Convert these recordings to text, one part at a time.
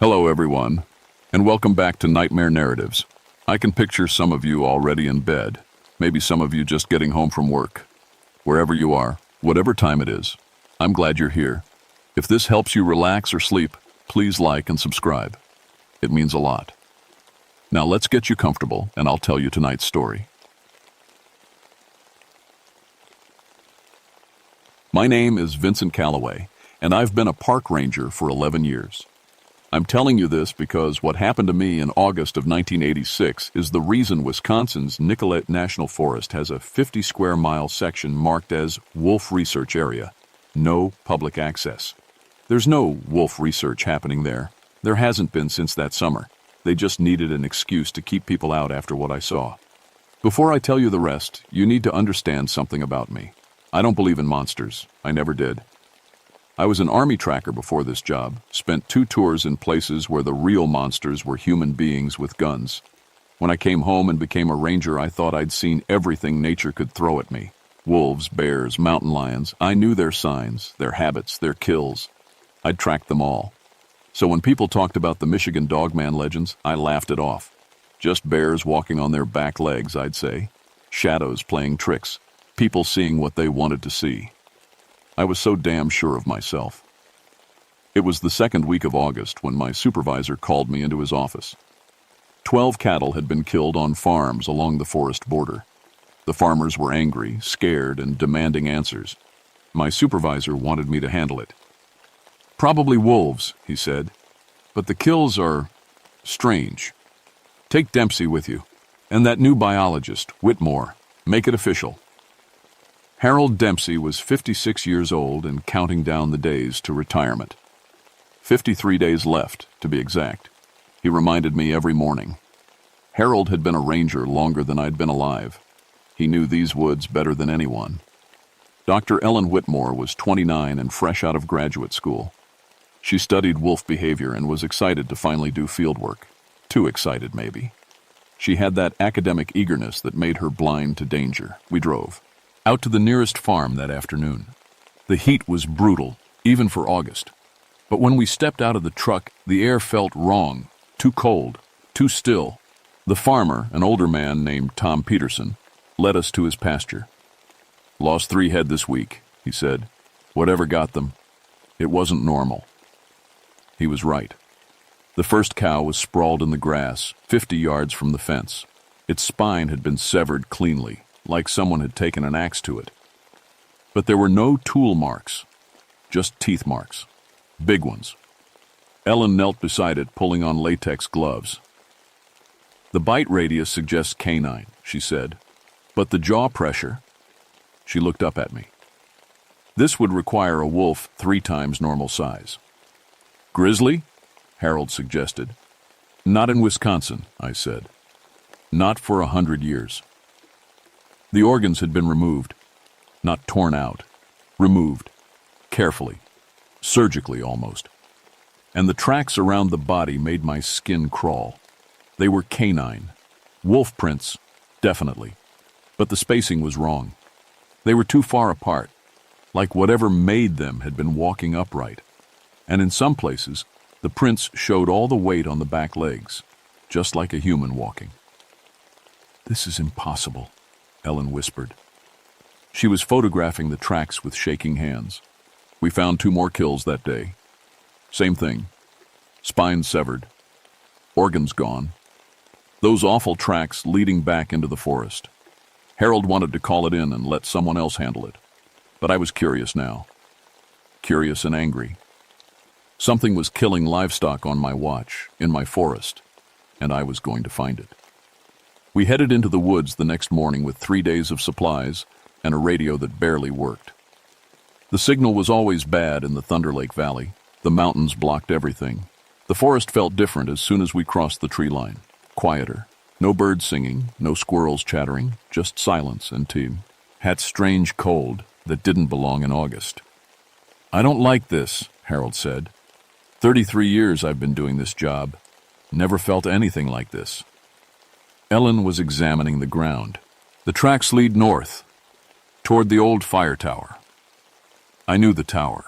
Hello, everyone, and welcome back to Nightmare Narratives. I can picture some of you already in bed, maybe some of you just getting home from work. Wherever you are, whatever time it is, I'm glad you're here. If this helps you relax or sleep, please like and subscribe. It means a lot. Now let's get you comfortable, and I'll tell you tonight's story. My name is Vincent Calloway, and I've been a park ranger for 11 years. I'm telling you this because what happened to me in August of 1986 is the reason Wisconsin's Nicolet National Forest has a 50-square-mile section marked as Wolf Research Area. No public access. There's no wolf research happening there. There hasn't been since that summer. They just needed an excuse to keep people out after what I saw. Before I tell you the rest, you need to understand something about me. I don't believe in monsters. I never did. I was an army tracker before this job, spent 2 tours in places where the real monsters were human beings with guns. When I came home and became a ranger, I thought I'd seen everything nature could throw at me. Wolves, bears, mountain lions. I knew their signs, their habits, their kills. I'd tracked them all. So when people talked about the Michigan Dogman legends, I laughed it off. Just bears walking on their back legs, I'd say. Shadows playing tricks. People seeing what they wanted to see. I was so damn sure of myself. It was the second week of August when my supervisor called me into his office. 12 cattle had been killed on farms along the forest border. The farmers were angry, scared, and demanding answers. My supervisor wanted me to handle it. Probably wolves, he said, but the kills are strange. Take Dempsey with you, and that new biologist, Whitmore. Make it official. Harold Dempsey was 56 years old and counting down the days to retirement. 53 days left, to be exact. He reminded me every morning. Harold had been a ranger longer than I'd been alive. He knew these woods better than anyone. Dr. Ellen Whitmore was 29 and fresh out of graduate school. She studied wolf behavior and was excited to finally do field work. Too excited, maybe. She had that academic eagerness that made her blind to danger. We drove out to the nearest farm that afternoon. The heat was brutal, even for August. But when we stepped out of the truck, the air felt wrong, too cold, too still. The farmer, an older man named Tom Peterson, led us to his pasture. Lost 3 head this week, he said. Whatever got them, it wasn't normal. He was right. The first cow was sprawled in the grass, 50 yards from the fence. Its spine had been severed cleanly, like someone had taken an axe to it. But there were no tool marks, just teeth marks. Big ones. Ellen knelt beside it, pulling on latex gloves. The bite radius suggests canine, she said, but the jaw pressure... She looked up at me. This would require a wolf 3 times normal size. Grizzly? Harold suggested. Not in Wisconsin, I said. Not for 100 years. The organs had been removed, not torn out, removed, carefully, surgically almost. And the tracks around the body made my skin crawl. They were canine. Wolf prints, definitely. But the spacing was wrong. They were too far apart, like whatever made them had been walking upright. And in some places, the prints showed all the weight on the back legs, just like a human walking. This is impossible, Ellen whispered. She was photographing the tracks with shaking hands. We found 2 more kills that day. Same thing. Spines severed. Organs gone. Those awful tracks leading back into the forest. Harold wanted to call it in and let someone else handle it. But I was curious now. Curious and angry. Something was killing livestock on my watch, in my forest, and I was going to find it. We headed into the woods the next morning with 3 days of supplies and a radio that barely worked. The signal was always bad in the Thunder Lake Valley. The mountains blocked everything. The forest felt different as soon as we crossed the tree line. Quieter. No birds singing, no squirrels chattering, just silence and that strange cold that didn't belong in August. I don't like this, Harold said. 33 years I've been doing this job. Never felt anything like this. Ellen was examining the ground. The tracks lead north, toward the old fire tower. I knew the tower.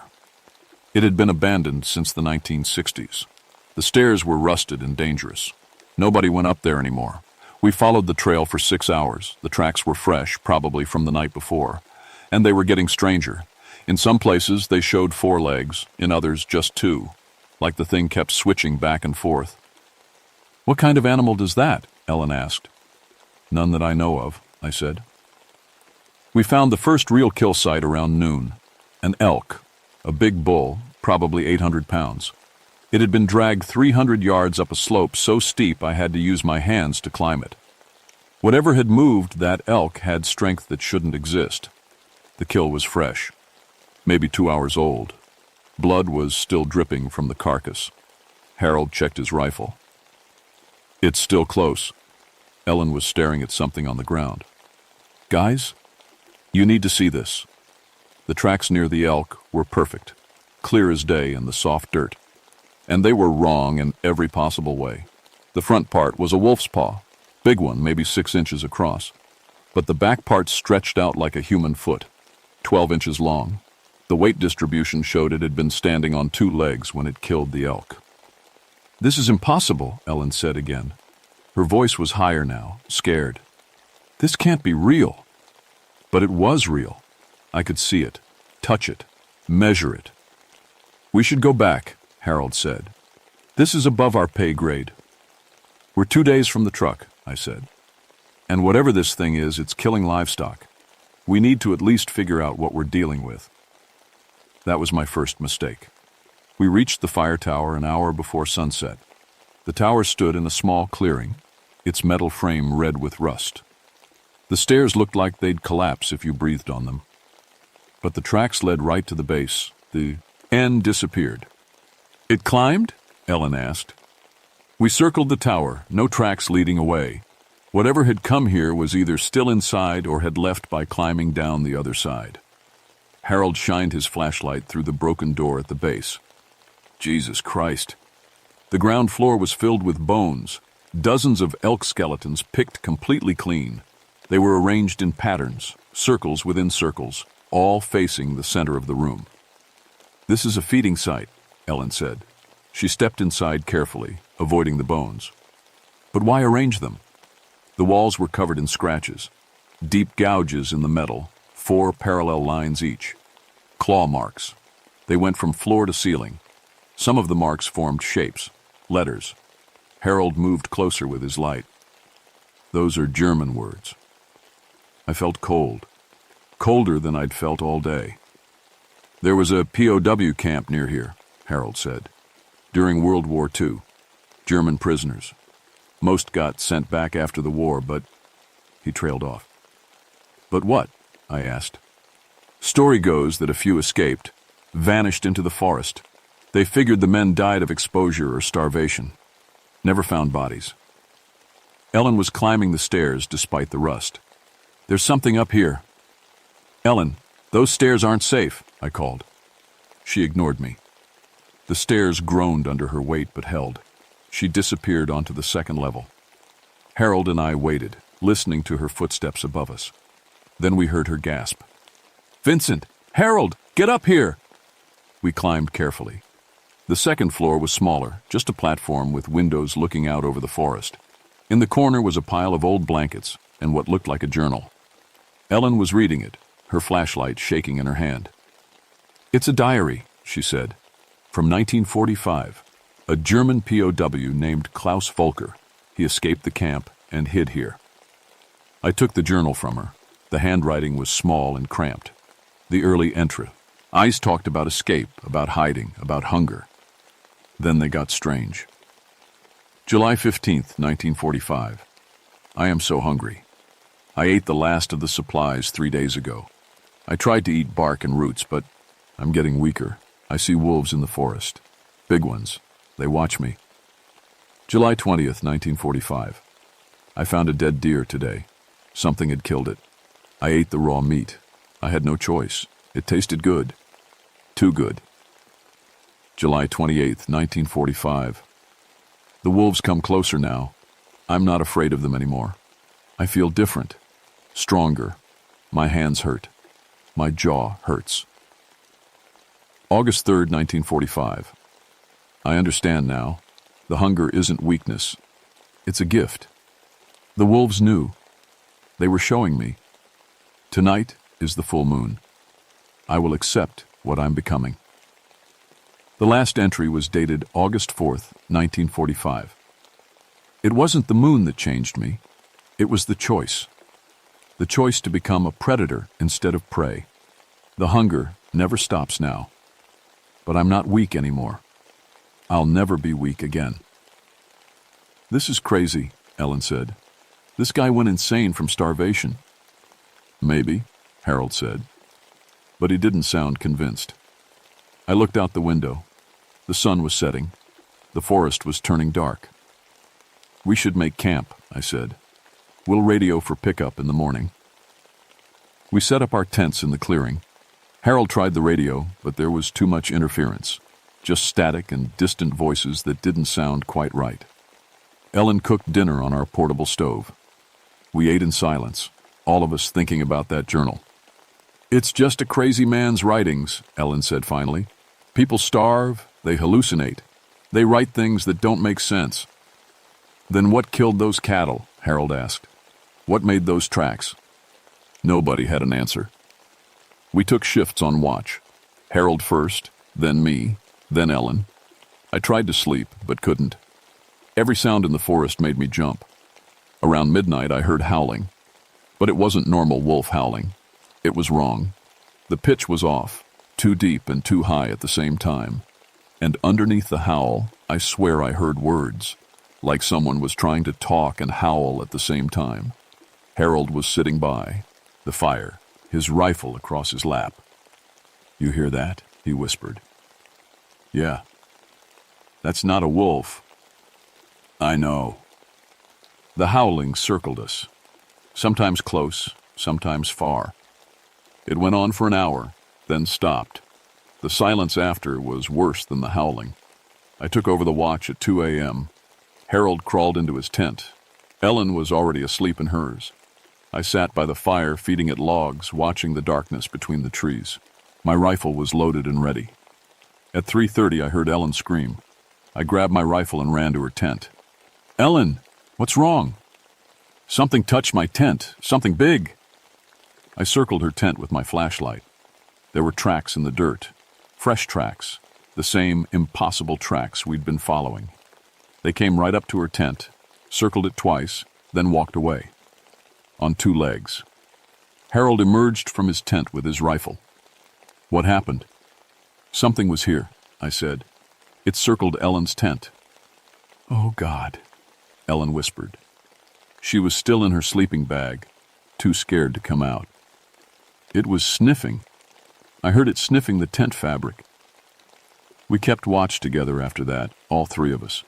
It had been abandoned since the 1960s. The stairs were rusted and dangerous. Nobody went up there anymore. We followed the trail for 6 hours. The tracks were fresh, probably from the night before, and they were getting stranger. In some places, they showed 4 legs, in others, just 2, like the thing kept switching back and forth. "What kind of animal does that?" Ellen asked. "None that I know of," I said. We found the first real kill site around noon. An elk, a big bull, probably 800 pounds. It had been dragged 300 yards up a slope so steep I had to use my hands to climb it. Whatever had moved that elk had strength that shouldn't exist. The kill was fresh, maybe 2 hours old. Blood was still dripping from the carcass. Harold checked his rifle. "It's still close." Ellen was staring at something on the ground. "Guys, you need to see this." The tracks near the elk were perfect, clear as day in the soft dirt. And they were wrong in every possible way. The front part was a wolf's paw, big one, maybe 6 inches across. But the back part stretched out like a human foot, 12 inches long. The weight distribution showed it had been standing on 2 legs when it killed the elk. "This is impossible," Ellen said again. Her voice was higher now, scared. "This can't be real." But it was real. I could see it, touch it, measure it. "We should go back," Harold said. "This is above our pay grade." "We're 2 days from the truck," I said. "And whatever this thing is, it's killing livestock. We need to at least figure out what we're dealing with." That was my first mistake. We reached the fire tower an hour before sunset. The tower stood in a small clearing, its metal frame red with rust. The stairs looked like they'd collapse if you breathed on them. But the tracks led right to the base. The end disappeared. "It climbed?" Ellen asked. We circled the tower, no tracks leading away. Whatever had come here was either still inside or had left by climbing down the other side. Harold shined his flashlight through the broken door at the base. Jesus Christ. The ground floor was filled with bones, dozens of elk skeletons picked completely clean. They were arranged in patterns, circles within circles, all facing the center of the room. "This is a feeding site," Ellen said. She stepped inside carefully, avoiding the bones. But why arrange them? The walls were covered in scratches, deep gouges in the metal, 4 parallel lines each. Claw marks. They went from floor to ceiling. Some of the marks formed shapes, letters. Harold moved closer with his light. "Those are German words." I felt cold, colder than I'd felt all day. "There was a POW camp near here," Harold said. "During World War II. German prisoners. Most got sent back after the war, but..." He trailed off. "But what?" I asked. "Story goes that a few escaped, vanished into the forest. They figured the men died of exposure or starvation. Never found bodies." Ellen was climbing the stairs despite the rust. "There's something up here." "Ellen, those stairs aren't safe," I called. She ignored me. The stairs groaned under her weight but held. She disappeared onto the second level. Harold and I waited, listening to her footsteps above us. Then we heard her gasp. "Vincent! Harold! Get up here!" We climbed carefully. The second floor was smaller, just a platform with windows looking out over the forest. In the corner was a pile of old blankets and what looked like a journal. Ellen was reading it, her flashlight shaking in her hand. "It's a diary," she said, "from 1945. A German POW named Klaus Volker. He escaped the camp and hid here." I took the journal from her. The handwriting was small and cramped. The early entry. Eyes talked about escape, about hiding, about hunger. Then they got strange. July 15th, 1945. I am so hungry. I ate the last of the supplies 3 days ago. I tried to eat bark and roots, but I'm getting weaker. I see wolves in the forest. Big ones. They watch me. July 20th, 1945. I found a dead deer today. Something had killed it. I ate the raw meat. I had no choice. It tasted good. Too good. July 28th, 1945. The wolves come closer now. I'm not afraid of them anymore. I feel different. Stronger. My hands hurt. My jaw hurts. August 3rd, 1945. I understand now. The hunger isn't weakness. It's a gift. The wolves knew. They were showing me. Tonight is the full moon. I will accept what I'm becoming. The last entry was dated August 4th, 1945. It wasn't the moon that changed me. It was the choice. The choice to become a predator instead of prey. The hunger never stops now. But I'm not weak anymore. I'll never be weak again. This is crazy, Ellen said. This guy went insane from starvation. Maybe, Harold said. But he didn't sound convinced. I looked out the window. The sun was setting. The forest was turning dark. We should make camp, I said. We'll radio for pickup in the morning. We set up our tents in the clearing. Harold tried the radio, but there was too much interference. Just static and distant voices that didn't sound quite right. Ellen cooked dinner on our portable stove. We ate in silence, all of us thinking about that journal. It's just a crazy man's writings, Ellen said finally. People starve, they hallucinate. They write things that don't make sense. Then what killed those cattle? Harold asked. What made those tracks? Nobody had an answer. We took shifts on watch. Harold first, then me, then Ellen. I tried to sleep, but couldn't. Every sound in the forest made me jump. Around midnight, I heard howling. But it wasn't normal wolf howling. It was wrong. The pitch was off, too deep and too high at the same time. And underneath the howl, I swear I heard words, like someone was trying to talk and howl at the same time. Harold was sitting by, the fire, his rifle across his lap. You hear that? He whispered. Yeah. That's not a wolf. I know. The howling circled us, sometimes close, sometimes far. It went on for an hour, then stopped. The silence after was worse than the howling. I took over the watch at 2 a.m. Harold crawled into his tent. Ellen was already asleep in hers. I sat by the fire feeding it logs, watching the darkness between the trees. My rifle was loaded and ready. At 3:30 I heard Ellen scream. I grabbed my rifle and ran to her tent. Ellen, what's wrong? Something touched my tent, something big. I circled her tent with my flashlight. There were tracks in the dirt, fresh tracks, the same impossible tracks we'd been following. They came right up to her tent, circled it twice, then walked away. On 2 legs. Harold emerged from his tent with his rifle. What happened? Something was here, I said. It circled Ellen's tent. Oh, God, Ellen whispered. She was still in her sleeping bag, too scared to come out. It was sniffing. I heard it sniffing the tent fabric. We kept watch together after that, all 3 of us.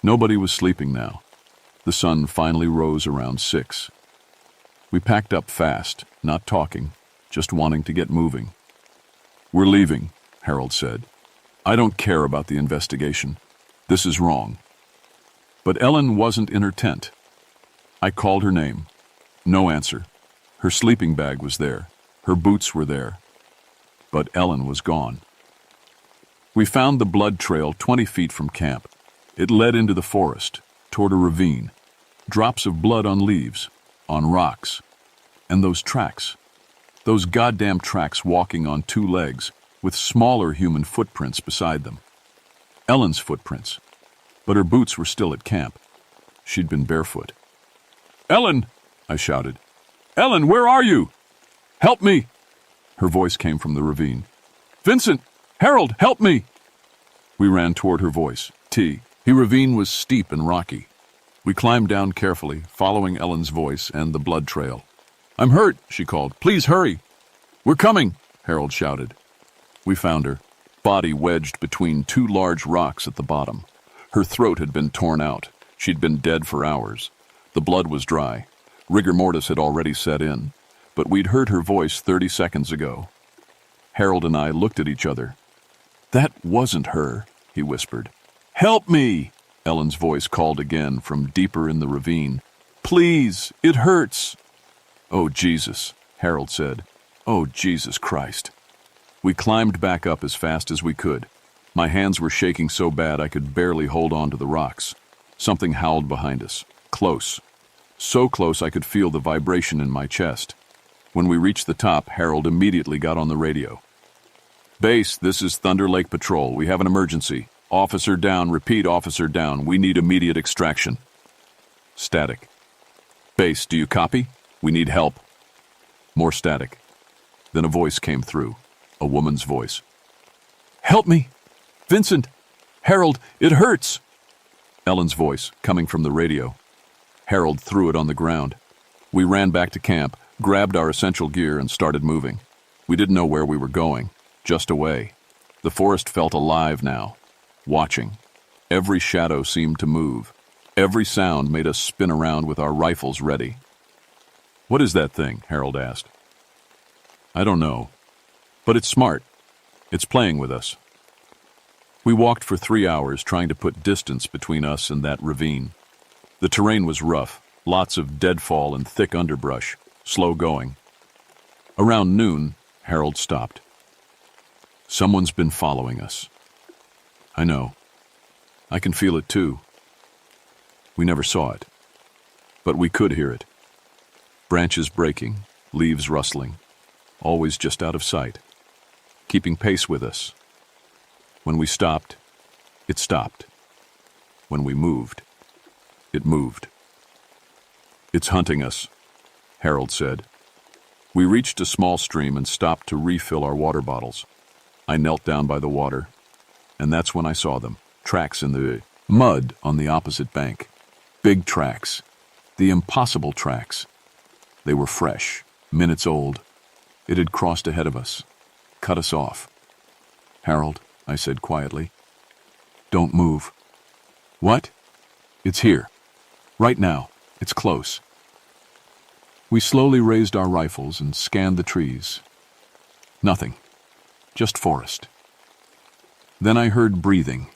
Nobody was sleeping now. The sun finally rose around 6. We packed up fast, not talking, just wanting to get moving. We're leaving, Harold said. I don't care about the investigation. This is wrong. But Ellen wasn't in her tent. I called her name. No answer. Her sleeping bag was there. Her boots were there. But Ellen was gone. We found the blood trail 20 feet from camp. It led into the forest, toward a ravine. Drops of blood on leaves, on rocks. And those tracks. Those goddamn tracks walking on 2 legs, with smaller human footprints beside them. Ellen's footprints. But her boots were still at camp. She'd been barefoot. Ellen! I shouted. Ellen, where are you? Help me! Her voice came from the ravine. Vincent! Harold, help me! We ran toward her voice. The ravine was steep and rocky. We climbed down carefully, following Ellen's voice and the blood trail. I'm hurt, she called. Please hurry. We're coming, Harold shouted. We found her, body wedged between 2 large rocks at the bottom. Her throat had been torn out. She'd been dead for hours. The blood was dry. Rigor mortis had already set in, but we'd heard her voice 30 seconds ago. Harold and I looked at each other. That wasn't her, he whispered. Help me, Ellen's voice called again from deeper in the ravine. Please, it hurts. Oh, Jesus, Harold said. Oh, Jesus Christ. We climbed back up as fast as we could. My hands were shaking so bad I could barely hold on to the rocks. Something howled behind us. Close. So close I could feel the vibration in my chest. When we reached the top, Harold immediately got on the radio. "Base, this is Thunder Lake Patrol. We have an emergency. Officer down. Repeat, officer down. We need immediate extraction." Static. "Base, do you copy? We need help." More static. Then a voice came through. A woman's voice. "Help me! Vincent! Harold, it hurts!" Ellen's voice, coming from the radio. Harold threw it on the ground. We ran back to camp, grabbed our essential gear, and started moving. We didn't know where we were going, just away. The forest felt alive now, watching. Every shadow seemed to move. Every sound made us spin around with our rifles ready. "What is that thing?" Harold asked. "I don't know, but it's smart. It's playing with us." We walked for 3 hours trying to put distance between us and that ravine. The terrain was rough, lots of deadfall and thick underbrush, slow going. Around noon, Harold stopped. "Someone's been following us." "I know. I can feel it too." We never saw it, but we could hear it. Branches breaking, leaves rustling, always just out of sight, keeping pace with us. When we stopped, it stopped. When we moved, it moved. "It's hunting us," Harold said. We reached a small stream and stopped to refill our water bottles. I knelt down by the water, and that's when I saw them, tracks in the mud on the opposite bank. Big tracks, the impossible tracks. They were fresh, minutes old. It had crossed ahead of us, cut us off. "Harold," I said quietly, "don't move." "What?" "It's here. Right now. It's close." We slowly raised our rifles and scanned the trees. Nothing. Just forest. Then I heard breathing.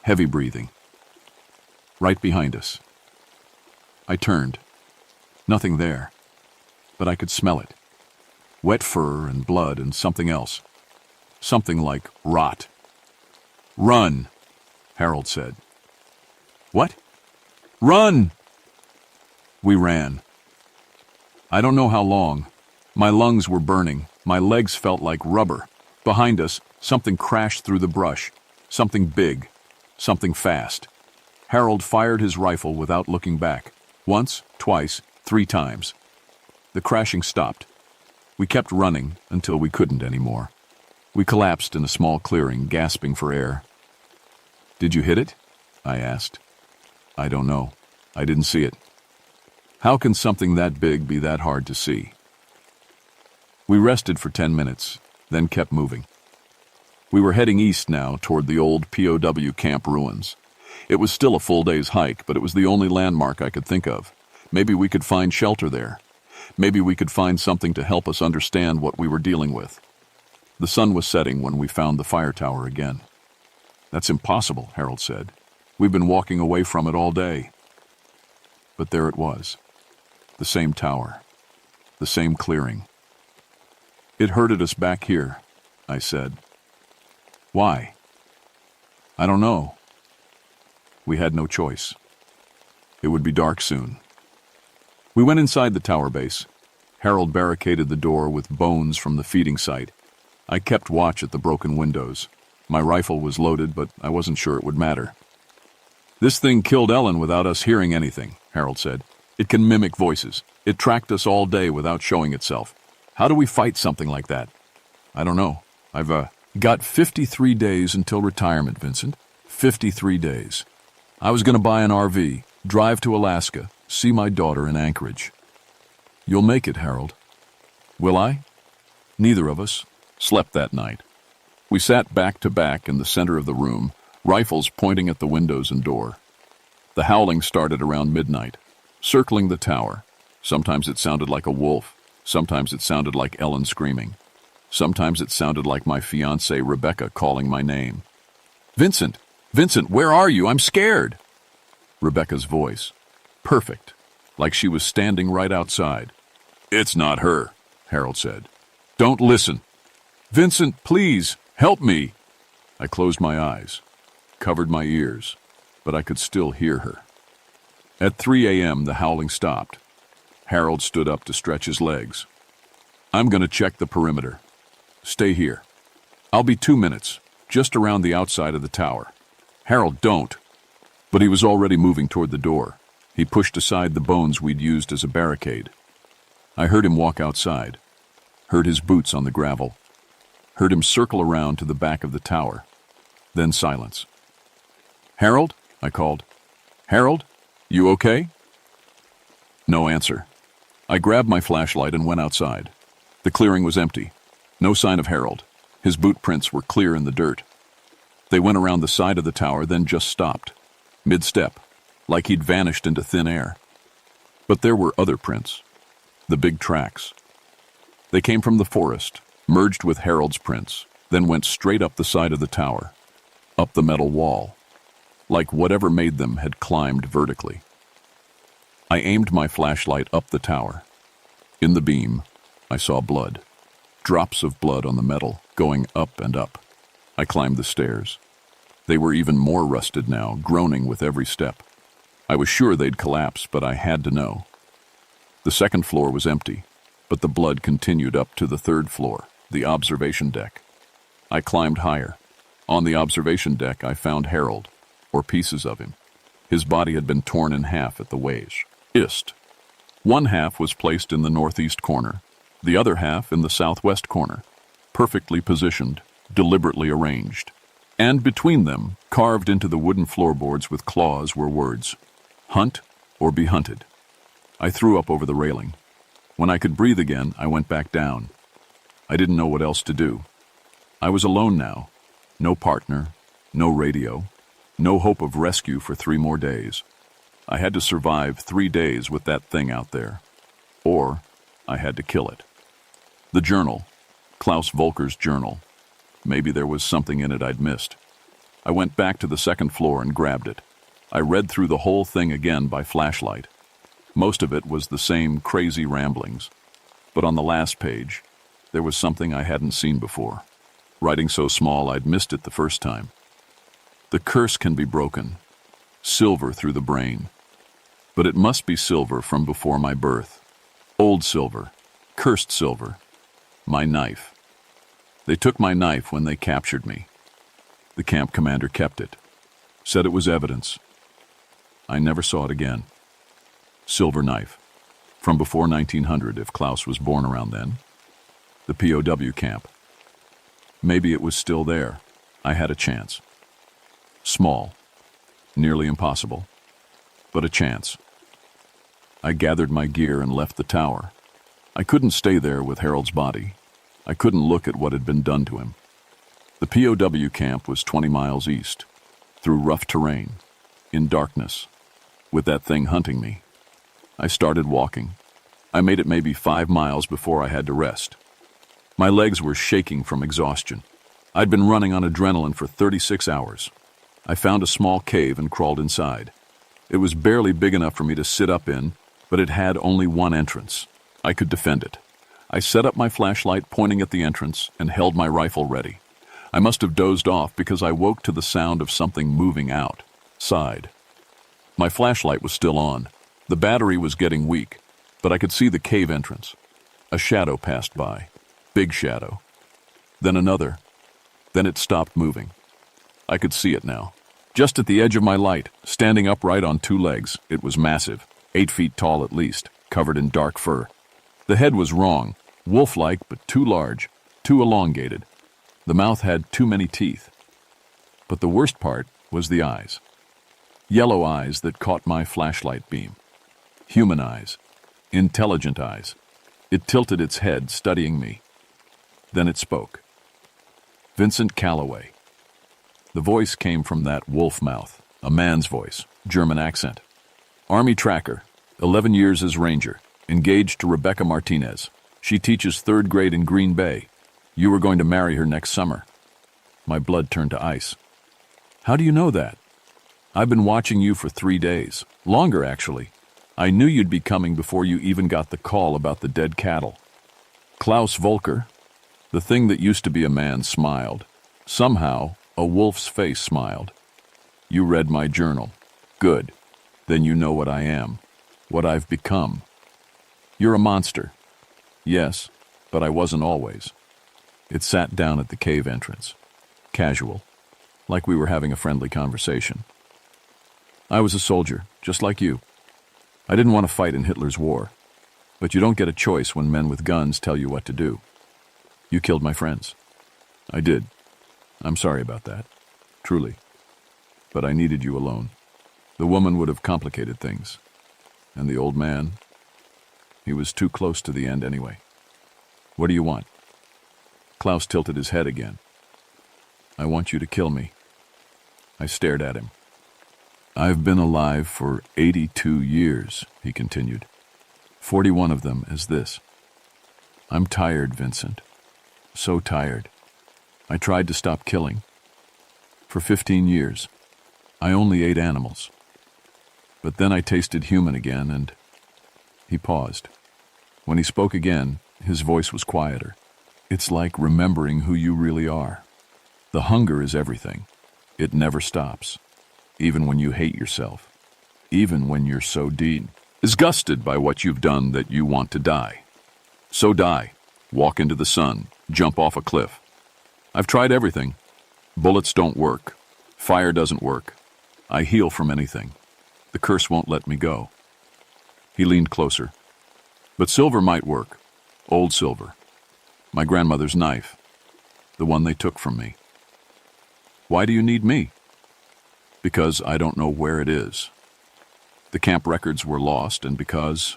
Heavy breathing. Right behind us. I turned. Nothing there. But I could smell it. Wet fur and blood and something else. Something like rot. "Run," Harold said. "What?" "Run!" We ran. I don't know how long. My lungs were burning. My legs felt like rubber. Behind us, something crashed through the brush. Something big. Something fast. Harold fired his rifle without looking back. Once, twice, 3 times. The crashing stopped. We kept running until we couldn't anymore. We collapsed in a small clearing, gasping for air. "Did you hit it?" I asked. "I don't know. I didn't see it." How can something that big be that hard to see? We rested for 10 minutes, then kept moving. We were heading east now toward the old POW camp ruins. It was still a full day's hike, but it was the only landmark I could think of. Maybe we could find shelter there. Maybe we could find something to help us understand what we were dealing with. The sun was setting when we found the fire tower again. "That's impossible," Harold said. "We've been walking away from it all day." But there it was. The same tower. The same clearing. "It herded us back here," I said. "Why?" "I don't know." We had no choice. It would be dark soon. We went inside the tower base. Harold barricaded the door with bones from the feeding site. I kept watch at the broken windows. My rifle was loaded, but I wasn't sure it would matter. "This thing killed Ellen without us hearing anything," Harold said. "It can mimic voices. It tracked us all day without showing itself. How do we fight something like that?" "I don't know. I've got 53 days until retirement, Vincent. 53 days. I was going to buy an RV, drive to Alaska, see my daughter in Anchorage." "You'll make it, Harold." "Will I?" Neither of us slept that night. We sat back to back in the center of the room, rifles pointing at the windows and door. The howling started around midnight, circling the tower. Sometimes it sounded like a wolf. Sometimes it sounded like Ellen screaming. Sometimes it sounded like my fiancée Rebecca calling my name. "Vincent! Vincent, where are you? I'm scared!" Rebecca's voice. Perfect. Like she was standing right outside. "It's not her," Harold said. "Don't listen." "Vincent, please, help me." I closed my eyes, covered my ears, but I could still hear her. At 3 a.m., the howling stopped. Harold stood up to stretch his legs. "I'm going to check the perimeter. Stay here. I'll be 2 minutes, just around the outside of the tower." "Harold, don't." But he was already moving toward the door. He pushed aside the bones we'd used as a barricade. I heard him walk outside, heard his boots on the gravel, heard him circle around to the back of the tower. Then silence. "Harold?" I called. "Harold? You okay?" No answer. I grabbed my flashlight and went outside. The clearing was empty. No sign of Harold. His boot prints were clear in the dirt. They went around the side of the tower, then just stopped, mid-step, like he'd vanished into thin air. But there were other prints, the big tracks. They came from the forest, merged with Harold's prints, then went straight up the side of the tower, up the metal wall, like whatever made them had climbed vertically. I aimed my flashlight up the tower. In the beam, I saw blood, drops of blood on the metal, going up and up. I climbed the stairs. They were even more rusted now, groaning with every step. I was sure they'd collapse, but I had to know. The second floor was empty, but the blood continued up to the third floor, the observation deck. I climbed higher. On the observation deck, I found Harold, or pieces of him. His body had been torn in half at the waist. One half was placed in the northeast corner, the other half in the southwest corner, perfectly positioned, deliberately arranged. And between them, carved into the wooden floorboards with claws, were words, "Hunt or be hunted." I threw up over the railing. When I could breathe again, I went back down. I didn't know what else to do. I was alone now. No partner, no radio, no hope of rescue for 3 more days. I had to survive 3 days with that thing out there. Or I had to kill it. The journal, Klaus Volker's journal. Maybe there was something in it I'd missed. I went back to the second floor and grabbed it. I read through the whole thing again by flashlight. Most of it was the same crazy ramblings. But on the last page, there was something I hadn't seen before. Writing so small I'd missed it the first time. "The curse can be broken. Silver through the brain. But it must be silver from before my birth. Old silver. Cursed silver. My knife. They took my knife when they captured me. The camp commander kept it. Said it was evidence. I never saw it again. Silver knife. From before 1900, if Klaus was born around then. The POW camp. Maybe it was still there. I had a chance. Small. Nearly impossible. But a chance. I gathered my gear and left the tower. I couldn't stay there with Harold's body. I couldn't look at what had been done to him. The POW camp was 20 miles east, through rough terrain, in darkness, with that thing hunting me. I started walking. I made it maybe 5 miles before I had to rest. My legs were shaking from exhaustion. I'd been running on adrenaline for 36 hours. I found a small cave and crawled inside. It was barely big enough for me to sit up in, but it had only one entrance. I could defend it. I set up my flashlight pointing at the entrance and held my rifle ready. I must have dozed off because I woke to the sound of something moving outside. My flashlight was still on. The battery was getting weak, but I could see the cave entrance. A shadow passed by. Big shadow. Then another. Then it stopped moving. I could see it now. Just at the edge of my light, standing upright on 2 legs, it was massive, 8 feet tall at least, covered in dark fur. The head was wrong, wolf-like but too large, too elongated. The mouth had too many teeth. But the worst part was the eyes. Yellow eyes that caught my flashlight beam. Human eyes. Intelligent eyes. It tilted its head, studying me. Then it spoke. Vincent Calloway. The voice came from that wolf mouth, a man's voice, German accent. Army tracker, 11 years as ranger, engaged to Rebecca Martinez. She teaches 3rd grade in Green Bay. You were going to marry her next summer. My blood turned to ice. How do you know that? I've been watching you for 3 days. Longer, actually. I knew you'd be coming before you even got the call about the dead cattle. Klaus Volker, the thing that used to be a man, smiled. Somehow, A wolf's face smiled. You read my journal. Good. Then you know what I am, what I've become. You're a monster. Yes, but I wasn't always. It sat down at the cave entrance. Casual, like we were having a friendly conversation. I was a soldier, just like you. I didn't want to fight in Hitler's war, but you don't get a choice when men with guns tell you what to do. You killed my friends. I did. I'm sorry about that, truly. But I needed you alone. The woman would have complicated things. And the old man, he was too close to the end anyway. What do you want? Klaus tilted his head again. I want you to kill me. I stared at him. I've been alive for 82 years, he continued. 41 of them as this. I'm tired, Vincent. So tired. I tried to stop killing. For 15 years, I only ate animals. But then I tasted human again, and he paused. When he spoke again, his voice was quieter. It's like remembering who you really are. The hunger is everything. It never stops. Even when you hate yourself. Even when you're so disgusted by what you've done that you want to die. So die. Walk into the sun. Jump off a cliff. I've tried everything. Bullets don't work. Fire doesn't work. I heal from anything. The curse won't let me go. He leaned closer. But silver might work. Old silver. My grandmother's knife. The one they took from me. Why do you need me? Because I don't know where it is. The camp records were lost, and because...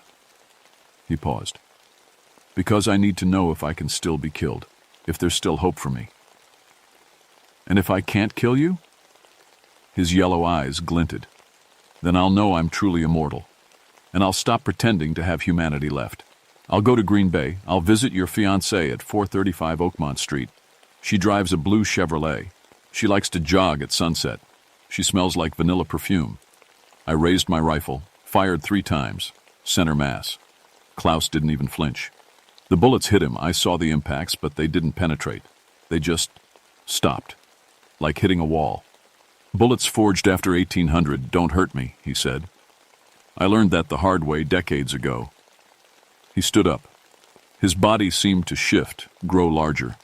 He paused. Because I need to know if I can still be killed, if there's still hope for me. And if I can't kill you? His yellow eyes glinted. Then I'll know I'm truly immortal, and I'll stop pretending to have humanity left. I'll go to Green Bay. I'll visit your fiancée at 435 Oakmont Street. She drives a blue Chevrolet. She likes to jog at sunset. She smells like vanilla perfume. I raised my rifle, fired 3 times, center mass. Klaus didn't even flinch. The bullets hit him. I saw the impacts, but they didn't penetrate. They just stopped, like hitting a wall. Bullets forged after 1800 don't hurt me, he said. I learned that the hard way decades ago. He stood up. His body seemed to shift, grow larger.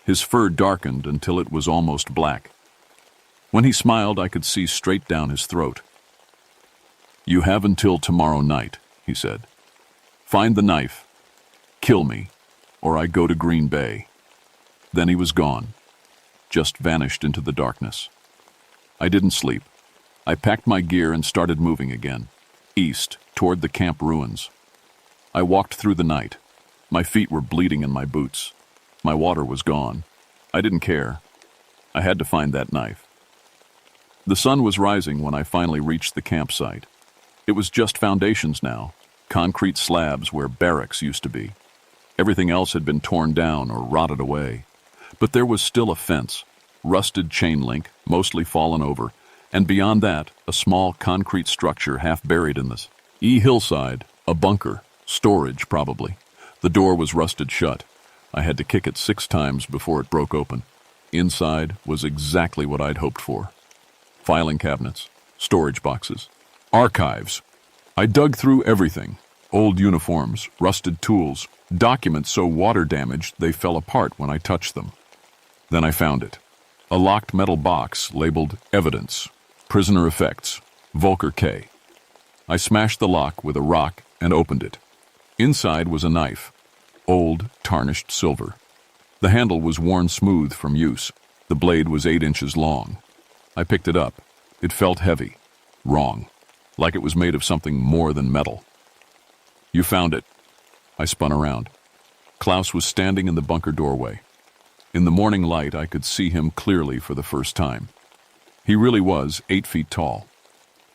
His fur darkened until it was almost black. When he smiled, I could see straight down his throat. You have until tomorrow night, he said. Find the knife. Kill me, or I go to Green Bay. Then he was gone, just vanished into the darkness. I didn't sleep. I packed my gear and started moving again, east, toward the camp ruins. I walked through the night. My feet were bleeding in my boots. My water was gone. I didn't care. I had to find that knife. The sun was rising when I finally reached the campsite. It was just foundations now, concrete slabs where barracks used to be. Everything else had been torn down or rotted away. But there was still a fence, rusted chain link, mostly fallen over, and beyond that, a small concrete structure half buried in this hillside, a bunker, storage probably. The door was rusted shut. I had to kick it 6 times before it broke open. Inside was exactly what I'd hoped for. Filing cabinets, storage boxes, archives. I dug through everything. Old uniforms, rusted tools, documents so water damaged they fell apart when I touched them. Then I found it. A locked metal box labeled Evidence, Prisoner Effects, Volker K. I smashed the lock with a rock and opened it. Inside was a knife, old, tarnished silver. The handle was worn smooth from use. The blade was 8 inches long. I picked it up. It felt heavy, wrong, like it was made of something more than metal. You found it. I spun around. Klaus was standing in the bunker doorway. In the morning light, I could see him clearly for the first time. He really was 8 feet tall.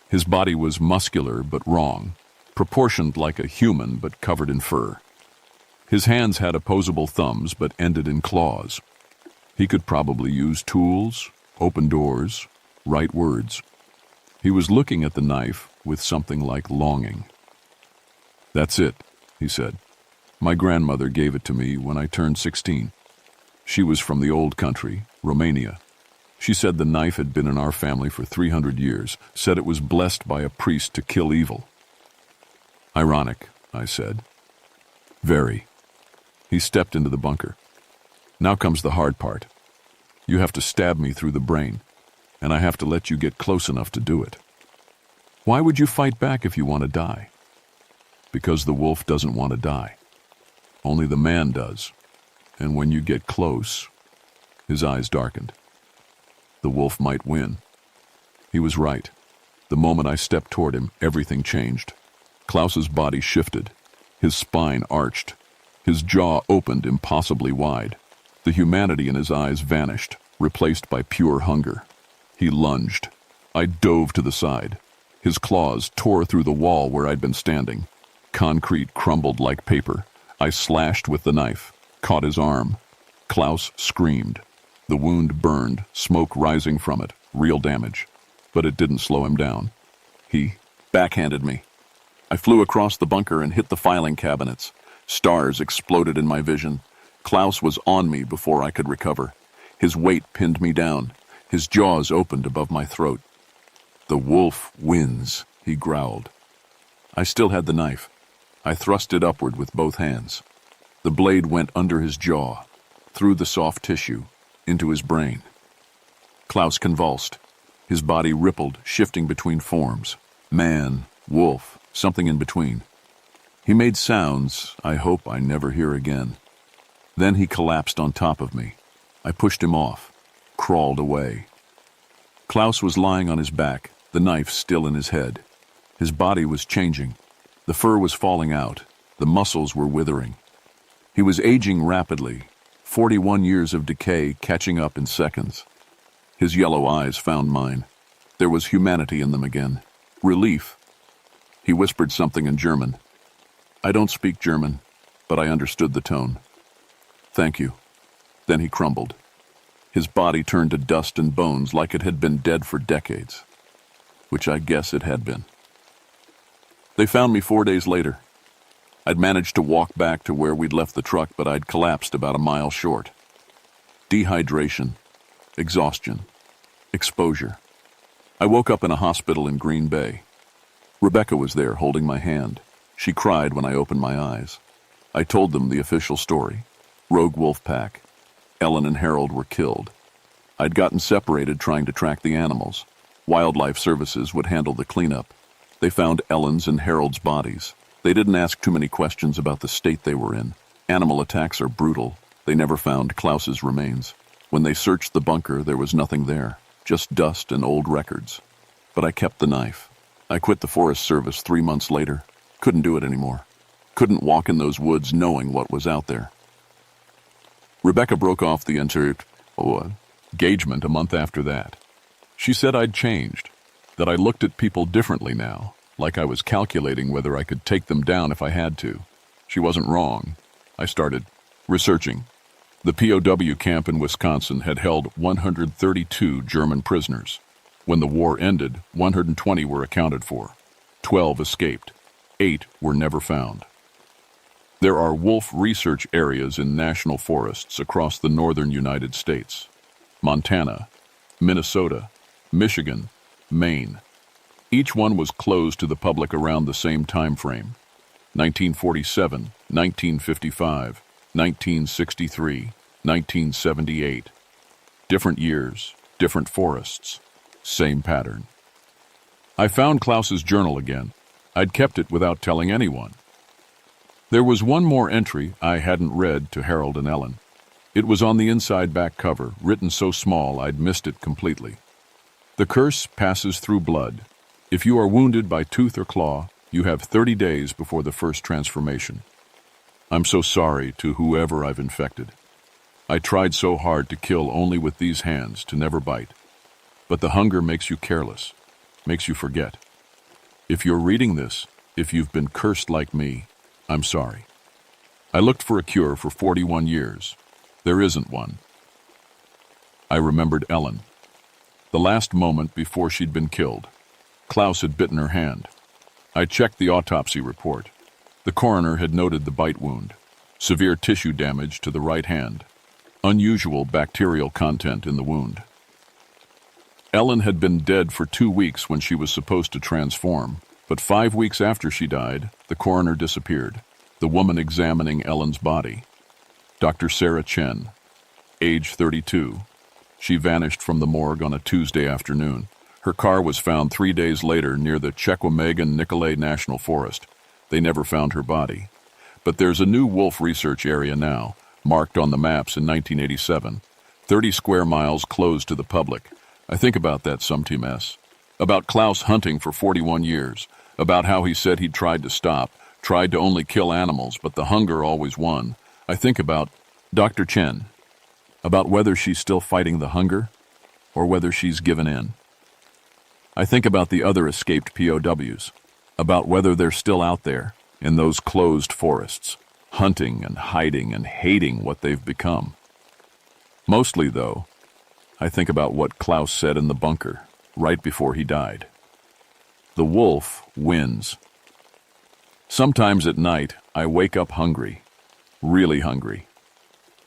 His body was muscular but wrong, proportioned like a human but covered in fur. His hands had opposable thumbs but ended in claws. He could probably use tools, open doors, write words. He was looking at the knife with something like longing. That's it, he said. My grandmother gave it to me when I turned 16. She was from the old country, Romania. She said the knife had been in our family for 300 years, said it was blessed by a priest to kill evil. Ironic, I said. Very. He stepped into the bunker. Now comes the hard part. You have to stab me through the brain, and I have to let you get close enough to do it. Why would you fight back if you want to die? Because the wolf doesn't want to die. Only the man does. And when you get close, his eyes darkened. The wolf might win. He was right. The moment I stepped toward him, everything changed. Klaus's body shifted. His spine arched. His jaw opened impossibly wide. The humanity in his eyes vanished, replaced by pure hunger. He lunged. I dove to the side. His claws tore through the wall where I'd been standing. Concrete crumbled like paper. I slashed with the knife, caught his arm. Klaus screamed. The wound burned, smoke rising from it, real damage. But it didn't slow him down. He backhanded me. I flew across the bunker and hit the filing cabinets. Stars exploded in my vision. Klaus was on me before I could recover. His weight pinned me down. His jaws opened above my throat. The wolf wins, he growled. I still had the knife. I thrust it upward with both hands. The blade went under his jaw, through the soft tissue, into his brain. Klaus convulsed. His body rippled, shifting between forms. Man, wolf, something in between. He made sounds I hope I never hear again. Then he collapsed on top of me. I pushed him off, crawled away. Klaus was lying on his back, the knife still in his head. His body was changing. The fur was falling out. The muscles were withering. He was aging rapidly, 41 years of decay catching up in seconds. His yellow eyes found mine. There was humanity in them again. Relief. He whispered something in German. I don't speak German, but I understood the tone. Thank you. Then he crumbled. His body turned to dust and bones like it had been dead for decades. Which I guess it had been. They found me 4 days later. I'd managed to walk back to where we'd left the truck, but I'd collapsed about a mile short. Dehydration, exhaustion, exposure. I woke up in a hospital in Green Bay. Rebecca was there holding my hand. She cried when I opened my eyes. I told them the official story. Rogue wolf pack. Ellen and Harold were killed. I'd gotten separated trying to track the animals. Wildlife Services would handle the cleanup. They found Ellen's and Harold's bodies. They didn't ask too many questions about the state they were in. Animal attacks are brutal. They never found Klaus's remains. When they searched the bunker, there was nothing there, just dust and old records. But I kept the knife. I quit the Forest Service 3 months later. Couldn't do it anymore. Couldn't walk in those woods knowing what was out there. Rebecca broke off the engagement a month after that. She said I'd changed, that I looked at people differently now, like I was calculating whether I could take them down if I had to. She wasn't wrong. I started researching. The POW camp in Wisconsin had held 132 German prisoners. When the war ended, 120 were accounted for. 12 escaped. 8 were never found. There are wolf research areas in national forests across the northern United States. Montana, Minnesota, Michigan, Maine. Each one was closed to the public around the same time frame. 1947, 1955, 1963, 1978. Different years, different forests, same pattern. I found Klaus's journal again. I'd kept it without telling anyone. There was one more entry I hadn't read to Harold and Ellen. It was on the inside back cover, written so small I'd missed it completely. The curse passes through blood. If you are wounded by tooth or claw, you have 30 days before the first transformation. I'm so sorry to whoever I've infected. I tried so hard to kill only with these hands, to never bite. But the hunger makes you careless, makes you forget. If you're reading this, if you've been cursed like me, I'm sorry. I looked for a cure for 41 years. There isn't one. I remembered Ellen. The last moment before she'd been killed. Klaus had bitten her hand. I checked the autopsy report. The coroner had noted the bite wound. Severe tissue damage to the right hand. Unusual bacterial content in the wound. Ellen had been dead for 2 weeks when she was supposed to transform, but 5 weeks after she died, the coroner disappeared, the woman examining Ellen's body. Dr. Sarah Chen, age 32. She vanished from the morgue on a Tuesday afternoon. Her car was found 3 days later near the Chequamegon-Nicolet National Forest. They never found her body. But there's a new wolf research area now, marked on the maps in 1987. 30 square miles closed to the public. I think about that sometimes. About Klaus hunting for 41 years. About how he said he'd tried to stop, tried to only kill animals, but the hunger always won. I think about Dr. Chen. About whether she's still fighting the hunger, or whether she's given in. I think about the other escaped POWs. About whether they're still out there, in those closed forests, hunting and hiding and hating what they've become. Mostly, though, I think about what Klaus said in the bunker, right before he died. The wolf wins. Sometimes at night, I wake up hungry, really hungry.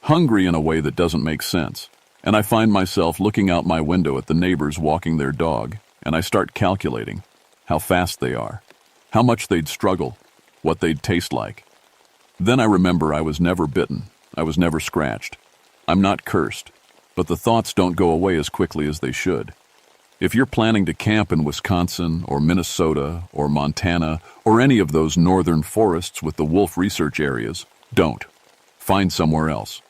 Hungry in a way that doesn't make sense, and I find myself looking out my window at the neighbors walking their dog, and I start calculating how fast they are, how much they'd struggle, what they'd taste like. Then I remember I was never bitten, I was never scratched. I'm not cursed, but the thoughts don't go away as quickly as they should. If you're planning to camp in Wisconsin or Minnesota or Montana or any of those northern forests with the wolf research areas, don't. Find somewhere else.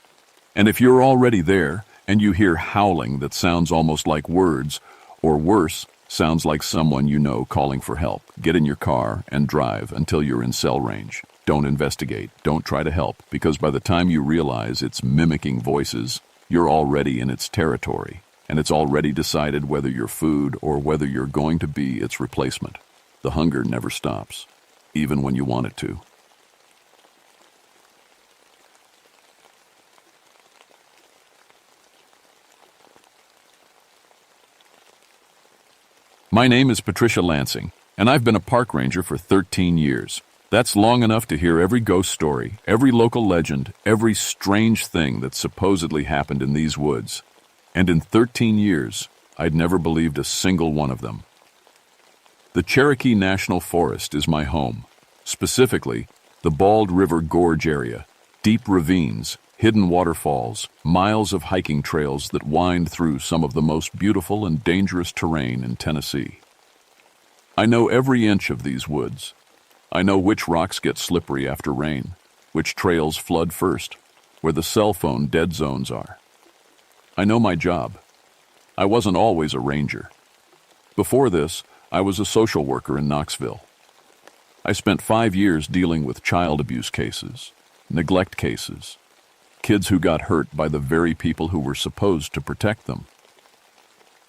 And if you're already there and you hear howling that sounds almost like words, or worse, sounds like someone you know calling for help, get in your car and drive until you're in cell range. Don't investigate, don't try to help, because by the time you realize it's mimicking voices, you're already in its territory, and it's already decided whether you're food or whether you're going to be its replacement. The hunger never stops, even when you want it to. My name is Patricia Lansing, and I've been a park ranger for 13 years. That's long enough to hear every ghost story, every local legend, every strange thing that supposedly happened in these woods. And in 13 years, I'd never believed a single one of them. The Cherokee National Forest is my home, specifically the Bald River Gorge area, deep ravines, hidden waterfalls, miles of hiking trails that wind through some of the most beautiful and dangerous terrain in Tennessee. I know every inch of these woods. I know which rocks get slippery after rain, which trails flood first, where the cell phone dead zones are. I know my job. I wasn't always a ranger. Before this, I was a social worker in Knoxville. I spent 5 years dealing with child abuse cases, neglect cases, kids who got hurt by the very people who were supposed to protect them.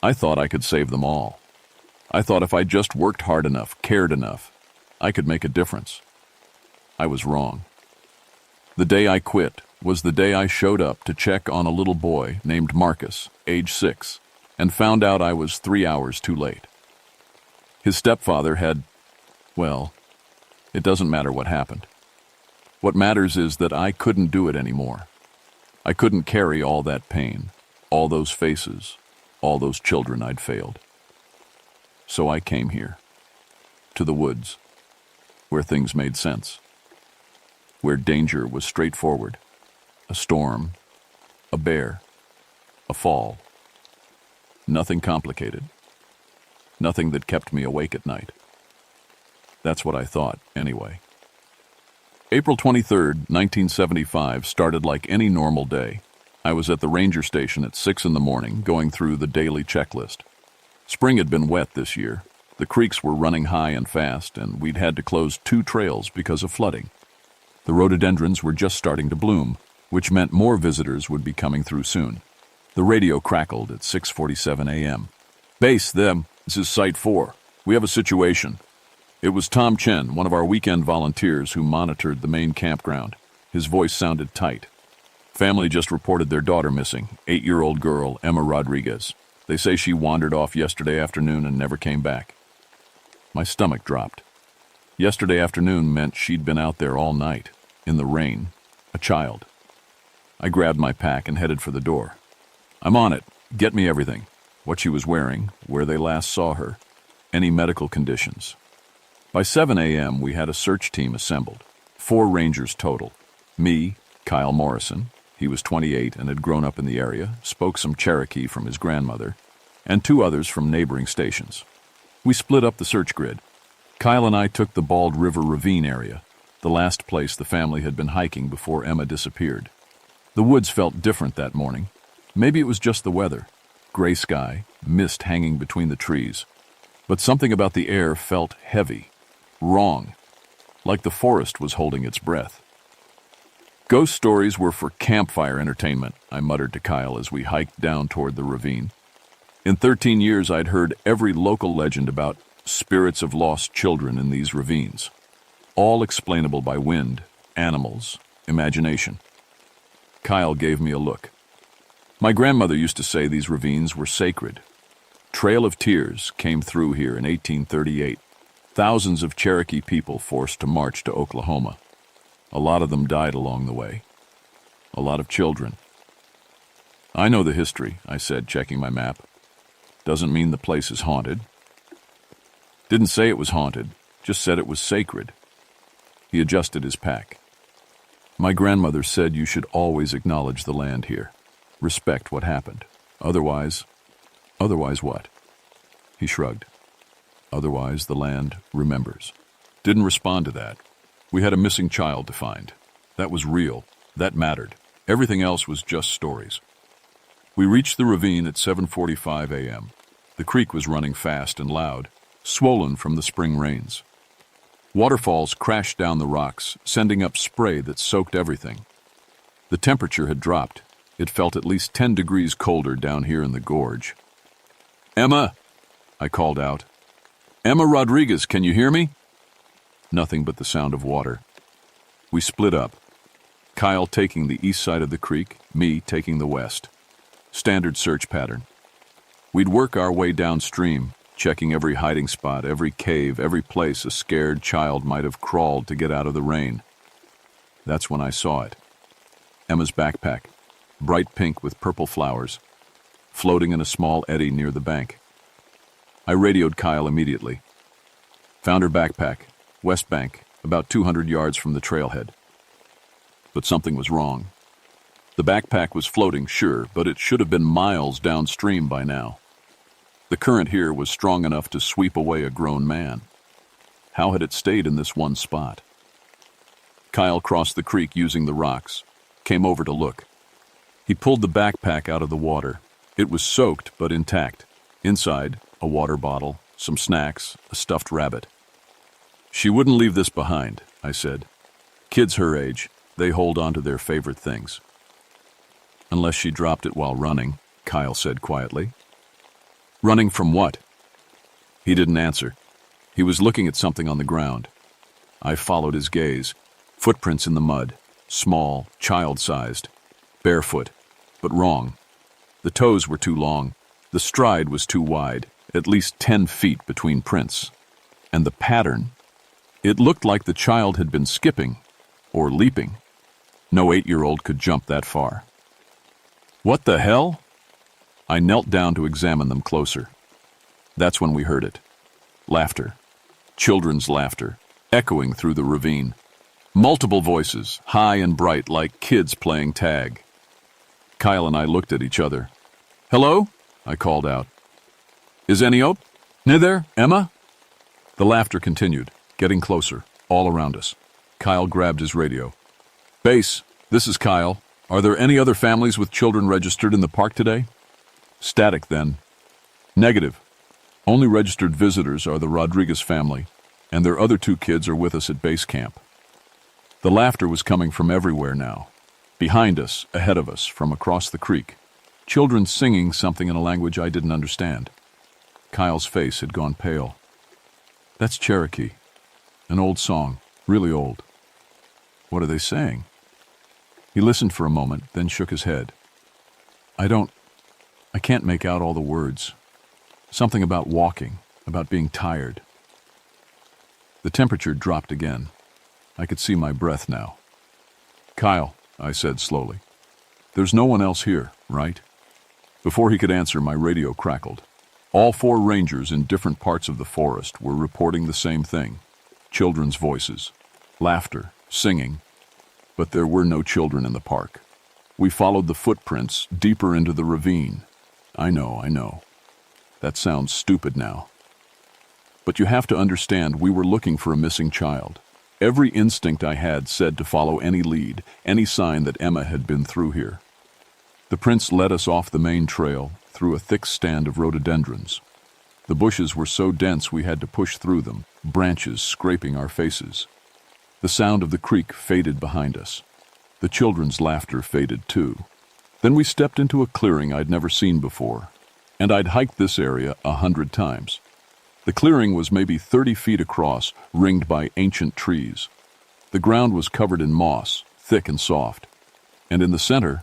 I thought I could save them all. I thought if I just worked hard enough, cared enough, I could make a difference. I was wrong. The day I quit was the day I showed up to check on a little boy named Marcus, age 6, and found out I was 3 hours too late. His stepfather had, well, it doesn't matter what happened. What matters is that I couldn't do it anymore. I couldn't carry all that pain, all those faces, all those children I'd failed. So I came here, to the woods, where things made sense, where danger was straightforward, a storm, a bear, a fall. Nothing complicated, nothing that kept me awake at night. That's what I thought, anyway. April 23rd, 1975 started like any normal day. I was at the ranger station at 6 in the morning, going through the daily checklist. Spring had been wet this year. The creeks were running high and fast, and we'd had to close 2 trails because of flooding. The rhododendrons were just starting to bloom, which meant more visitors would be coming through soon. The radio crackled at 6:47 a.m. Base, this is Site 4. We have a situation. It was Tom Chen, one of our weekend volunteers who monitored the main campground. His voice sounded tight. Family just reported their daughter missing, 8-year-old girl, Emma Rodriguez. They say she wandered off yesterday afternoon and never came back. My stomach dropped. Yesterday afternoon meant she'd been out there all night, in the rain, a child. I grabbed my pack and headed for the door. I'm on it. Get me everything. what she was wearing, where they last saw her, any medical conditions. By 7 a.m., we had a search team assembled, 4 rangers total. Me, Kyle Morrison, he was 28 and had grown up in the area, spoke some Cherokee from his grandmother, and 2 others from neighboring stations. We split up the search grid. Kyle and I took the Bald River Ravine area, the last place the family had been hiking before Emma disappeared. The woods felt different that morning. Maybe it was just the weather. Gray sky, mist hanging between the trees. But something about the air felt heavy, wrong, like the forest was holding its breath. Ghost stories were for campfire entertainment, I muttered to Kyle as we hiked down toward the ravine. In 13 years, I'd heard every local legend about spirits of lost children in these ravines, all explainable by wind, animals, imagination. Kyle gave me a look. My grandmother used to say these ravines were sacred. Trail of Tears came through here in 1838. Thousands of Cherokee people forced to march to Oklahoma. A lot of them died along the way. A lot of children. I know the history, I said, checking my map. Doesn't mean the place is haunted. Didn't say it was haunted, just said it was sacred. He adjusted his pack. My grandmother said you should always acknowledge the land here. Respect what happened. Otherwise what? He shrugged. Otherwise the land remembers. Didn't respond to that. We had a missing child to find. That was real. That mattered. Everything else was just stories. We reached the ravine at 7:45 a.m. The creek was running fast and loud, swollen from the spring rains. Waterfalls crashed down the rocks, sending up spray that soaked everything. The temperature had dropped. It felt at least 10 degrees colder down here in the gorge. "Emma!" I called out. "Emma Rodriguez, can you hear me?" Nothing but the sound of water. We split up. Kyle taking the east side of the creek, me taking the west. Standard search pattern. We'd work our way downstream, checking every hiding spot, every cave, every place a scared child might have crawled to get out of the rain. That's when I saw it. Emma's backpack, bright pink with purple flowers, floating in a small eddy near the bank. I radioed Kyle immediately. Found her backpack, west bank, about 200 yards from the trailhead. But something was wrong. The backpack was floating, sure, but it should have been miles downstream by now. The current here was strong enough to sweep away a grown man. How had it stayed in this one spot? Kyle crossed the creek using the rocks, came over to look. He pulled the backpack out of the water. It was soaked but intact. Inside, a water bottle, some snacks, a stuffed rabbit. "She wouldn't leave this behind," I said. "Kids her age, they hold on to their favorite things." "Unless she dropped it while running," Kyle said quietly. "Running from what?" He didn't answer. He was looking at something on the ground. I followed his gaze. Footprints in the mud, small, child-sized, barefoot, but wrong. The toes were too long. The stride was too wide, at least 10 feet between prints. And the pattern, it looked like the child had been skipping or leaping. No 8-year-old could jump that far. "What the hell?" I knelt down to examine them closer. That's when we heard it. Laughter. Children's laughter, echoing through the ravine. Multiple voices, high and bright like kids playing tag. Kyle and I looked at each other. "Hello?" I called out. "Is any op? Near there, Emma?" The laughter continued, getting closer, all around us. Kyle grabbed his radio. "Base, this is Kyle. Are there any other families with children registered in the park today?" Static then. "Negative. Only registered visitors are the Rodriguez family, and their other 2 kids are with us at base camp." The laughter was coming from everywhere now. Behind us, ahead of us, from across the creek. Children singing something in a language I didn't understand. Kyle's face had gone pale. "That's Cherokee. An old song, really old." "What are they saying?" He listened for a moment, then shook his head. I can't make out all the words. Something about walking, about being tired." The temperature dropped again. I could see my breath now. "Kyle," I said slowly, "there's no one else here, right?" Before he could answer, my radio crackled. All 4 rangers in different parts of the forest were reporting the same thing. Children's voices, laughter, singing. But there were no children in the park. We followed the footprints deeper into the ravine. I know. That sounds stupid now. But you have to understand, we were looking for a missing child. Every instinct I had said to follow any lead, any sign that Emma had been through here. The prints led us off the main trail, through a thick stand of rhododendrons. The bushes were so dense we had to push through them, branches scraping our faces. The sound of the creek faded behind us. The children's laughter faded too. Then we stepped into a clearing I'd never seen before, and I'd hiked this area 100 times. The clearing was maybe 30 feet across, ringed by ancient trees. The ground was covered in moss, thick and soft. And in the center,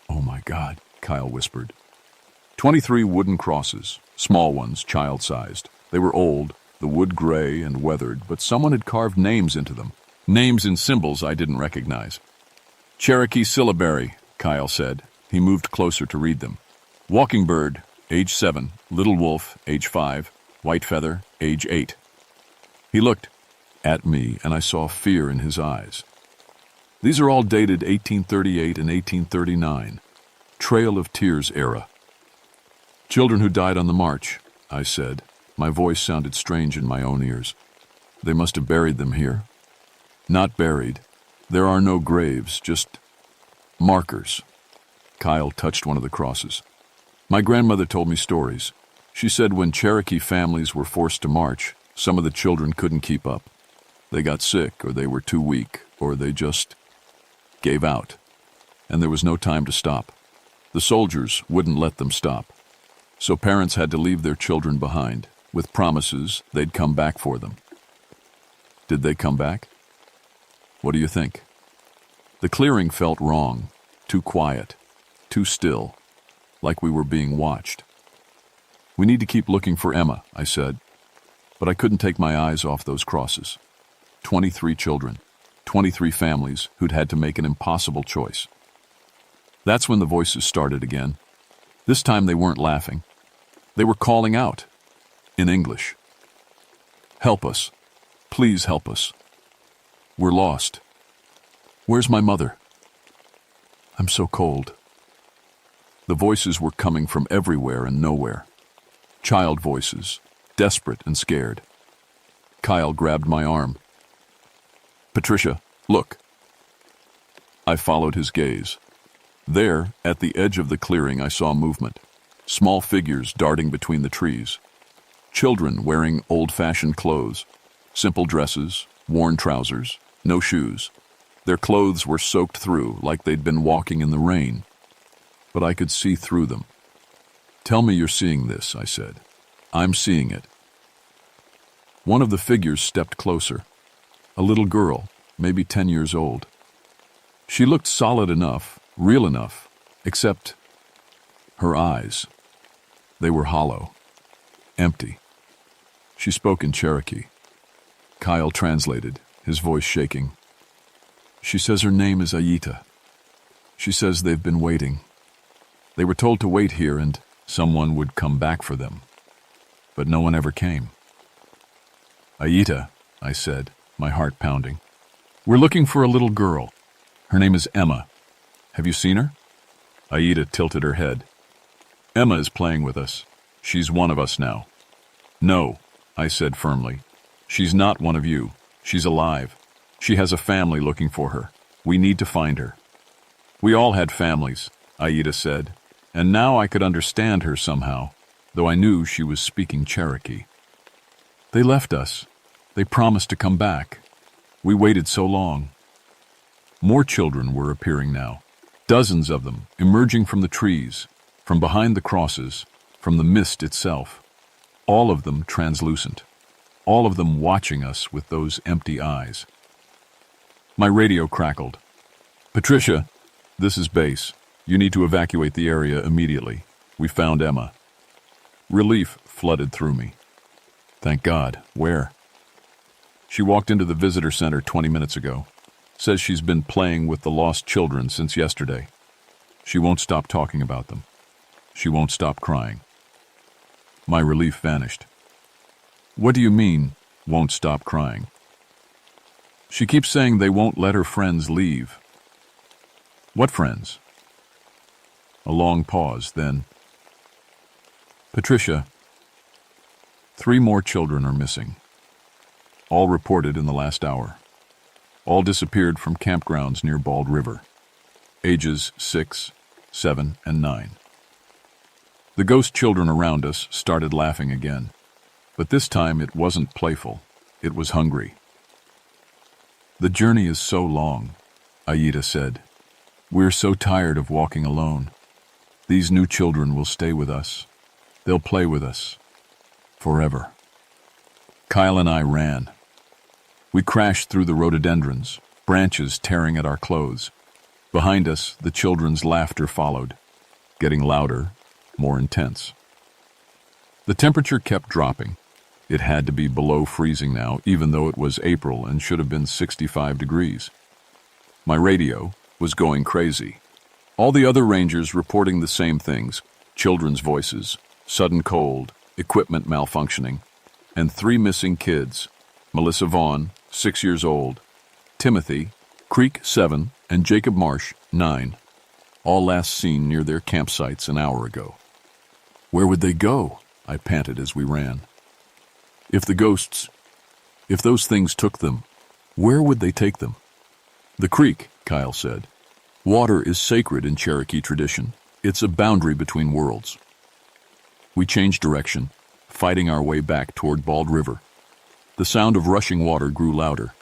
"Oh my God," Kyle whispered. 23 wooden crosses, small ones, child-sized. They were old, the wood gray and weathered, but someone had carved names into them. Names and symbols I didn't recognize. "Cherokee syllabary," Kyle said. He moved closer to read them. "Walking bird, age 7. Little wolf, age 5. White feather, age 8. He looked at me, and I saw fear in his eyes. These are all dated 1838 and 1839. Trail of Tears era. "Children who died on the march," I said. My voice sounded strange in my own ears. "They must have buried them here." "Not buried. There are no graves, just markers." Kyle touched one of the crosses. "My grandmother told me stories. She said when Cherokee families were forced to march, some of the children couldn't keep up. They got sick, or they were too weak, or they just gave out. And there was no time to stop. The soldiers wouldn't let them stop. So parents had to leave their children behind, with promises they'd come back for them." "Did they come back? What do you think?" The clearing felt wrong, too quiet, too still, like we were being watched. "We need to keep looking for Emma," I said. But I couldn't take my eyes off those crosses. 23 children, 23 families who'd had to make an impossible choice. That's when the voices started again. This time they weren't laughing. They were calling out, in English. "Help us. Please help us. We're lost. Where's my mother? I'm so cold." The voices were coming from everywhere and nowhere. Child voices, desperate and scared. Kyle grabbed my arm. "Patricia, look." I followed his gaze. There, at the edge of the clearing, I saw movement. Small figures darting between the trees. Children wearing old-fashioned clothes. Simple dresses, worn trousers, no shoes. Their clothes were soaked through like they'd been walking in the rain. But I could see through them. "Tell me you're seeing this," I said. "I'm seeing it." One of the figures stepped closer. A little girl, maybe 10 years old. She looked solid enough, real enough, except her eyes. They were hollow, empty. She spoke in Cherokee. Kyle translated, his voice shaking. "She says her name is Ayita. She says they've been waiting. They were told to wait here and someone would come back for them. But no one ever came." "Ayita," I said, my heart pounding. "We're looking for a little girl. Her name is Emma. Have you seen her?" Ayita tilted her head. "Emma is playing with us. She's one of us now." "No," I said firmly. "She's not one of you. She's alive. She has a family looking for her. We need to find her." "We all had families," Ayita said, and now I could understand her somehow, though I knew she was speaking Cherokee. "They left us. They promised to come back. We waited so long." More children were appearing now, dozens of them, emerging from the trees, from behind the crosses, from the mist itself. All of them translucent, all of them watching us with those empty eyes. My radio crackled. "Patricia, this is base. You need to evacuate the area immediately. We found Emma." Relief flooded through me. "Thank God. Where?" "She walked into the visitor center 20 minutes ago. Says she's been playing with the lost children since yesterday. She won't stop talking about them. She won't stop crying. My relief vanished. What do you mean, won't stop crying? She keeps saying they won't let her friends leave. What friends? A long pause, then, Patricia, 3 more children are missing. All reported in the last hour. All disappeared from campgrounds near Bald River. Ages 6, 7, and 9. The ghost children around us started laughing again, but this time it wasn't playful, it was hungry. The journey is so long, Aida said. We're so tired of walking alone. These new children will stay with us. They'll play with us. Forever. Kyle and I ran. We crashed through the rhododendrons, branches tearing at our clothes. Behind us, the children's laughter followed, getting louder, more intense. The temperature kept dropping. It had to be below freezing now, even though it was April and should have been 65 degrees. My radio was going crazy. All the other rangers reporting the same things: children's voices, sudden cold, equipment malfunctioning, and 3 missing kids: Melissa Vaughn, 6 years old, Timothy, Creek, 7, and Jacob Marsh, 9, all last seen near their campsites an hour ago. Where would they go? I panted as we ran. If those things took them, where would they take them? The creek, Kyle said. Water is sacred in Cherokee tradition. It's a boundary between worlds. We changed direction, fighting our way back toward Bald River. The sound of rushing water grew louder.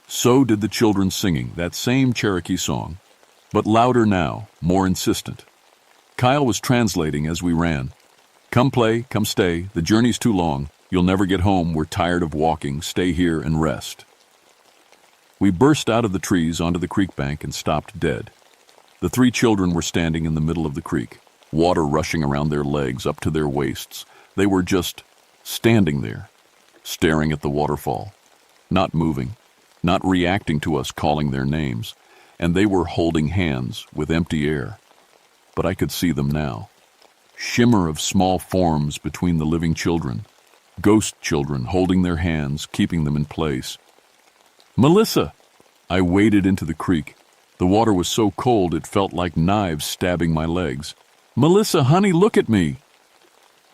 So did the children singing that same Cherokee song, but louder now, more insistent. Kyle was translating as we ran. Come play, come stay, the journey's too long. You'll never get home, we're tired of walking, stay here and rest. We burst out of the trees onto the creek bank and stopped dead. The 3 children were standing in the middle of the creek, water rushing around their legs up to their waists. They were just standing there, staring at the waterfall, not moving, not reacting to us calling their names, and they were holding hands with empty air. But I could see them now. Shimmer of small forms between the living children, ghost children holding their hands, keeping them in place. Melissa! I waded into the creek. The water was so cold it felt like knives stabbing my legs. Melissa, honey, look at me!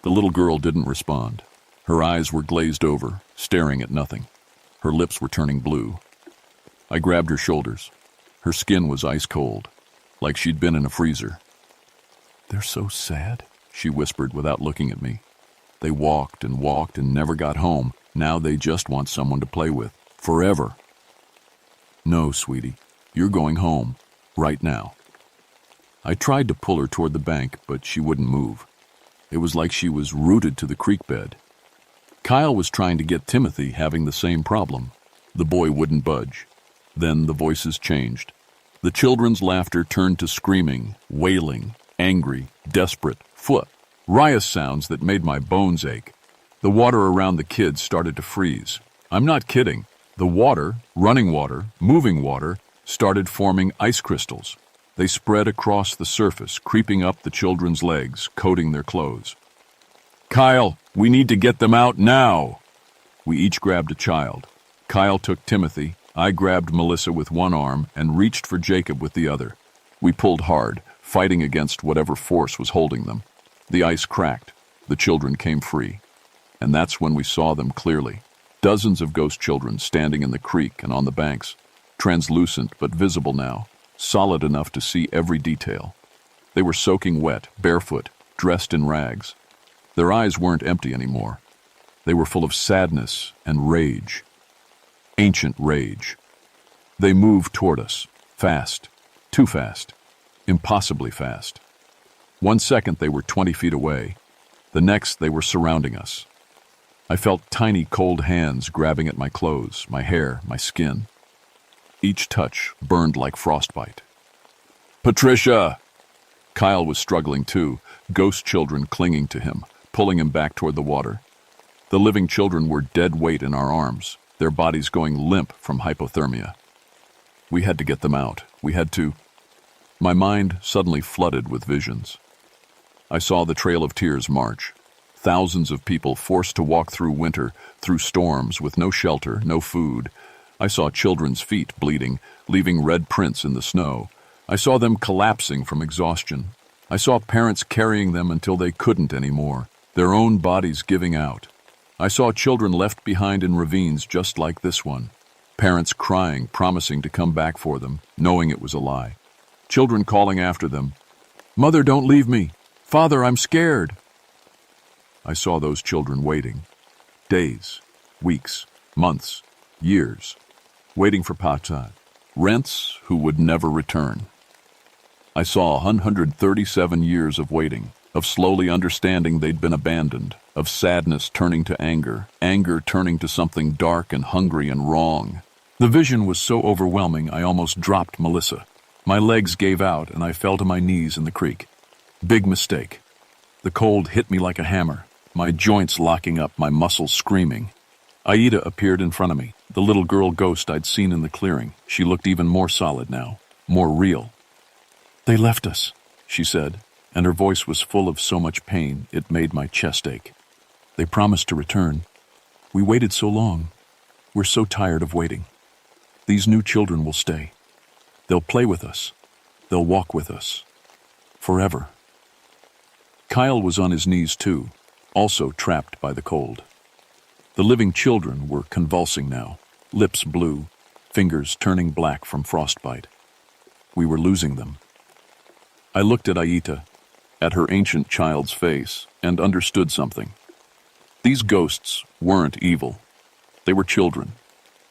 The little girl didn't respond. Her eyes were glazed over, staring at nothing. Her lips were turning blue. I grabbed her shoulders. Her skin was ice cold, like she'd been in a freezer. They're so sad, she whispered without looking at me. They walked and never got home. Now they just want someone to play with. Forever. No, sweetie. You're going home. Right now. I tried to pull her toward the bank, but she wouldn't move. It was like she was rooted to the creek bed. Kyle was trying to get Timothy, having the same problem. The boy wouldn't budge. Then the voices changed. The children's laughter turned to screaming, wailing, angry, desperate, riot sounds that made my bones ache. The water around the kids started to freeze. I'm not kidding. The water, running water, moving water, started forming ice crystals. They spread across the surface, creeping up the children's legs, coating their clothes. Kyle, we need to get them out now! We each grabbed a child. Kyle took Timothy. I grabbed Melissa with one arm and reached for Jacob with the other. We pulled hard, fighting against whatever force was holding them. The ice cracked. The children came free. And that's when we saw them clearly. Dozens of ghost children standing in the creek and on the banks, translucent but visible now, solid enough to see every detail. They were soaking wet, barefoot, dressed in rags. Their eyes weren't empty anymore. They were full of sadness and rage. Ancient rage. They moved toward us, fast, too fast, impossibly fast. 1 second they were 20 feet away. The next they were surrounding us. I felt tiny cold hands grabbing at my clothes, my hair, my skin. Each touch burned like frostbite. Patricia! Kyle was struggling too, ghost children clinging to him, pulling him back toward the water. The living children were dead weight in our arms, their bodies going limp from hypothermia. We had to get them out. We had to... My mind suddenly flooded with visions. I saw the Trail of Tears march. Thousands of people forced to walk through winter, through storms, with no shelter, no food. I saw children's feet bleeding, leaving red prints in the snow. I saw them collapsing from exhaustion. I saw parents carrying them until they couldn't anymore, their own bodies giving out. I saw children left behind in ravines just like this one. Parents crying, promising to come back for them, knowing it was a lie. Children calling after them, "Mother, don't leave me. Father, I'm scared." I saw those children waiting. Days, weeks, months, years, waiting for Pata, Rents who would never return. I saw 137 years of waiting, of slowly understanding they'd been abandoned, of sadness turning to anger, anger turning to something dark and hungry and wrong. The vision was so overwhelming I almost dropped Melissa. My legs gave out and I fell to my knees in the creek. Big mistake. The cold hit me like a hammer, my joints locking up, my muscles screaming. Aida appeared in front of me, the little girl ghost I'd seen in the clearing. She looked even more solid now, more real. "They left us," she said, and her voice was full of so much pain it made my chest ache. "They promised to return. We waited so long. We're so tired of waiting. These new children will stay. They'll play with us. They'll walk with us. Forever." Kyle was on his knees too, also trapped by the cold. The living children were convulsing now, lips blue, fingers turning black from frostbite. We were losing them. I looked at Aita, at her ancient child's face, and understood something. These ghosts weren't evil. They were children.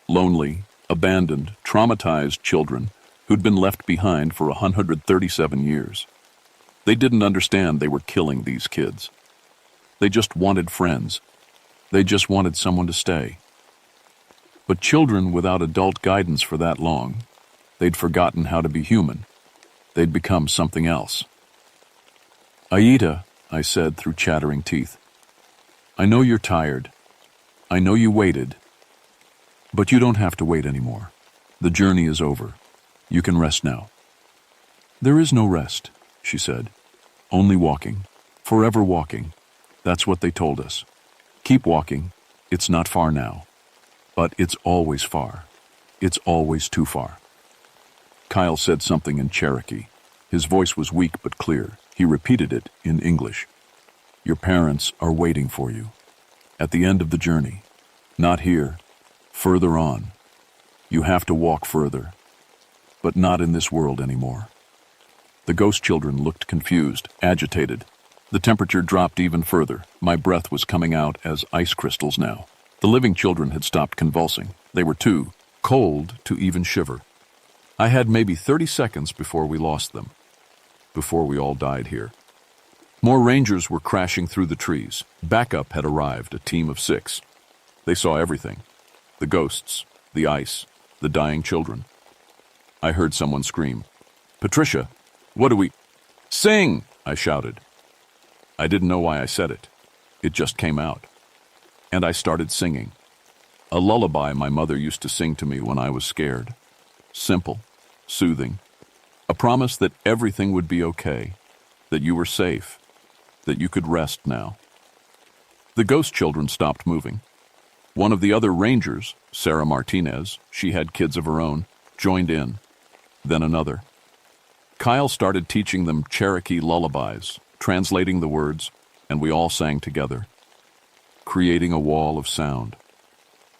Lonely, abandoned, traumatized children who'd been left behind for 137 years. They didn't understand they were killing these kids. They just wanted friends. They just wanted someone to stay. But children without adult guidance for that long, they'd forgotten how to be human. They'd become something else. "Aida," I said through chattering teeth, "I know you're tired. I know you waited. But you don't have to wait anymore. The journey is over. You can rest now." "There is no rest," she said. "Only walking. Forever walking. That's what they told us. Keep walking. It's not far now. But it's always far. It's always too far." Kyle said something in Cherokee. His voice was weak but clear. He repeated it in English. "Your parents are waiting for you. At the end of the journey. Not here. Further on. You have to walk further. But not in this world anymore." The ghost children looked confused, agitated. The temperature dropped even further. My breath was coming out as ice crystals now. The living children had stopped convulsing. They were too cold to even shiver. I had maybe 30 seconds before we lost them. Before we all died here. More rangers were crashing through the trees. Backup had arrived, a team of 6. They saw everything. The ghosts, the ice, the dying children. I heard someone scream, "Patricia, what do we—" "Sing!" I shouted. I didn't know why I said it. It just came out. And I started singing. A lullaby my mother used to sing to me when I was scared. Simple, soothing. A promise that everything would be okay, that you were safe, that you could rest now. The ghost children stopped moving. One of the other rangers, Sarah Martinez, she had kids of her own, joined in. Then another. Kyle started teaching them Cherokee lullabies, translating the words, and we all sang together, creating a wall of sound,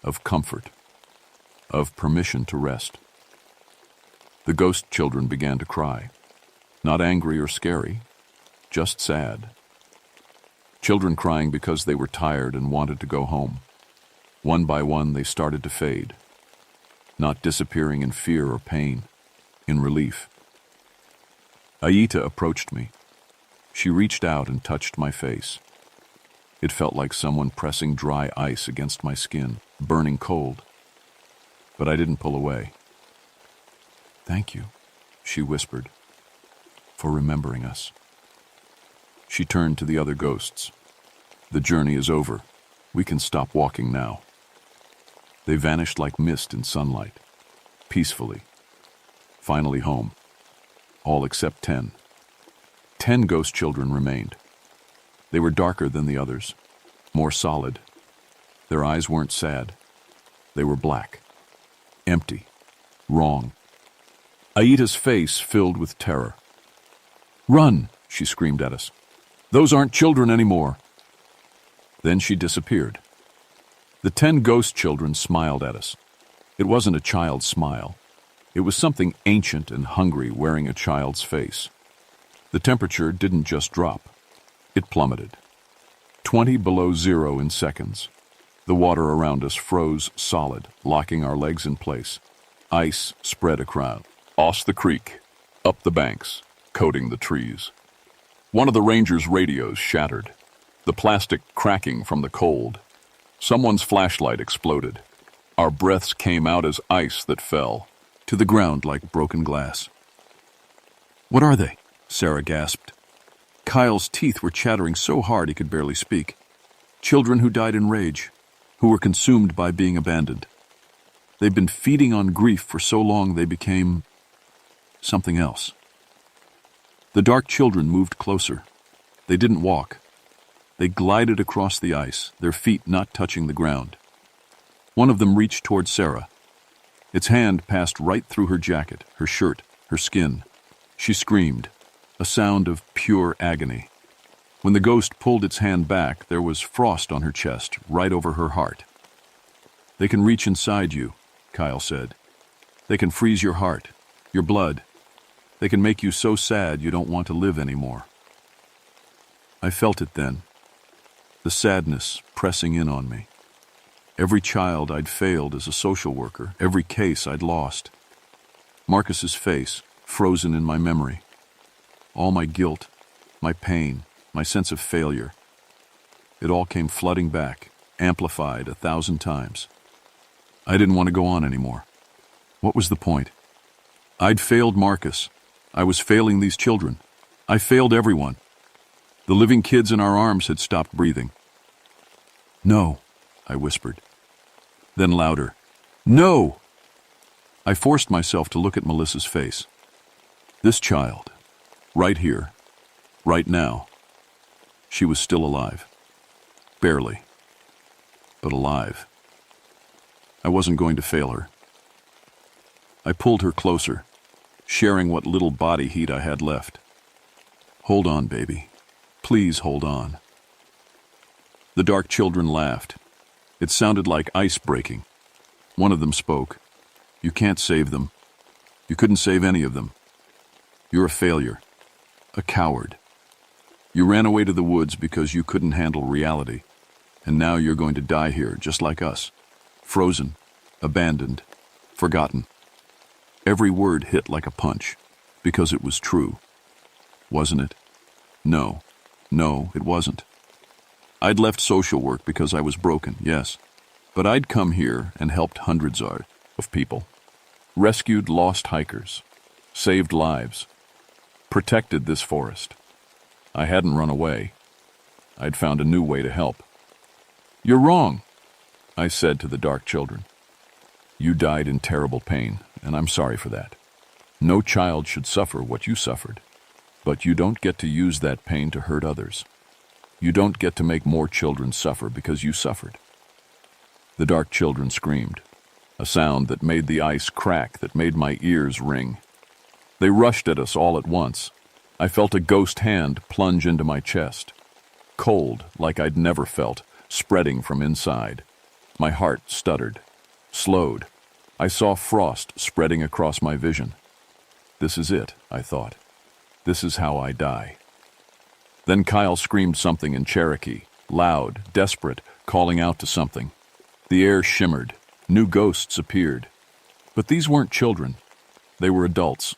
of comfort, of permission to rest. The ghost children began to cry, not angry or scary, just sad. Children crying because they were tired and wanted to go home. One by one, they started to fade, not disappearing in fear or pain, in relief. Aita approached me. She reached out and touched my face. It felt like someone pressing dry ice against my skin, burning cold. But I didn't pull away. "Thank you," she whispered, "for remembering us." She turned to the other ghosts. "The journey is over. We can stop walking now." They vanished like mist in sunlight, peacefully. Finally home. All except 10. 10 ghost children remained, They were darker than the others, more solid. Their eyes weren't sad. They were black, empty, wrong. Aita's face filled with terror. "Run!" she screamed at us. "Those aren't children anymore." Then she disappeared. The 10 ghost children smiled at us. It wasn't a child's smile. It was something ancient and hungry wearing a child's face. The temperature didn't just drop. It plummeted. 20 below zero in seconds. The water around us froze solid, locking our legs in place. Ice spread across the creek, up the banks, coating the trees. One of the rangers' radios shattered, the plastic cracking from the cold. Someone's flashlight exploded. Our breaths came out as ice that fell to the ground like broken glass. "What are they?" Sarah gasped. Kyle's teeth were chattering so hard he could barely speak. Children who died in rage, who were consumed by being abandoned. They'd been feeding on grief for so long they became something else. The dark children moved closer. They didn't walk. They glided across the ice, their feet not touching the ground. One of them reached toward Sarah. Its hand passed right through her jacket, her shirt, her skin. She screamed, a sound of pure agony. When the ghost pulled its hand back, there was frost on her chest, right over her heart. "They can reach inside you," Kyle said. "They can freeze your heart, your blood. They can make you so sad you don't want to live anymore." I felt it then, the sadness pressing in on me. Every child I'd failed as a social worker, every case I'd lost. Marcus's face, frozen in my memory. All my guilt, my pain, my sense of failure. It all came flooding back, amplified 1,000 times. I didn't want to go on anymore. What was the point? I'd failed Marcus. I was failing these children. I failed everyone. The living kids in our arms had stopped breathing. "No," I whispered. Then louder, "No!" I forced myself to look at Melissa's face. This child, right here, right now. She was still alive. Barely, but alive. I wasn't going to fail her. I pulled her closer, sharing what little body heat I had left. "Hold on, baby. Please hold on." The dark children laughed. It sounded like ice breaking. One of them spoke. "You can't save them. You couldn't save any of them. You're a failure. A coward. You ran away to the woods because you couldn't handle reality. And now you're going to die here, just like us. Frozen, abandoned, forgotten." Every word hit like a punch, because it was true. Wasn't it? No, it wasn't. I'd left social work because I was broken, yes. But I'd come here and helped hundreds of people. Rescued lost hikers. Saved lives. Protected this forest. I hadn't run away. I'd found a new way to help. "You're wrong," I said to the dark children. "You died in terrible pain, and I'm sorry for that. No child should suffer what you suffered. But you don't get to use that pain to hurt others. You don't get to make more children suffer because you suffered." The dark children screamed, a sound that made the ice crack, that made my ears ring. They rushed at us all at once. I felt a ghost hand plunge into my chest. Cold, like I'd never felt, spreading from inside. My heart stuttered, slowed. I saw frost spreading across my vision. This is it, I thought. This is how I die. Then Kyle screamed something in Cherokee, loud, desperate, calling out to something. The air shimmered. New ghosts appeared. But these weren't children. They were adults.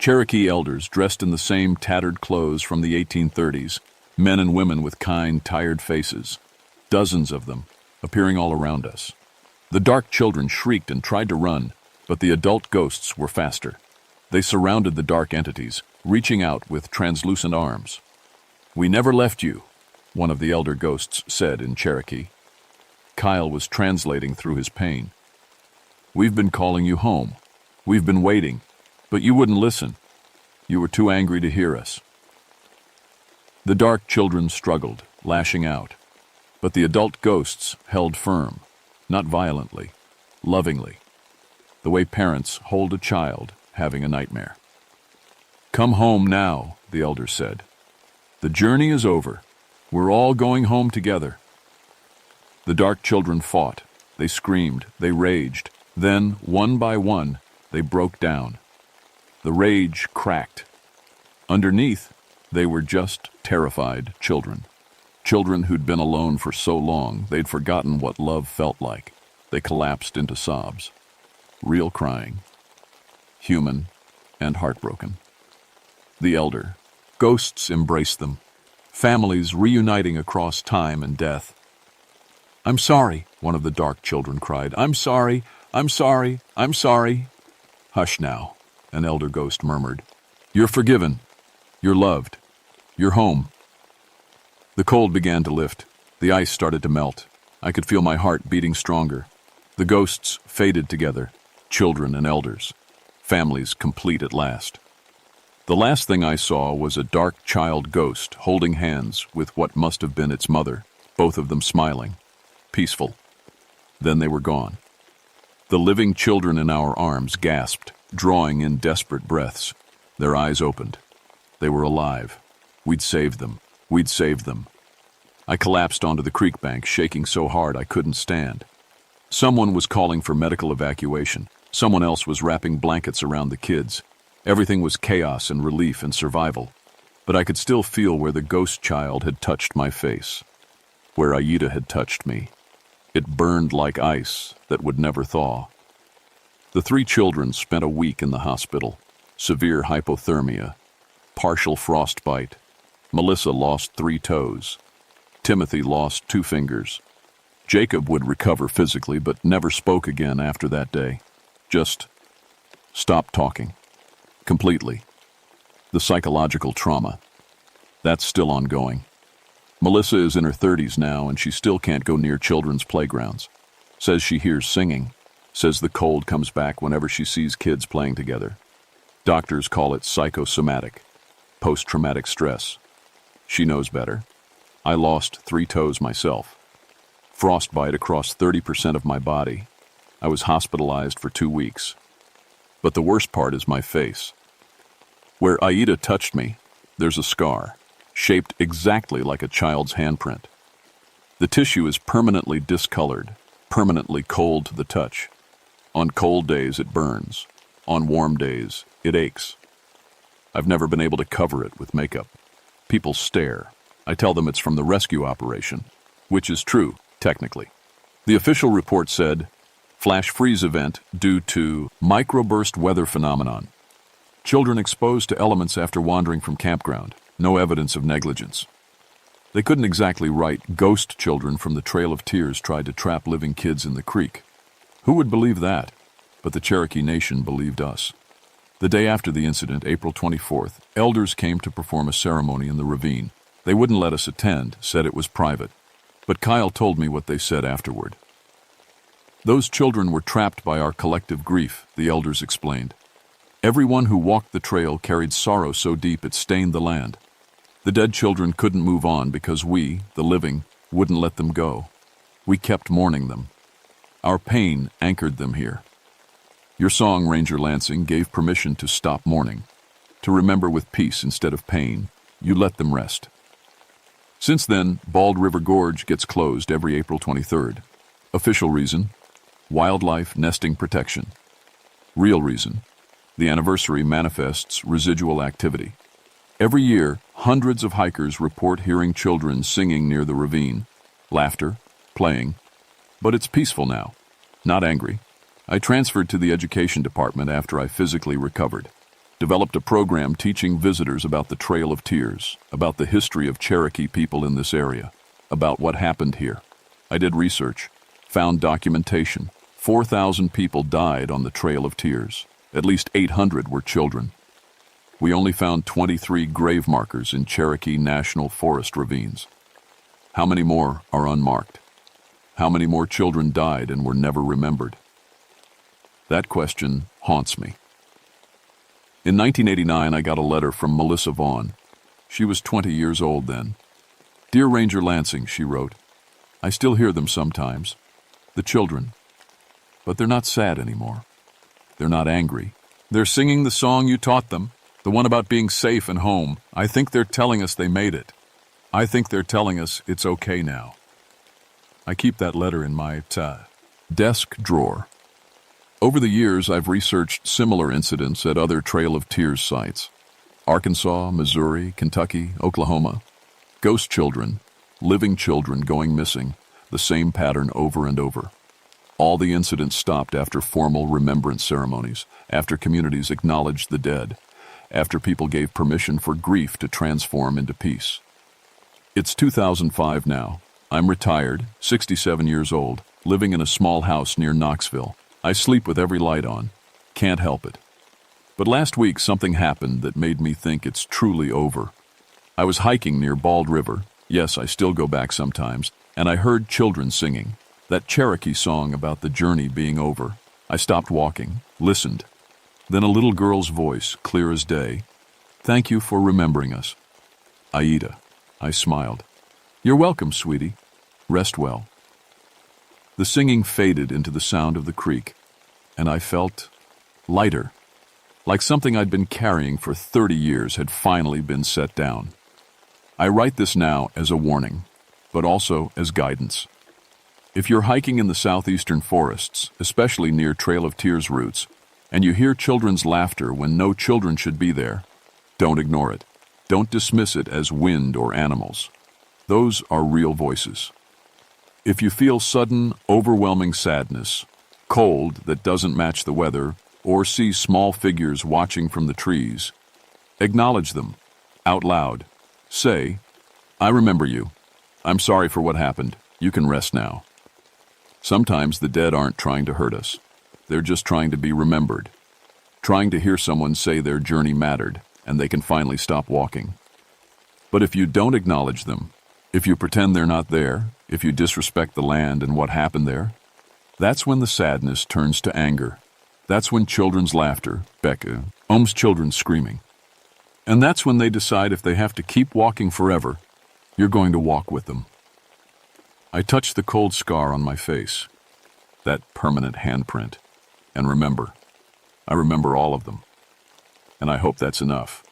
Cherokee elders dressed in the same tattered clothes from the 1830s, men and women with kind, tired faces. Dozens of them, appearing all around us. The dark children shrieked and tried to run, but the adult ghosts were faster. They surrounded the dark entities, reaching out with translucent arms. "We never left you," one of the elder ghosts said in Cherokee. Kyle was translating through his pain. "We've been calling you home. We've been waiting, but you wouldn't listen. You were too angry to hear us." The dark children struggled, lashing out. But the adult ghosts held firm, not violently, lovingly, the way parents hold a child having a nightmare. "Come home now," the elders said. "The journey is over. We're all going home together." The dark children fought. They screamed. They raged. Then, one by one, they broke down. The rage cracked. Underneath, they were just terrified children. Children who'd been alone for so long, they'd forgotten what love felt like. They collapsed into sobs. Real crying. Human and heartbroken. The elder. Ghosts embraced them. Families reuniting across time and death. "I'm sorry," one of the dark children cried. "I'm sorry, I'm sorry, I'm sorry." "Hush now," an elder ghost murmured. "You're forgiven. You're loved. You're home." The cold began to lift. The ice started to melt. I could feel my heart beating stronger. The ghosts faded together, children and elders. Families complete at last. The last thing I saw was a dark child ghost holding hands with what must have been its mother, both of them smiling, peaceful. Then they were gone. The living children in our arms gasped, drawing in desperate breaths. Their eyes opened. They were alive. We'd saved them. We'd saved them. I collapsed onto the creek bank, shaking so hard I couldn't stand. Someone was calling for medical evacuation. Someone else was wrapping blankets around the kids. Everything was chaos and relief and survival. But I could still feel where the ghost child had touched my face, where Aida had touched me. It burned like ice that would never thaw. The 3 children spent a week in the hospital. Severe hypothermia, partial frostbite. Melissa lost 3 toes. Timothy lost 2 fingers. Jacob would recover physically, but never spoke again after that day. Just stopped talking. Completely. The psychological trauma. That's still ongoing. Melissa is in her 30s now, and she still can't go near children's playgrounds. Says she hears singing. Says the cold comes back whenever she sees kids playing together. Doctors call it psychosomatic, post-traumatic stress. She knows better. I lost 3 toes myself. Frostbite across 30% of my body. I was hospitalized for 2 weeks. But the worst part is my face. Where Aida touched me, there's a scar, shaped exactly like a child's handprint. The tissue is permanently discolored, permanently cold to the touch. On cold days, it burns. On warm days, it aches. I've never been able to cover it with makeup. People stare. I tell them it's from the rescue operation, which is true, technically. The official report said, flash freeze event due to microburst weather phenomenon. Children exposed to elements after wandering from campground. No evidence of negligence. They couldn't exactly write ghost children from the Trail of Tears tried to trap living kids in the creek. Who would believe that? But the Cherokee Nation believed us. The day after the incident, April 24th, elders came to perform a ceremony in the ravine. They wouldn't let us attend, said it was private. But Kyle told me what they said afterward. Those children were trapped by our collective grief, the elders explained. Everyone who walked the trail carried sorrow so deep it stained the land. The dead children couldn't move on because we, the living, wouldn't let them go. We kept mourning them. Our pain anchored them here. Your song, Ranger Lansing, gave permission to stop mourning, to remember with peace instead of pain. You let them rest. Since then, Bald River Gorge gets closed every April 23rd. Official reason, wildlife nesting protection. Real reason, the anniversary manifests residual activity. Every year, hundreds of hikers report hearing children singing near the ravine, laughter, playing. But it's peaceful now, not angry. I transferred to the education department after I physically recovered. Developed a program teaching visitors about the Trail of Tears, about the history of Cherokee people in this area, about what happened here. I did research, found documentation. 4,000 people died on the Trail of Tears. At least 800 were children. We only found 23 grave markers in Cherokee National Forest ravines. How many more are unmarked? How many more children died and were never remembered? That question haunts me. In 1989, I got a letter from Melissa Vaughn. She was 20 years old then. "Dear Ranger Lansing," she wrote, "I still hear them sometimes. The children. But they're not sad anymore. They're not angry. They're singing the song you taught them, the one about being safe and home. I think they're telling us they made it. I think they're telling us it's okay now." I keep that letter in my desk drawer. Over the years, I've researched similar incidents at other Trail of Tears sites. Arkansas, Missouri, Kentucky, Oklahoma. Ghost children, living children going missing, the same pattern over and over. All the incidents stopped after formal remembrance ceremonies, after communities acknowledged the dead, after people gave permission for grief to transform into peace. It's 2005 now. I'm retired, 67 years old, living in a small house near Knoxville. I sleep with every light on. Can't help it. But last week something happened that made me think it's truly over. I was hiking near Bald River. Yes, I still go back sometimes, and I heard children singing. That Cherokee song about the journey being over. I stopped walking, listened. Then a little girl's voice, clear as day. "Thank you for remembering us." "Aida." I smiled. "You're welcome, sweetie. Rest well." The singing faded into the sound of the creek, and I felt lighter, like something I'd been carrying for 30 years had finally been set down. I write this now as a warning, but also as guidance. If you're hiking in the southeastern forests, especially near Trail of Tears routes, and you hear children's laughter when no children should be there, don't ignore it. Don't dismiss it as wind or animals. Those are real voices. If you feel sudden, overwhelming sadness, cold that doesn't match the weather, or see small figures watching from the trees, acknowledge them, out loud. Say, "I remember you. I'm sorry for what happened. You can rest now." Sometimes the dead aren't trying to hurt us. They're just trying to be remembered, trying to hear someone say their journey mattered, and they can finally stop walking. But if you don't acknowledge them, if you pretend they're not there, if you disrespect the land and what happened there, that's when the sadness turns to anger. That's when children's laughter, Becca, Ohm's children screaming. And that's when they decide if they have to keep walking forever, you're going to walk with them. I touch the cold scar on my face, that permanent handprint, and remember. I remember all of them. And I hope that's enough.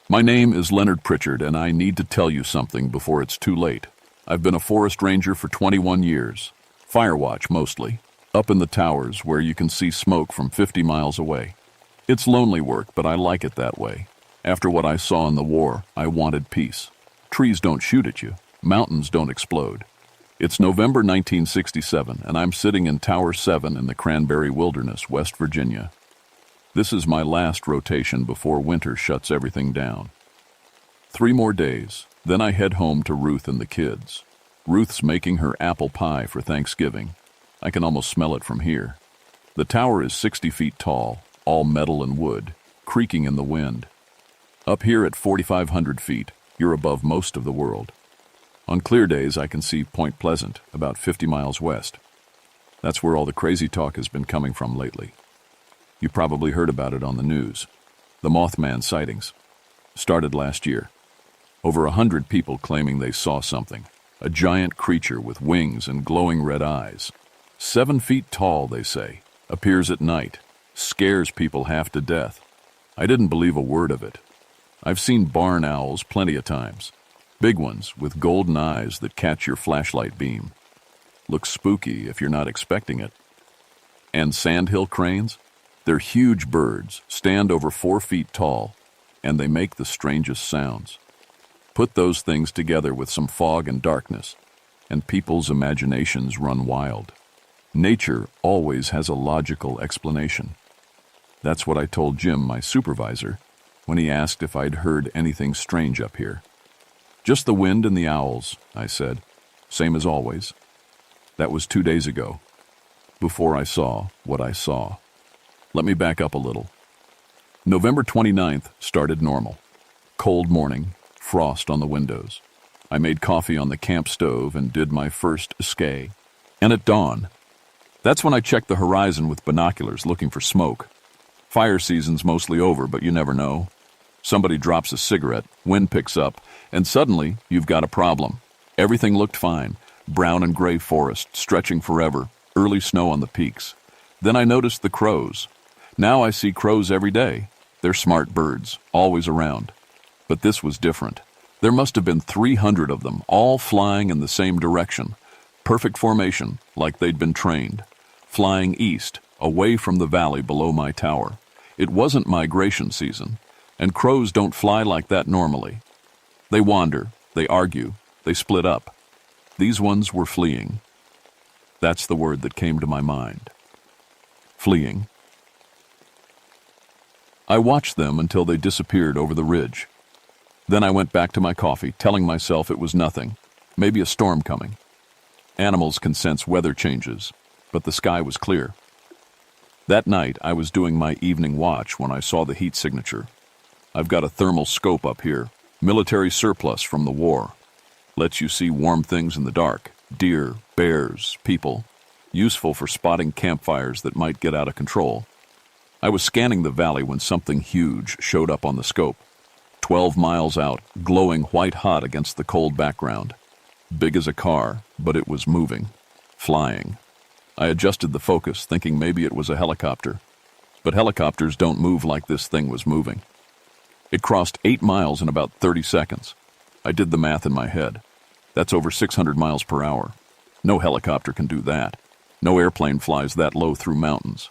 My name is Leonard Pritchard, and I need to tell you something before it's too late. I've been a forest ranger for 21 years. Fire watch mostly. Up in the towers where you can see smoke from 50 miles away. It's lonely work, but I like it that way. After what I saw in the war, I wanted peace. Trees don't shoot at you. Mountains don't explode. It's November 1967, and I'm sitting in Tower 7 in the Cranberry Wilderness, West Virginia. This is my last rotation before winter shuts everything down. 3 more days, then I head home to Ruth and the kids. Ruth's making her apple pie for Thanksgiving. I can almost smell it from here. The tower is 60 feet tall, all metal and wood, creaking in the wind. Up here at 4,500 feet, you're above most of the world. On clear days, I can see Point Pleasant, about 50 miles west. That's where all the crazy talk has been coming from lately. You probably heard about it on the news. The Mothman sightings. Started last year. Over 100 people claiming they saw something. A giant creature with wings and glowing red eyes. 7 feet tall, they say. Appears at night. Scares people half to death. I didn't believe a word of it. I've seen barn owls plenty of times. Big ones with golden eyes that catch your flashlight beam. Looks spooky if you're not expecting it. And sandhill cranes? They're huge birds, stand over 4 feet tall, and they make the strangest sounds. Put those things together with some fog and darkness, and people's imaginations run wild. Nature always has a logical explanation. That's what I told Jim, my supervisor, when he asked if I'd heard anything strange up here. "Just the wind and the owls," I said. "Same as always." That was 2 days ago, before I saw what I saw. Let me back up a little. November 29th started normal. Cold morning, frost on the windows. I made coffee on the camp stove and did my first escape. And at dawn, that's when I checked the horizon with binoculars looking for smoke. Fire season's mostly over, but you never know. Somebody drops a cigarette, wind picks up, and suddenly you've got a problem. Everything looked fine. Brown and gray forest, stretching forever, early snow on the peaks. Then I noticed the crows. Now I see crows every day. They're smart birds, always around. But this was different. There must have been 300 of them, all flying in the same direction. Perfect formation, like they'd been trained. Flying east, away from the valley below my tower. It wasn't migration season, and crows don't fly like that normally. They wander, they argue, they split up. These ones were fleeing. That's the word that came to my mind. Fleeing. I watched them until they disappeared over the ridge. Then I went back to my coffee, telling myself it was nothing, maybe a storm coming. Animals can sense weather changes, but the sky was clear. That night, I was doing my evening watch when I saw the heat signature. I've got a thermal scope up here, military surplus from the war. Lets you see warm things in the dark, deer, bears, people. Useful for spotting campfires that might get out of control. I was scanning the valley when something huge showed up on the scope. 12 miles out, glowing white-hot against the cold background. Big as a car, but it was moving, flying. I adjusted the focus, thinking maybe it was a helicopter. But helicopters don't move like this thing was moving. It crossed 8 miles in about 30 seconds. I did the math in my head. That's over 600 miles per hour. No helicopter can do that. No airplane flies that low through mountains.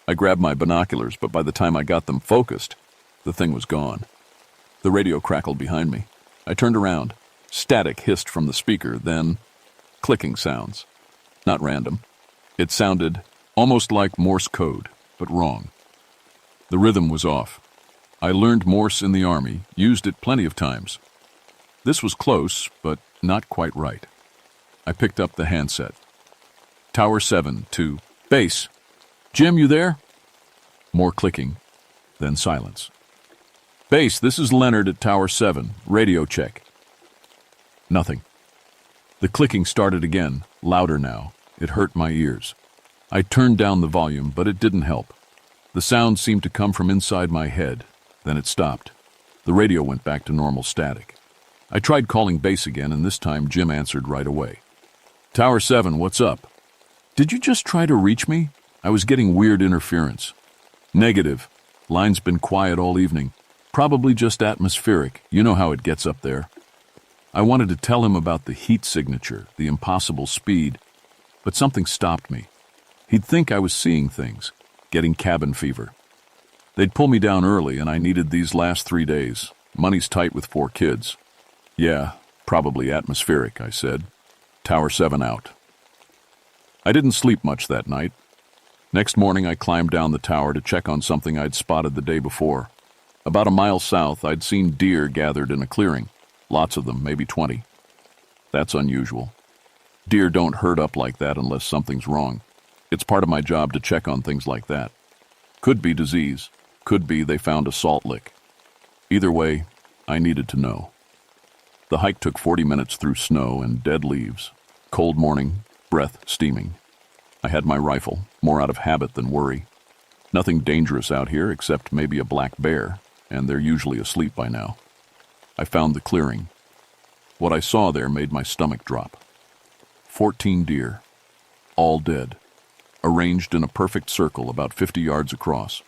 I grabbed my binoculars, but by the time I got them focused, the thing was gone. The radio crackled behind me. I turned around. Static hissed from the speaker, then clicking sounds. Not random. It sounded almost like Morse code, but wrong. The rhythm was off. I learned Morse in the Army, used it plenty of times. This was close, but not quite right. I picked up the handset. Tower 7 to base. Jim, you there? More clicking, then silence. Base, this is Leonard at Tower 7. Radio check. Nothing. The clicking started again, louder now. It hurt my ears. I turned down the volume, but it didn't help. The sound seemed to come from inside my head. Then it stopped. The radio went back to normal static. I tried calling base again, and this time Jim answered right away. Tower 7, what's up? Did you just try to reach me? I was getting weird interference. Negative. Line's been quiet all evening. Probably just atmospheric. You know how it gets up there. I wanted to tell him about the heat signature, the impossible speed, but something stopped me. He'd think I was seeing things, getting cabin fever. They'd pull me down early, and I needed these last 3 days. Money's tight with 4 kids. Yeah, probably atmospheric, I said. Tower 7 out. I didn't sleep much that night. Next morning, I climbed down the tower to check on something I'd spotted the day before. About a mile south, I'd seen deer gathered in a clearing. Lots of them, maybe 20. That's unusual. Deer don't herd up like that unless something's wrong. It's part of my job to check on things like that. Could be disease. Could be they found a salt lick. Either way, I needed to know. The hike took 40 minutes through snow and dead leaves. Cold morning, breath steaming. I had my rifle, more out of habit than worry. Nothing dangerous out here except maybe a black bear, and they're usually asleep by now. I found the clearing. What I saw there made my stomach drop. 14 deer, all dead, arranged in a perfect circle about 50 yards across.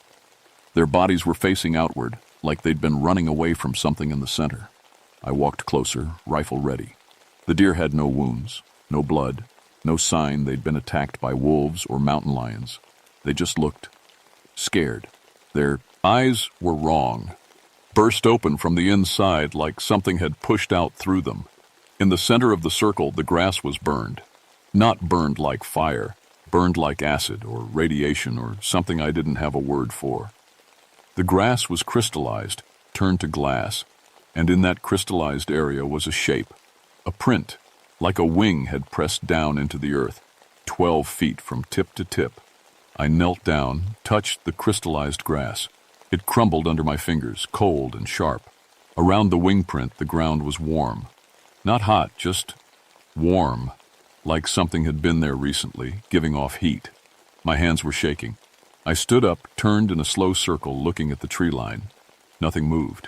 Their bodies were facing outward, like they'd been running away from something in the center. I walked closer, rifle ready. The deer had no wounds, no blood, no sign they'd been attacked by wolves or mountain lions. They just looked scared. Their eyes were wrong, burst open from the inside like something had pushed out through them. In the center of the circle, the grass was burned. Not burned like fire, burned like acid or radiation or something I didn't have a word for. The grass was crystallized, turned to glass, and in that crystallized area was a shape, a print, like a wing had pressed down into the earth, 12 feet from tip to tip. I knelt down, touched the crystallized grass. It crumbled under my fingers, cold and sharp. Around the wing print, the ground was warm. Not hot, just warm. like something had been there recently, giving off heat. My hands were shaking. I stood up, turned in a slow circle, looking at the tree line. Nothing moved,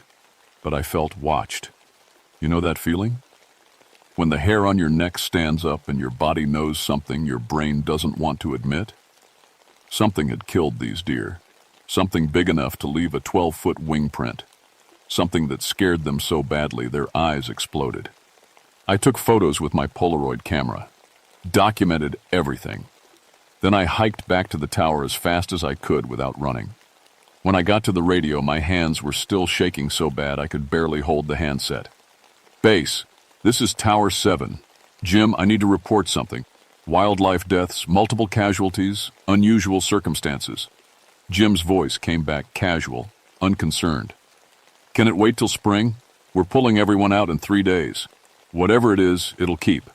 but I felt watched. You know that feeling? When the hair on your neck stands up and your body knows something your brain doesn't want to admit? Something had killed these deer. Something big enough to leave a 12-foot wing print. Something that scared them so badly their eyes exploded. I took photos with my Polaroid camera, documented everything. Then I hiked back to the tower as fast as I could without running. When I got to the radio, my hands were still shaking so bad I could barely hold the handset. Base, this is Tower 7. Jim, I need to report something. Wildlife deaths, multiple casualties, unusual circumstances. Jim's voice came back casual, unconcerned. Can it wait till spring? We're pulling everyone out in 3 days. Whatever it is, it'll keep.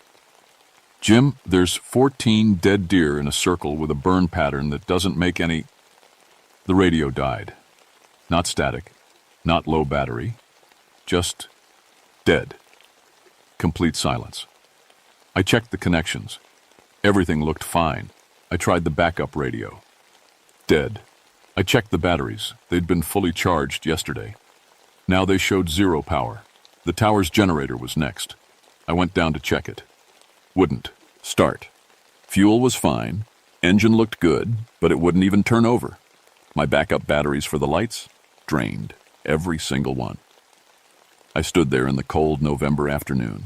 Jim, there's 14 dead deer in a circle with a burn pattern that doesn't make any... The radio died. Not static, not low battery, just dead. Complete silence. I checked the connections. Everything looked fine. I tried the backup radio. Dead. I checked the batteries. They'd been fully charged yesterday. Now they showed 0 power. The tower's generator was next. I went down to check it. Wouldn't start. Fuel was fine. Engine looked good, but it wouldn't even turn over. My backup batteries for the lights? Drained. Every single one. I stood there in the cold November afternoon,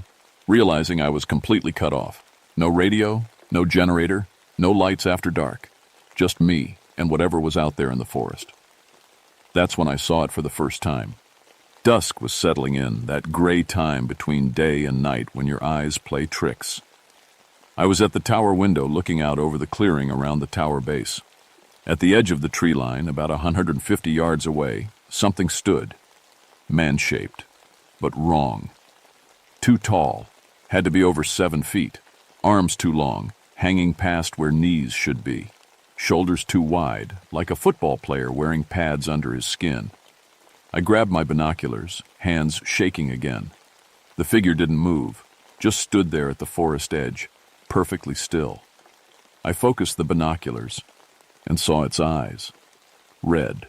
realizing I was completely cut off. No radio, no generator, no lights after dark. Just me and whatever was out there in the forest. That's when I saw it for the first time. Dusk was settling in, that gray time between day and night when your eyes play tricks. I was at the tower window looking out over the clearing around the tower base. At the edge of the tree line, about 150 yards away, something stood. Man-shaped, but wrong. Too tall, had to be over 7 feet. Arms too long, hanging past where knees should be. Shoulders too wide, like a football player wearing pads under his skin. I grabbed my binoculars, hands shaking again. The figure didn't move, just stood there at the forest edge, perfectly still. I focused the binoculars and saw its eyes. Red,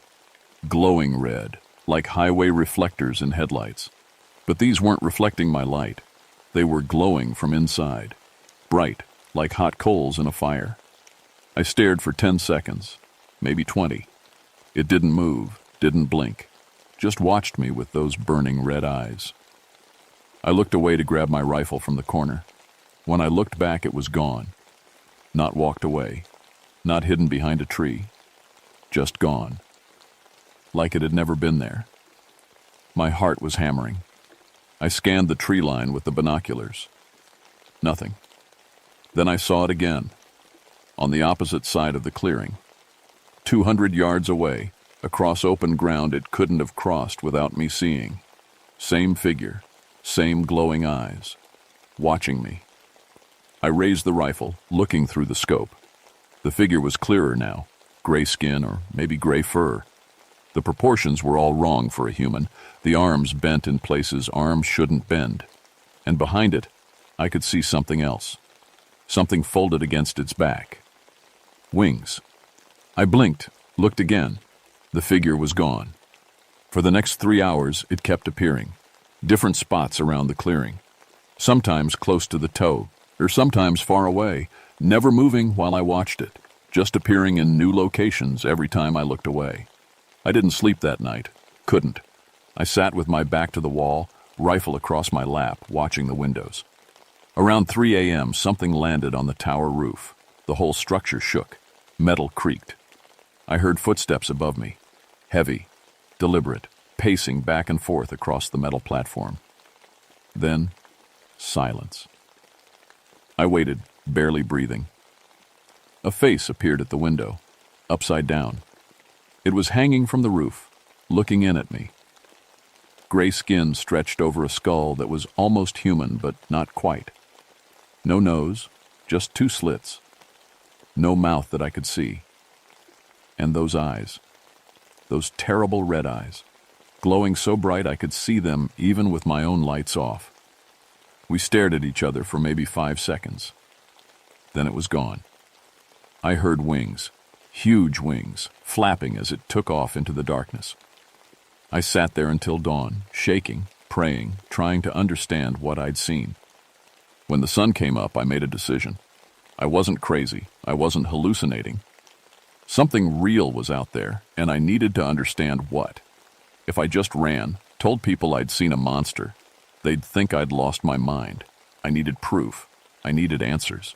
glowing red, like highway reflectors in headlights. But these weren't reflecting my light. They were glowing from inside, bright, like hot coals in a fire. I stared for 10 seconds, maybe 20. It didn't move, didn't blink, just watched me with those burning red eyes. I looked away to grab my rifle from the corner. When I looked back, it was gone. Not walked away, not hidden behind a tree, just gone. Like it had never been there. My heart was hammering. I scanned the tree line with the binoculars. Nothing. Then I saw it again, on the opposite side of the clearing. 200 yards away, across open ground it couldn't have crossed without me seeing. Same figure, same glowing eyes, watching me. I raised the rifle, looking through the scope. The figure was clearer now, gray skin or maybe gray fur. The proportions were all wrong for a human, the arms bent in places arms shouldn't bend. And behind it, I could see something else. Something folded against its back. Wings. I blinked, looked again. The figure was gone. For the next 3 hours, it kept appearing. Different spots around the clearing. Sometimes close to the toe, or sometimes far away, never moving while I watched it, just appearing in new locations every time I looked away. I didn't sleep that night. Couldn't. I sat with my back to the wall, rifle across my lap, watching the windows. Around 3 a.m., something landed on the tower roof. The whole structure shook. Metal creaked. I heard footsteps above me. Heavy, deliberate, pacing back and forth across the metal platform. Then, silence. I waited, barely breathing. A face appeared at the window, upside down. It was hanging from the roof, looking in at me. Gray skin stretched over a skull that was almost human, but not quite. No nose, just 2 slits. No mouth that I could see. And those eyes, those terrible red eyes, glowing so bright I could see them even with my own lights off. We stared at each other for maybe 5 seconds. Then it was gone. I heard wings, huge wings, flapping as it took off into the darkness. I sat there until dawn, shaking, praying, trying to understand what I'd seen. When the sun came up, I made a decision. I wasn't crazy. I wasn't hallucinating. Something real was out there, and I needed to understand what. If I just ran, told people I'd seen a monster, they'd think I'd lost my mind. I needed proof. I needed answers.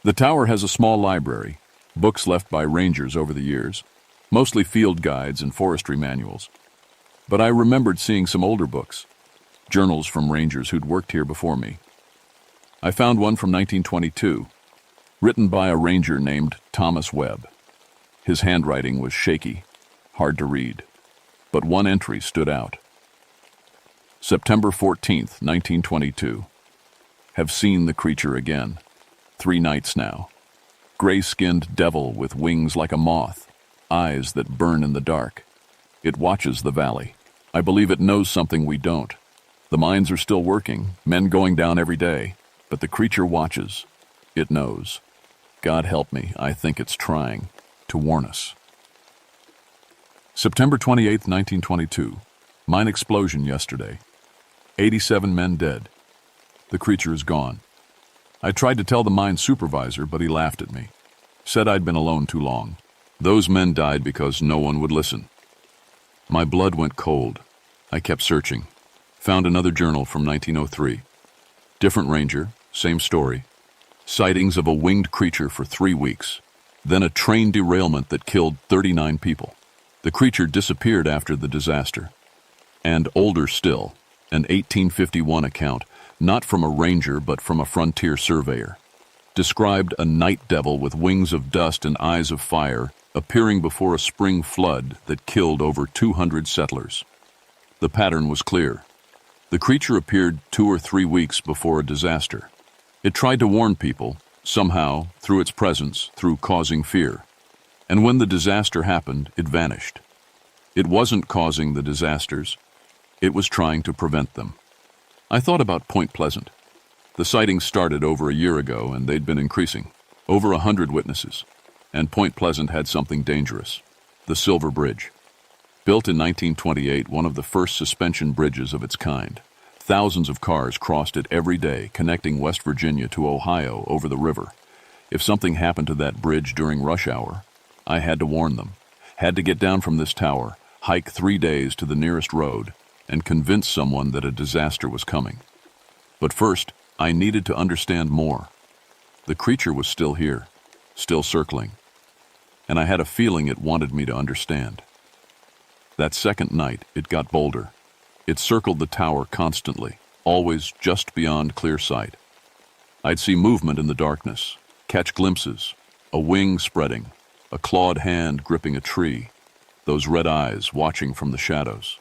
The tower has a small library, books left by rangers over the years, mostly field guides and forestry manuals. But I remembered seeing some older books, journals from rangers who'd worked here before me. I found one from 1922, written by a ranger named Thomas Webb. His handwriting was shaky, hard to read, but one entry stood out. September 14th, 1922. Have seen the creature again. 3 nights now. Gray-skinned devil with wings like a moth, eyes that burn in the dark. It watches the valley. I believe it knows something we don't. The mines are still working, men going down every day, but the creature watches. It knows. God help me, I think it's trying to warn us. September 28th, 1922. Mine explosion yesterday. 87 men dead. The creature is gone. I tried to tell the mine supervisor, but he laughed at me. Said I'd been alone too long. Those men died because no one would listen. My blood went cold. I kept searching. Found another journal from 1903. Different ranger, same story. Sightings of a winged creature for 3 weeks. Then a train derailment that killed 39 people. The creature disappeared after the disaster. And older still, an 1851 account, not from a ranger but from a frontier surveyor, described a night devil with wings of dust and eyes of fire appearing before a spring flood that killed over 200 settlers. The pattern was clear. The creature appeared 2 or 3 weeks before a disaster. It tried to warn people, somehow, through its presence, through causing fear. And when the disaster happened, it vanished. It wasn't causing the disasters. It was trying to prevent them. I thought about Point Pleasant. The sightings started over a year ago, and they'd been increasing. Over 100 witnesses. And Point Pleasant had something dangerous. The Silver Bridge. Built in 1928, one of the first suspension bridges of its kind. Thousands of cars crossed it every day, connecting West Virginia to Ohio over the river. If something happened to that bridge during rush hour, I had to warn them. Had to get down from this tower, hike 3 days to the nearest road, and convince someone that a disaster was coming. But first, I needed to understand more. The creature was still here, still circling, and I had a feeling it wanted me to understand. That second night, it got bolder. It circled the tower constantly, always just beyond clear sight. I'd see movement in the darkness, catch glimpses, a wing spreading, a clawed hand gripping a tree, those red eyes watching from the shadows.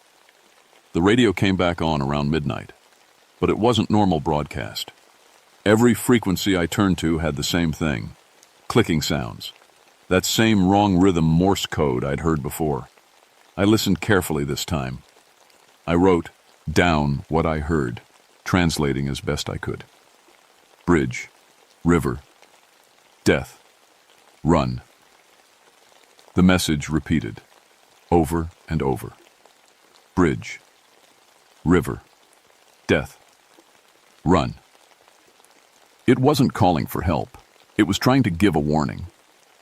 The radio came back on around midnight, but it wasn't normal broadcast. Every frequency I turned to had the same thing, clicking sounds, that same wrong rhythm Morse code I'd heard before. I listened carefully this time. I wrote down what I heard, translating as best I could. Bridge, river, death, run. The message repeated, over and over. Bridge, river, death, run. It wasn't calling for help. It was trying to give a warning.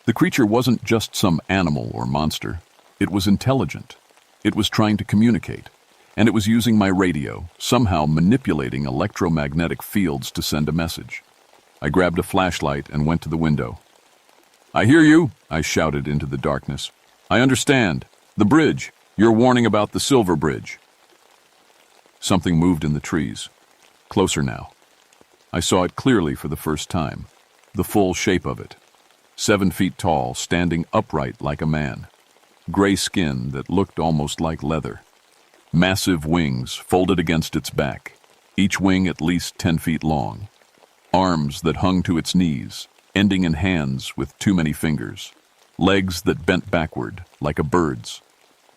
The creature wasn't just some animal or monster. It was intelligent. It was trying to communicate. And it was using my radio, somehow manipulating electromagnetic fields to send a message. I grabbed a flashlight and went to the window. "I hear you," I shouted into the darkness. "I understand. The bridge. You're warning about the Silver Bridge." Something moved in the trees. Closer now. I saw it clearly for the first time. The full shape of it. 7 feet tall, standing upright like a man. Gray skin that looked almost like leather. Massive wings folded against its back, each wing at least 10 feet long. Arms that hung to its knees, ending in hands with too many fingers. Legs that bent backward, like a bird's.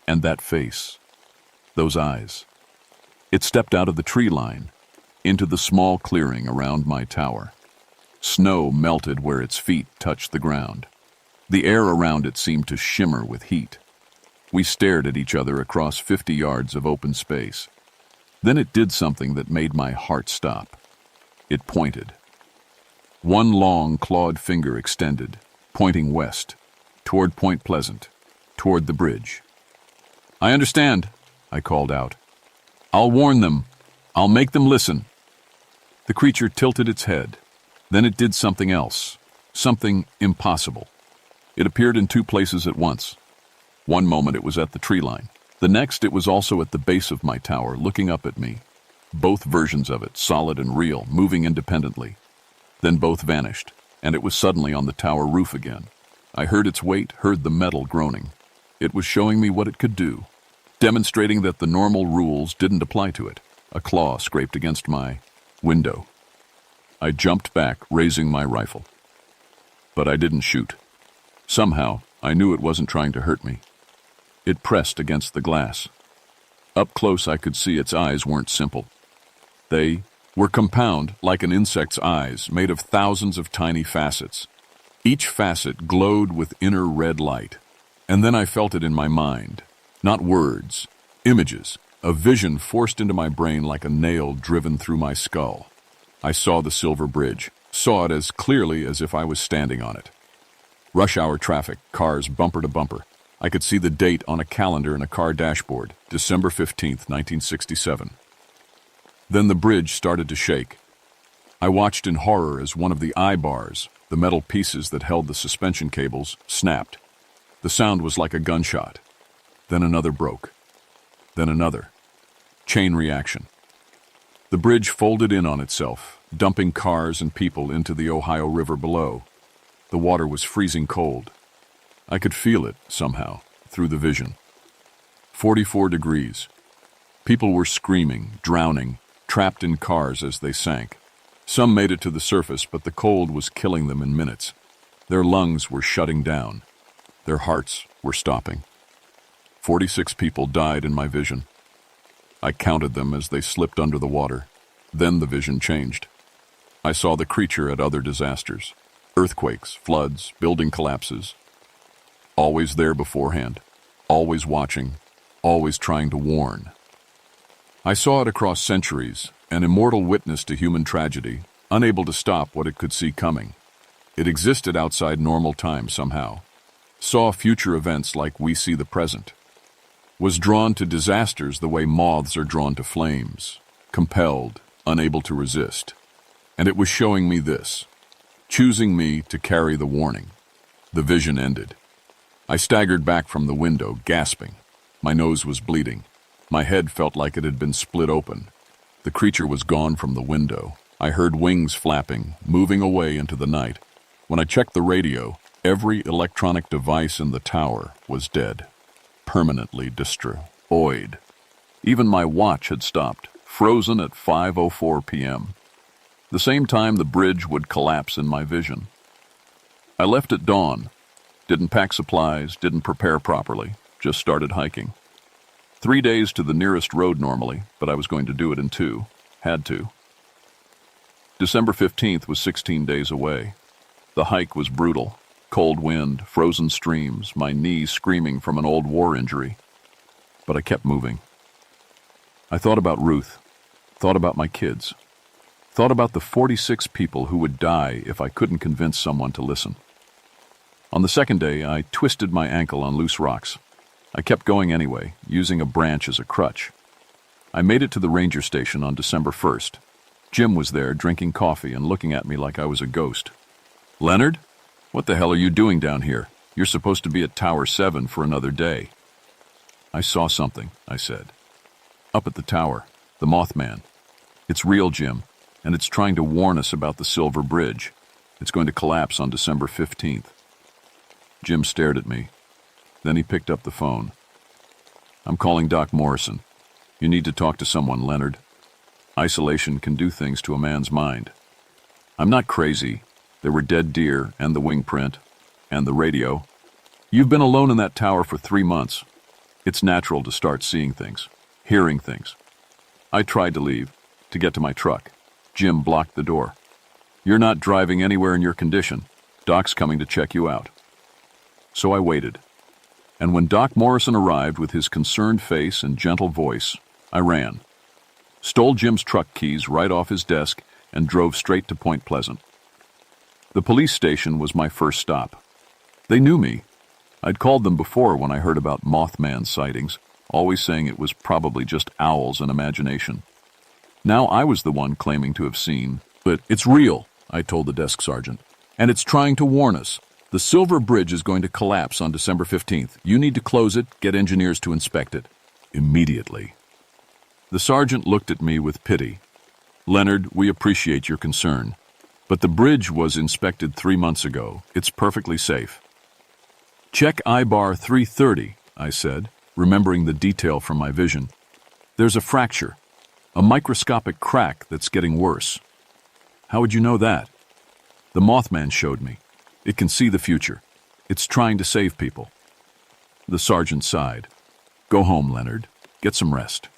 And that face. Those eyes. It stepped out of the tree line, into the small clearing around my tower. Snow melted where its feet touched the ground. The air around it seemed to shimmer with heat. We stared at each other across 50 yards of open space. Then it did something that made my heart stop. It pointed. One long, clawed finger extended, pointing west, toward Point Pleasant, toward the bridge. "I understand," I called out. "I'll warn them. I'll make them listen." The creature tilted its head. Then it did something else, something impossible. It appeared in two places at once. One moment it was at the tree line. The next it was also at the base of my tower, looking up at me. Both versions of it, solid and real, moving independently. Then both vanished, and it was suddenly on the tower roof again. I heard its weight, heard the metal groaning. It was showing me what it could do, demonstrating that the normal rules didn't apply to it. A claw scraped against my window. I jumped back, raising my rifle. But I didn't shoot. Somehow, I knew it wasn't trying to hurt me. It pressed against the glass. Up close, I could see its eyes weren't simple. They were compound, like an insect's eyes, made of thousands of tiny facets. Each facet glowed with inner red light. And then I felt it in my mind. Not words, images, a vision forced into my brain like a nail driven through my skull. I saw the silver bridge, saw it as clearly as if I was standing on it. Rush hour traffic, cars bumper to bumper. I could see the date on a calendar in a car dashboard, December 15th, 1967. Then the bridge started to shake. I watched in horror as one of the eye bars, the metal pieces that held the suspension cables, snapped. The sound was like a gunshot. Then another broke. Then another. Chain reaction. The bridge folded in on itself, dumping cars and people into the Ohio River below. The water was freezing cold. I could feel it, somehow, through the vision. 44 degrees. People were screaming, drowning, trapped in cars as they sank. Some made it to the surface, but the cold was killing them in minutes. Their lungs were shutting down. Their hearts were stopping. 46 people died in my vision. I counted them as they slipped under the water. Then the vision changed. I saw the creature at other disasters. Earthquakes, floods, building collapses. Always there beforehand. Always watching. Always trying to warn. I saw it across centuries, an immortal witness to human tragedy, unable to stop what it could see coming. It existed outside normal time somehow. Saw future events like we see the present. Was drawn to disasters the way moths are drawn to flames. Compelled, unable to resist. And it was showing me this. Choosing me to carry the warning. The vision ended. I staggered back from the window, gasping. My nose was bleeding. My head felt like it had been split open. The creature was gone from the window. I heard wings flapping, moving away into the night. When I checked the radio, every electronic device in the tower was dead. Permanently destroyed. Even my watch had stopped, frozen at 5:04 p.m. The same time the bridge would collapse in my vision. I left at dawn. Didn't pack supplies, didn't prepare properly, just started hiking. 3 days to the nearest road normally, but I was going to do it in 2. Had to. December 15th was 16 days away. The hike was brutal. Cold wind, frozen streams, my knees screaming from an old war injury. But I kept moving. I thought about Ruth. Thought about my kids. Thought about the 46 people who would die if I couldn't convince someone to listen. On the second day, I twisted my ankle on loose rocks. I kept going anyway, using a branch as a crutch. I made it to the ranger station on December 1st. Jim was there drinking coffee and looking at me like I was a ghost. "Leonard? What the hell are you doing down here? You're supposed to be at Tower 7 for another day." "I saw something," I said. "Up at the tower, the Mothman. It's real, Jim, and it's trying to warn us about the Silver Bridge. It's going to collapse on December 15th. Jim stared at me. Then he picked up the phone. "I'm calling Doc Morrison. You need to talk to someone, Leonard. Isolation can do things to a man's mind. I'm not crazy. There were dead deer, and the wing print, and the radio. You've been alone in that tower for 3 months. It's natural to start seeing things, hearing things." I tried to leave, to get to my truck. Jim blocked the door. You're not driving anywhere in your condition. Doc's coming to check you out. So I waited. And when Doc Morrison arrived with his concerned face and gentle voice, I ran. Stole Jim's truck keys right off his desk and drove straight to Point Pleasant. The police station was my first stop. They knew me. I'd called them before when I heard about Mothman sightings, always saying it was probably just owls and imagination. Now I was the one claiming to have seen. But it's real, I told the desk sergeant. And it's trying to warn us. The Silver Bridge is going to collapse on December 15th. You need to close it, get engineers to inspect it. Immediately. The sergeant looked at me with pity. Leonard, we appreciate your concern. But the bridge was inspected 3 months ago. It's perfectly safe. Check I-bar 330, I said, remembering the detail from my vision. There's a fracture, a microscopic crack that's getting worse. How would you know that? The Mothman showed me. It can see the future. It's trying to save people. The sergeant sighed. Go home, Leonard. Get some rest.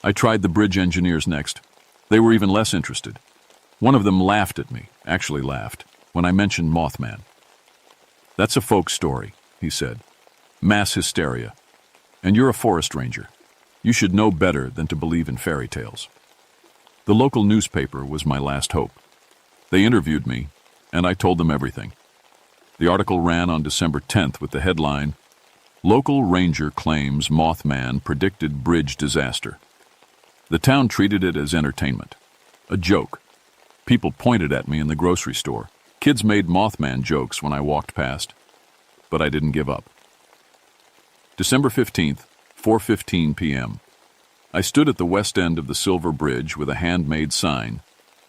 I tried the bridge engineers next. They were even less interested. One of them laughed at me, actually laughed, when I mentioned Mothman. That's a folk story, he said. Mass hysteria. And you're a forest ranger. You should know better than to believe in fairy tales. The local newspaper was my last hope. They interviewed me, and I told them everything. The article ran on December 10th with the headline, Local Ranger Claims Mothman Predicted Bridge Disaster. The town treated it as entertainment, a joke. People pointed at me in the grocery store. Kids made Mothman jokes when I walked past. But I didn't give up. December 15th, 4:15 p.m. I stood at the west end of the Silver Bridge with a handmade sign,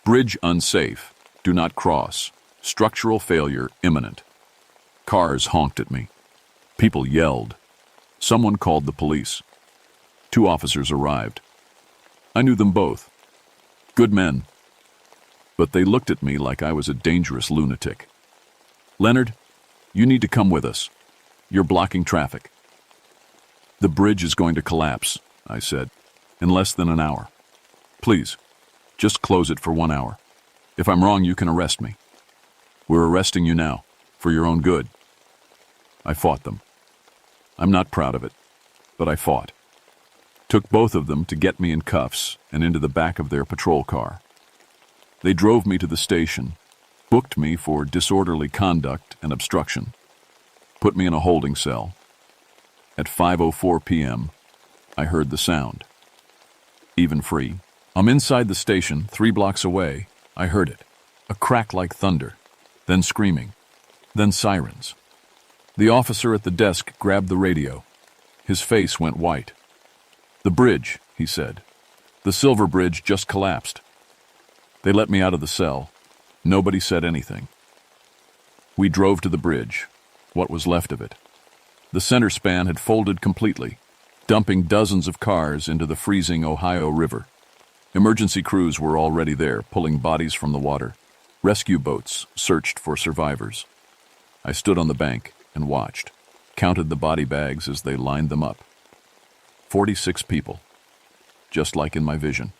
Bridge unsafe, do not cross, structural failure imminent. Cars honked at me. People yelled. Someone called the police. 2 officers arrived. I knew them both. Good men. But they looked at me like I was a dangerous lunatic. Leonard, you need to come with us. You're blocking traffic. The bridge is going to collapse, I said, in less than an hour. Please, just close it for 1 hour. If I'm wrong, you can arrest me. We're arresting you now, for your own good. I fought them. I'm not proud of it, but I fought. Took both of them to get me in cuffs and into the back of their patrol car. They drove me to the station, booked me for disorderly conduct and obstruction, put me in a holding cell. At 5:04 p.m., I heard the sound. Even free. I'm inside the station, 3 blocks away. I heard it. A crack like thunder, then screaming, then sirens. The officer at the desk grabbed the radio. His face went white. The bridge, he said. The Silver Bridge just collapsed. They let me out of the cell. Nobody said anything. We drove to the bridge, what was left of it. The center span had folded completely, dumping dozens of cars into the freezing Ohio River. Emergency crews were already there, pulling bodies from the water. Rescue boats searched for survivors. I stood on the bank and watched, counted the body bags as they lined them up. 46 people, just like in my vision.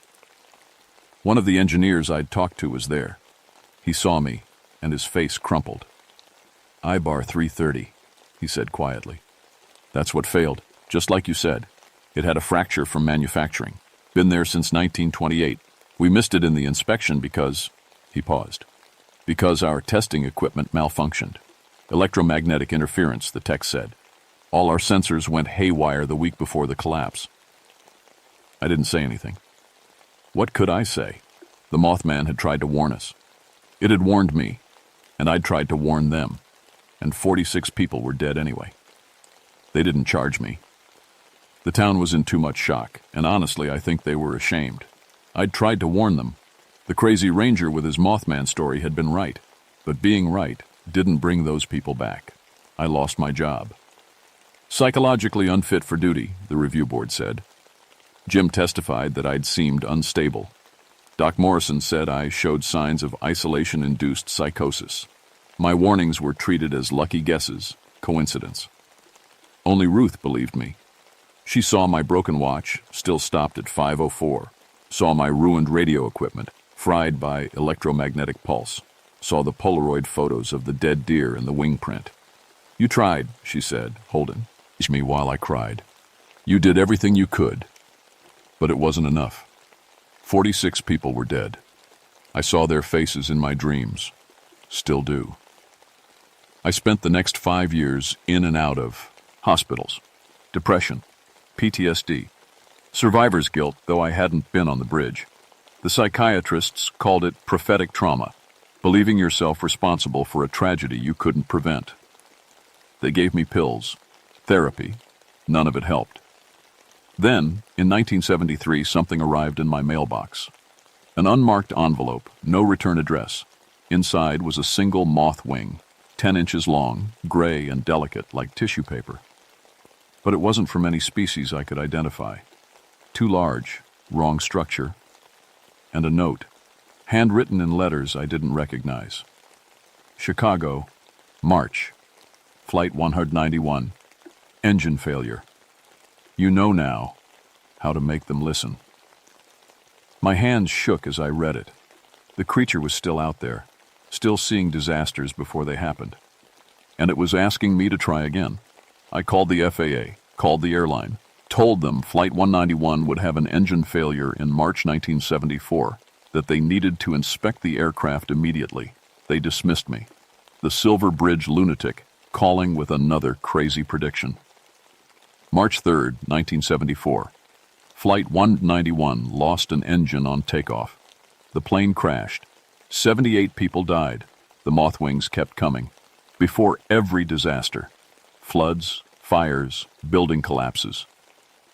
One of the engineers I'd talked to was there. He saw me, and his face crumpled. I-bar 330, he said quietly. That's what failed, just like you said. It had a fracture from manufacturing. Been there since 1928. We missed it in the inspection because... He paused. Because our testing equipment malfunctioned. Electromagnetic interference, the tech said. All our sensors went haywire the week before the collapse. I didn't say anything. What could I say? The Mothman had tried to warn us. It had warned me, and I'd tried to warn them, and 46 people were dead anyway. They didn't charge me. The town was in too much shock, and honestly, I think they were ashamed. I'd tried to warn them. The crazy ranger with his Mothman story had been right, but being right didn't bring those people back. I lost my job. Psychologically unfit for duty, the review board said. Jim testified that I'd seemed unstable. Doc Morrison said I showed signs of isolation-induced psychosis. My warnings were treated as lucky guesses, coincidence. Only Ruth believed me. She saw my broken watch, still stopped at 5:04, saw my ruined radio equipment, fried by electromagnetic pulse. Saw the Polaroid photos of the dead deer and the wing print. "You tried," she said, holding me while I cried. "You did everything you could." But it wasn't enough. 46 people were dead. I saw their faces in my dreams. Still do. I spent the next 5 years in and out of hospitals, depression, PTSD, survivor's guilt, though I hadn't been on the bridge. The psychiatrists called it prophetic trauma, believing yourself responsible for a tragedy you couldn't prevent. They gave me pills, therapy. None of it helped. Then, in 1973, something arrived in my mailbox. An unmarked envelope, no return address. Inside was a single moth wing, 10 inches long, gray and delicate like tissue paper. But it wasn't from any species I could identify. Too large, wrong structure, and a note, handwritten in letters I didn't recognize. Chicago, March. Flight 191. Engine failure. You know now how to make them listen. My hands shook as I read it. The creature was still out there, still seeing disasters before they happened. And it was asking me to try again. I called the FAA, called the airline, told them Flight 191 would have an engine failure in March 1974, that they needed to inspect the aircraft immediately. They dismissed me. The Silver Bridge lunatic, calling with another crazy prediction. March 3rd, 1974. Flight 191 lost an engine on takeoff. The plane crashed. 78 people died. The mothwings kept coming. Before every disaster. Floods, fires, building collapses.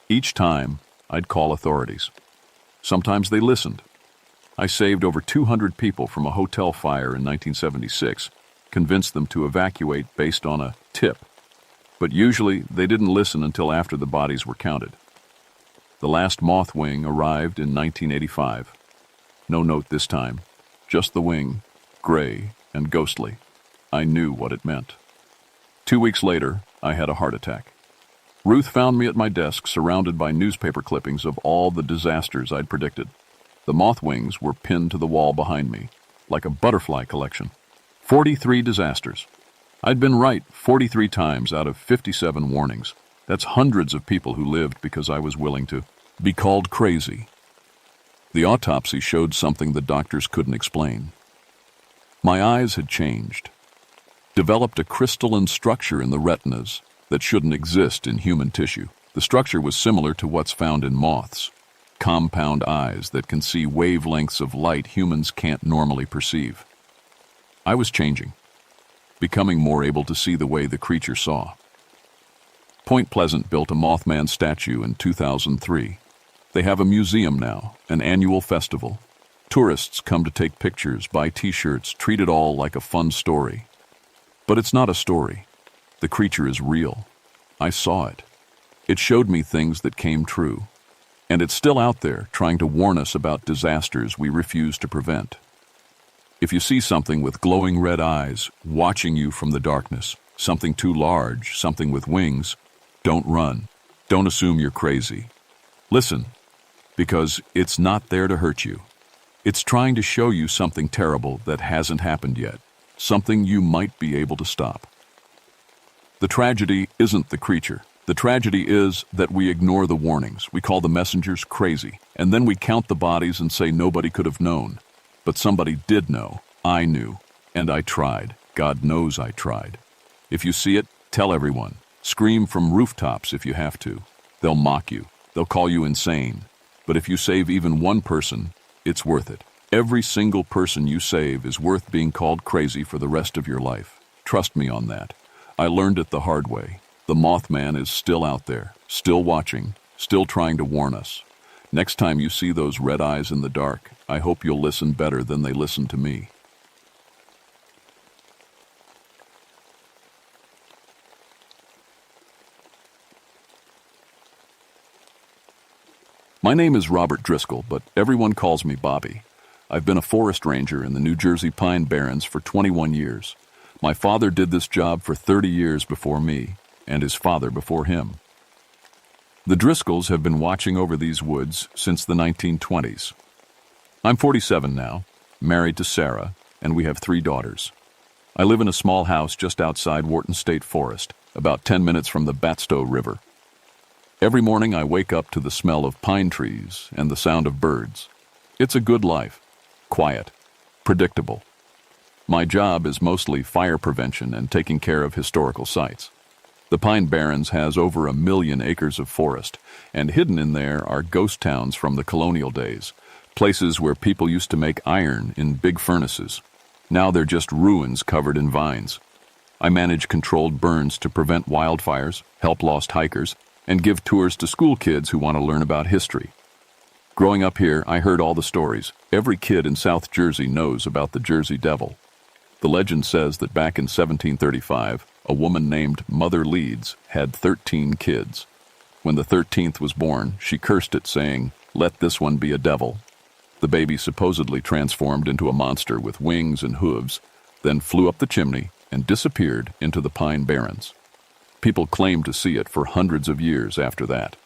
Each time, I'd call authorities. Sometimes they listened. I saved over 200 people from a hotel fire in 1976, convinced them to evacuate based on a tip. But usually, they didn't listen until after the bodies were counted. The last moth wing arrived in 1985. No note this time, just the wing, gray and ghostly. I knew what it meant. 2 weeks later, I had a heart attack. Ruth found me at my desk surrounded by newspaper clippings of all the disasters I'd predicted. The moth wings were pinned to the wall behind me, like a butterfly collection. 43 disasters. I'd been right 43 times out of 57 warnings. That's hundreds of people who lived because I was willing to be called crazy. The autopsy showed something the doctors couldn't explain. My eyes had changed, developed a crystalline structure in the retinas that shouldn't exist in human tissue. The structure was similar to what's found in moths, compound eyes that can see wavelengths of light humans can't normally perceive. I was changing, becoming more able to see the way the creature saw. Point Pleasant built a Mothman statue in 2003. They have a museum now, an annual festival. Tourists come to take pictures, buy t-shirts, treat it all like a fun story. But it's not a story. The creature is real. I saw it. It showed me things that came true. And it's still out there, trying to warn us about disasters we refuse to prevent. If you see something with glowing red eyes, watching you from the darkness, something too large, something with wings, don't run. Don't assume you're crazy. Listen, because it's not there to hurt you. It's trying to show you something terrible that hasn't happened yet, something you might be able to stop. The tragedy isn't the creature. The tragedy is that we ignore the warnings. We call the messengers crazy, and then we count the bodies and say nobody could have known. But somebody did know. I knew, and I tried. God knows I tried. If you see it, tell everyone. Scream from rooftops if you have to. They'll mock you. They'll call you insane. But if you save even one person, it's worth it. Every single person you save is worth being called crazy for the rest of your life. Trust me on that. I learned it the hard way. The Mothman is still out there, still watching, still trying to warn us. Next time you see those red eyes in the dark, I hope you'll listen better than they listen to me. My name is Robert Driscoll, but everyone calls me Bobby. I've been a forest ranger in the New Jersey Pine Barrens for 21 years. My father did this job for 30 years before me, and his father before him. The Driscolls have been watching over these woods since the 1920s. I'm 47 now, married to Sarah, and we have 3 daughters. I live in a small house just outside Wharton State Forest, about 10 minutes from the Batstow River. Every morning I wake up to the smell of pine trees and the sound of birds. It's a good life. Quiet. Predictable. My job is mostly fire prevention and taking care of historical sites. The Pine Barrens has over 1 million acres of forest, and hidden in there are ghost towns from the colonial days, places where people used to make iron in big furnaces. Now they're just ruins covered in vines. I manage controlled burns to prevent wildfires, help lost hikers, and give tours to school kids who want to learn about history. Growing up here, I heard all the stories. Every kid in South Jersey knows about the Jersey Devil. The legend says that back in 1735, a woman named Mother Leeds had 13 kids. When the 13th was born, she cursed it, saying, "Let this one be a devil." The baby supposedly transformed into a monster with wings and hooves, then flew up the chimney and disappeared into the Pine Barrens. People claimed to see it for hundreds of years after that.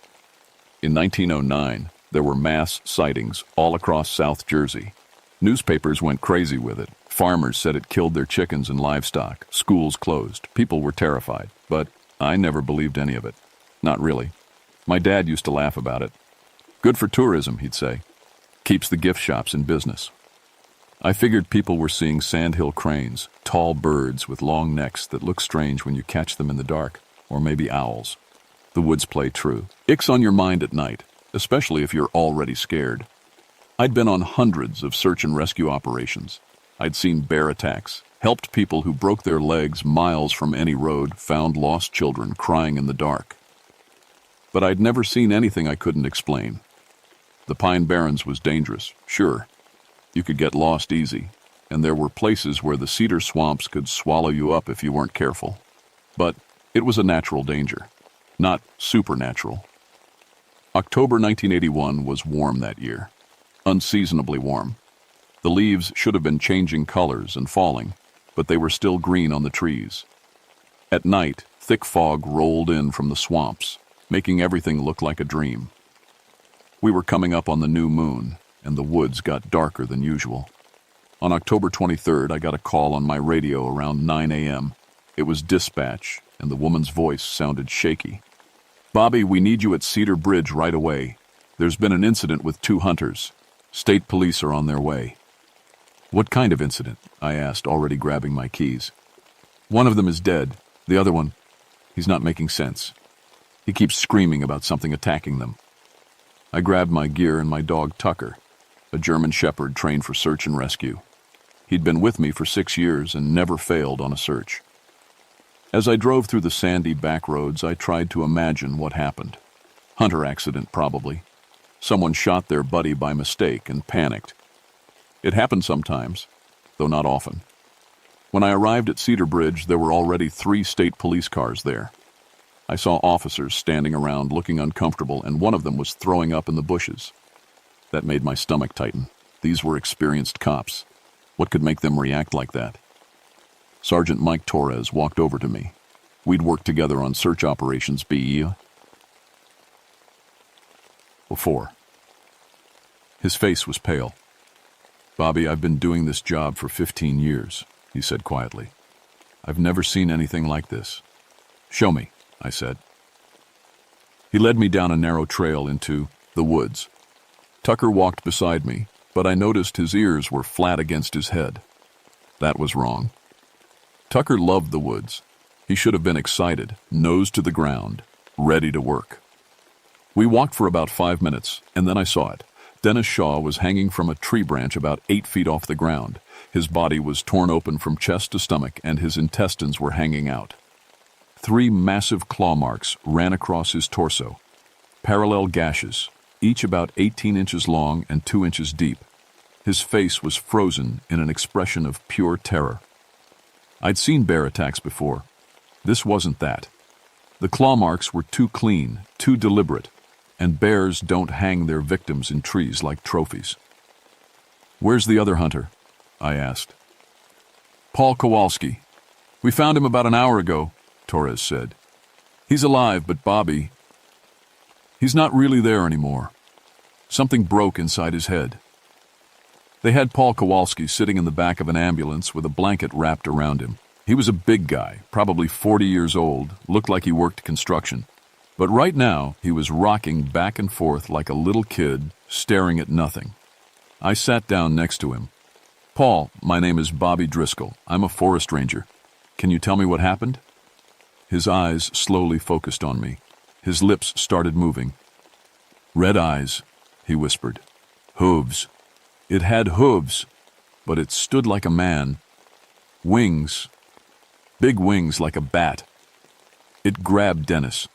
In 1909, there were mass sightings all across South Jersey. Newspapers went crazy with it. Farmers said it killed their chickens and livestock. Schools closed. People were terrified. But I never believed any of it. Not really. My dad used to laugh about it. Good for tourism, he'd say. Keeps the gift shops in business. I figured people were seeing sandhill cranes, tall birds with long necks that look strange when you catch them in the dark, or maybe owls. The woods play true. Ick's on your mind at night, especially if you're already scared. I'd been on hundreds of search and rescue operations. I'd seen bear attacks, helped people who broke their legs miles from any road, found lost children crying in the dark. But I'd never seen anything I couldn't explain. The Pine Barrens was dangerous, sure. You could get lost easy, and there were places where the cedar swamps could swallow you up if you weren't careful. But it was a natural danger, not supernatural. October 1981 was warm that year, unseasonably warm. The leaves should have been changing colors and falling, but they were still green on the trees. At night, thick fog rolled in from the swamps, making everything look like a dream. We were coming up on the new moon, and the woods got darker than usual. On October 23rd, I got a call on my radio around 9 a.m. It was dispatch, and the woman's voice sounded shaky. "Bobby, we need you at Cedar Bridge right away. There's been an incident with 2 hunters. State police are on their way." "What kind of incident?" I asked, already grabbing my keys. "One of them is dead. The other one, he's not making sense. He keeps screaming about something attacking them." I grabbed my gear and my dog Tucker, a German shepherd trained for search and rescue. He'd been with me for 6 years and never failed on a search. As I drove through the sandy back roads, I tried to imagine what happened. Hunter accident, probably. Someone shot their buddy by mistake and panicked. It happened sometimes, though not often. When I arrived at Cedar Bridge, there were already 3 state police cars there. I saw officers standing around looking uncomfortable, and one of them was throwing up in the bushes. That made my stomach tighten. These were experienced cops. What could make them react like that? Sergeant Mike Torres walked over to me. We'd worked together on search operations before. His face was pale. "Bobby, I've been doing this job for 15 years, he said quietly. "I've never seen anything like this." "Show me," I said. He led me down a narrow trail into the woods. Tucker walked beside me, but I noticed his ears were flat against his head. That was wrong. Tucker loved the woods. He should have been excited, nose to the ground, ready to work. We walked for about 5 minutes, and then I saw it. Dennis Shaw was hanging from a tree branch about 8 feet off the ground. His body was torn open from chest to stomach, and his intestines were hanging out. 3 massive claw marks ran across his torso, parallel gashes, each about 18 inches long and 2 inches deep. His face was frozen in an expression of pure terror. I'd seen bear attacks before. This wasn't that. The claw marks were too clean, too deliberate, and bears don't hang their victims in trees like trophies. "Where's the other hunter?" I asked. "Paul Kowalski. We found him about an hour ago," Torres said. "He's alive, but Bobby, he's not really there anymore. Something broke inside his head." They had Paul Kowalski sitting in the back of an ambulance with a blanket wrapped around him. He was a big guy, probably 40 years old, looked like he worked construction. But right now, he was rocking back and forth like a little kid, staring at nothing. I sat down next to him. "Paul, my name is Bobby Driscoll. I'm a forest ranger. Can you tell me what happened?" His eyes slowly focused on me. His lips started moving. "Red eyes," he whispered. "Hooves. It had hooves, but it stood like a man. Wings. Big wings like a bat. It grabbed Dennis,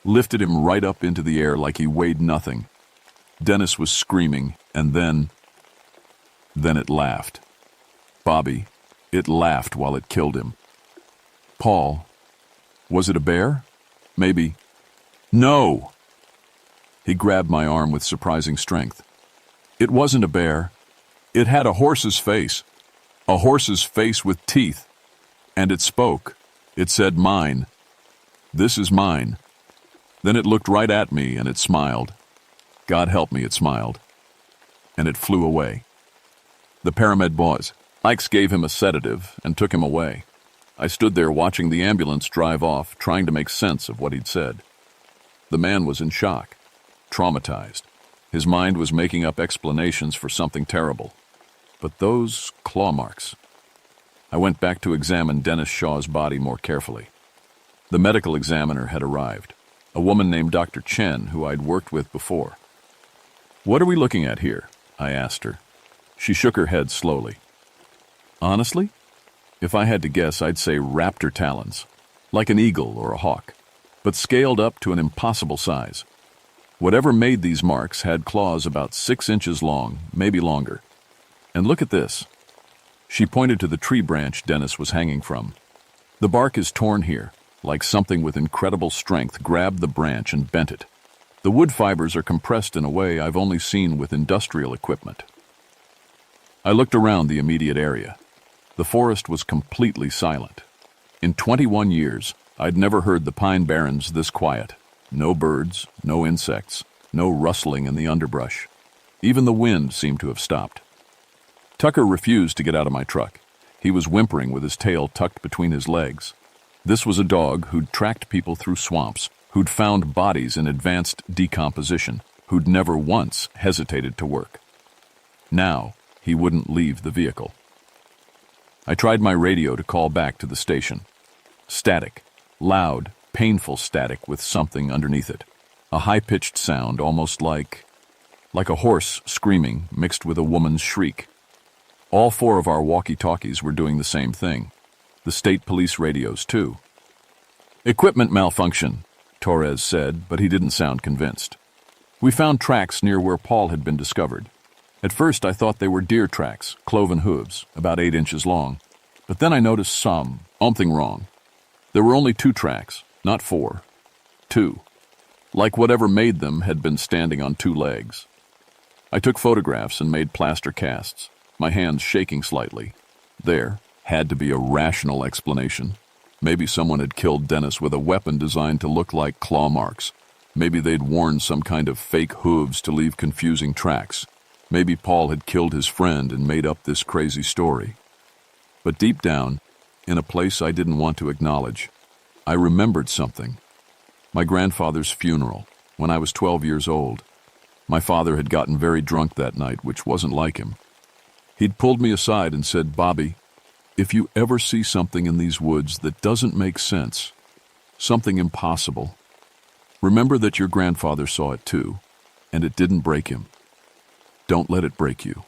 lifted him right up into the air like he weighed nothing. Dennis was screaming, and then it laughed. Bobby, it laughed while it killed him. Paul, was it a bear? Maybe. No! He grabbed my arm with surprising strength. It wasn't a bear. It had a horse's face. A horse's face with teeth. And it spoke. It said, "Mine. This is mine." Then it looked right at me and it smiled. God help me, it smiled. And it flew away. The paramed boys. Ike's gave him a sedative and took him away. I stood there watching the ambulance drive off, trying to make sense of what he'd said. The man was in shock, traumatized. His mind was making up explanations for something terrible. But those claw marks. I went back to examine Dennis Shaw's body more carefully. The medical examiner had arrived, a woman named Dr. Chen, who I'd worked with before. "What are we looking at here?" I asked her. She shook her head slowly. "Honestly, if I had to guess, I'd say raptor talons, like an eagle or a hawk, but scaled up to an impossible size. Whatever made these marks had claws about 6 inches long, maybe longer. And look at this." She pointed to the tree branch Dennis was hanging from. "The bark is torn here, like something with incredible strength grabbed the branch and bent it. The wood fibers are compressed in a way I've only seen with industrial equipment." I looked around the immediate area. The forest was completely silent. In 21 years, I'd never heard the pine barrens this quiet. No birds, no insects, no rustling in the underbrush. Even the wind seemed to have stopped. Tucker refused to get out of my truck. He was whimpering with his tail tucked between his legs. This was a dog who'd tracked people through swamps, who'd found bodies in advanced decomposition, who'd never once hesitated to work. Now, he wouldn't leave the vehicle. I tried my radio to call back to the station. Static, loud, painful static with something underneath it. A high-pitched sound, almost like a horse screaming mixed with a woman's shriek. All 4 of our walkie-talkies were doing the same thing. The state police radios, too. "Equipment malfunction," Torres said, but he didn't sound convinced. "We found tracks near where Paul had been discovered. At first I thought they were deer tracks, cloven hooves, about 8 inches long. But then I noticed something wrong. There were only 2 tracks, not 4. 2. Like whatever made them had been standing on 2 legs. I took photographs and made plaster casts, my hands shaking slightly. There had to be a rational explanation. Maybe someone had killed Dennis with a weapon designed to look like claw marks. Maybe they'd worn some kind of fake hooves to leave confusing tracks. Maybe Paul had killed his friend and made up this crazy story. But deep down, in a place I didn't want to acknowledge, I remembered something. My grandfather's funeral, when I was 12 years old. My father had gotten very drunk that night, which wasn't like him. He'd pulled me aside and said, "Bobby, if you ever see something in these woods that doesn't make sense, something impossible, remember that your grandfather saw it too, and it didn't break him. Don't let it break you."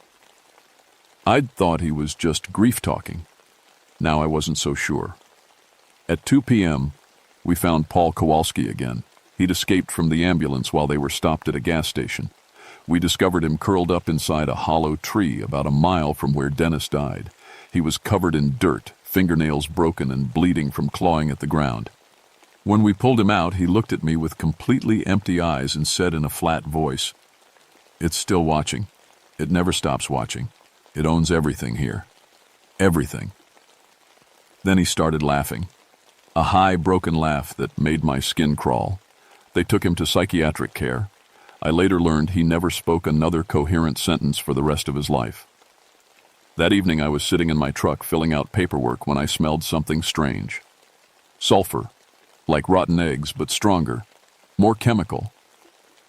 I'd thought he was just grief-talking. Now I wasn't so sure. At 2 p.m., we found Paul Kowalski again. He'd escaped from the ambulance while they were stopped at a gas station. We discovered him curled up inside a hollow tree about a mile from where Dennis died. He was covered in dirt, fingernails broken and bleeding from clawing at the ground. When we pulled him out, he looked at me with completely empty eyes and said in a flat voice, "It's still watching. It never stops watching. It owns everything here. Everything." Then he started laughing. A high, broken laugh that made my skin crawl. They took him to psychiatric care. I later learned he never spoke another coherent sentence for the rest of his life. That evening I was sitting in my truck filling out paperwork when I smelled something strange. Sulfur, like rotten eggs, but stronger, more chemical.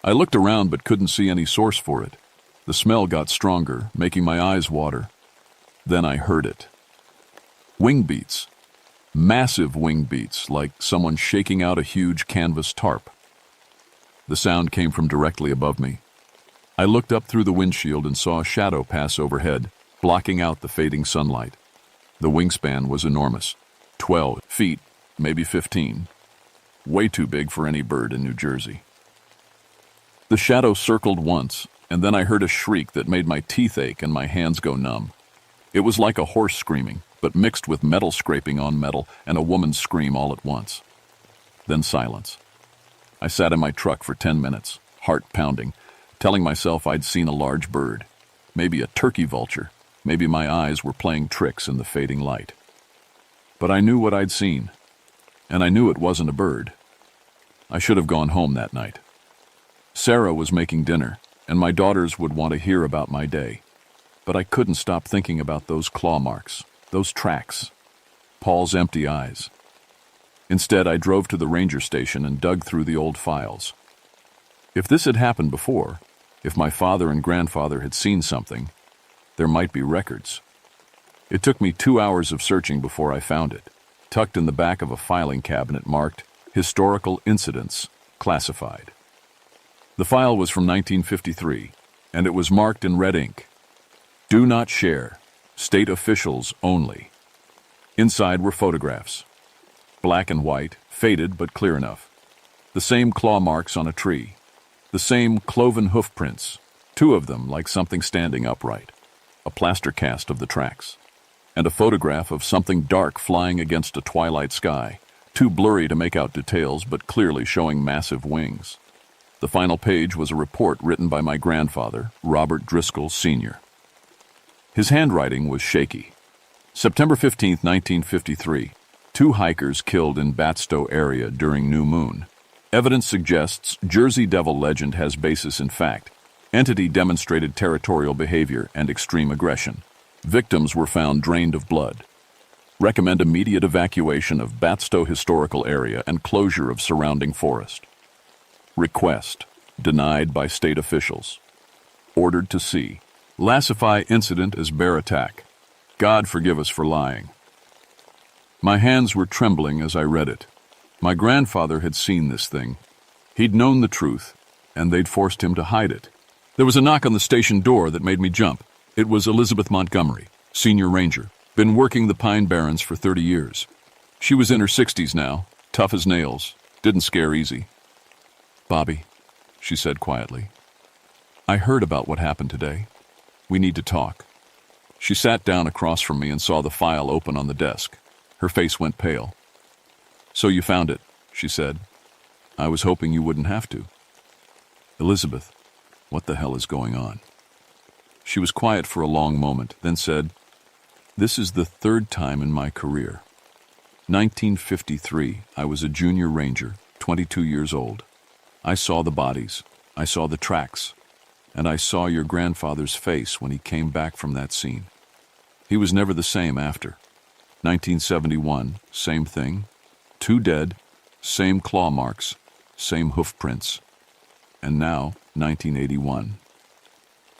I looked around but couldn't see any source for it. The smell got stronger, making my eyes water. Then I heard it. Wing beats. Massive wing beats, like someone shaking out a huge canvas tarp. The sound came from directly above me. I looked up through the windshield and saw a shadow pass overhead, blocking out the fading sunlight. The wingspan was enormous. 12 feet, maybe 15. Way too big for any bird in New Jersey. The shadow circled once, and then I heard a shriek that made my teeth ache and my hands go numb. It was like a horse screaming, but mixed with metal scraping on metal and a woman's scream all at once. Then silence. I sat in my truck for 10 minutes, heart pounding, telling myself I'd seen a large bird. Maybe a turkey vulture. Maybe my eyes were playing tricks in the fading light. But I knew what I'd seen, and I knew it wasn't a bird. I should have gone home that night. Sarah was making dinner, and my daughters would want to hear about my day. But I couldn't stop thinking about those claw marks, those tracks, Paul's empty eyes. Instead, I drove to the ranger station and dug through the old files. If this had happened before, if my father and grandfather had seen something, there might be records. It took me 2 hours of searching before I found it, tucked in the back of a filing cabinet marked Historical Incidents, Classified. The file was from 1953, and it was marked in red ink. Do not share. State officials only. Inside were photographs. Black and white, faded but clear enough. The same claw marks on a tree. The same cloven hoof prints, 2 of them like something standing upright. A plaster cast of the tracks. And a photograph of something dark flying against a twilight sky, too blurry to make out details but clearly showing massive wings. The final page was a report written by my grandfather, Robert Driscoll Sr. His handwriting was shaky. September 15, 1953. 2 hikers killed in Batstow area during new moon. Evidence suggests Jersey Devil legend has basis in fact. Entity demonstrated territorial behavior and extreme aggression. Victims were found drained of blood. Recommend immediate evacuation of Batstow historical area and closure of surrounding forest. Request. Denied by state officials. Ordered to see. Classify incident as bear attack. God forgive us for lying. My hands were trembling as I read it. My grandfather had seen this thing. He'd known the truth, and they'd forced him to hide it. There was a knock on the station door that made me jump. It was Elizabeth Montgomery, senior ranger, been working the Pine Barrens for 30 years. She was in her 60s now, tough as nails, didn't scare easy. Bobby, she said quietly, I heard about what happened today. We need to talk. She sat down across from me and saw the file open on the desk. Her face went pale. So you found it, she said. I was hoping you wouldn't have to. Elizabeth, what the hell is going on? She was quiet for a long moment, then said, This is the 3rd time in my career. 1953, I was a junior ranger, 22 years old. I saw the bodies, I saw the tracks, and I saw your grandfather's face when he came back from that scene. He was never the same after. 1971, same thing. 2 dead, same claw marks, same hoof prints. And now, 1981.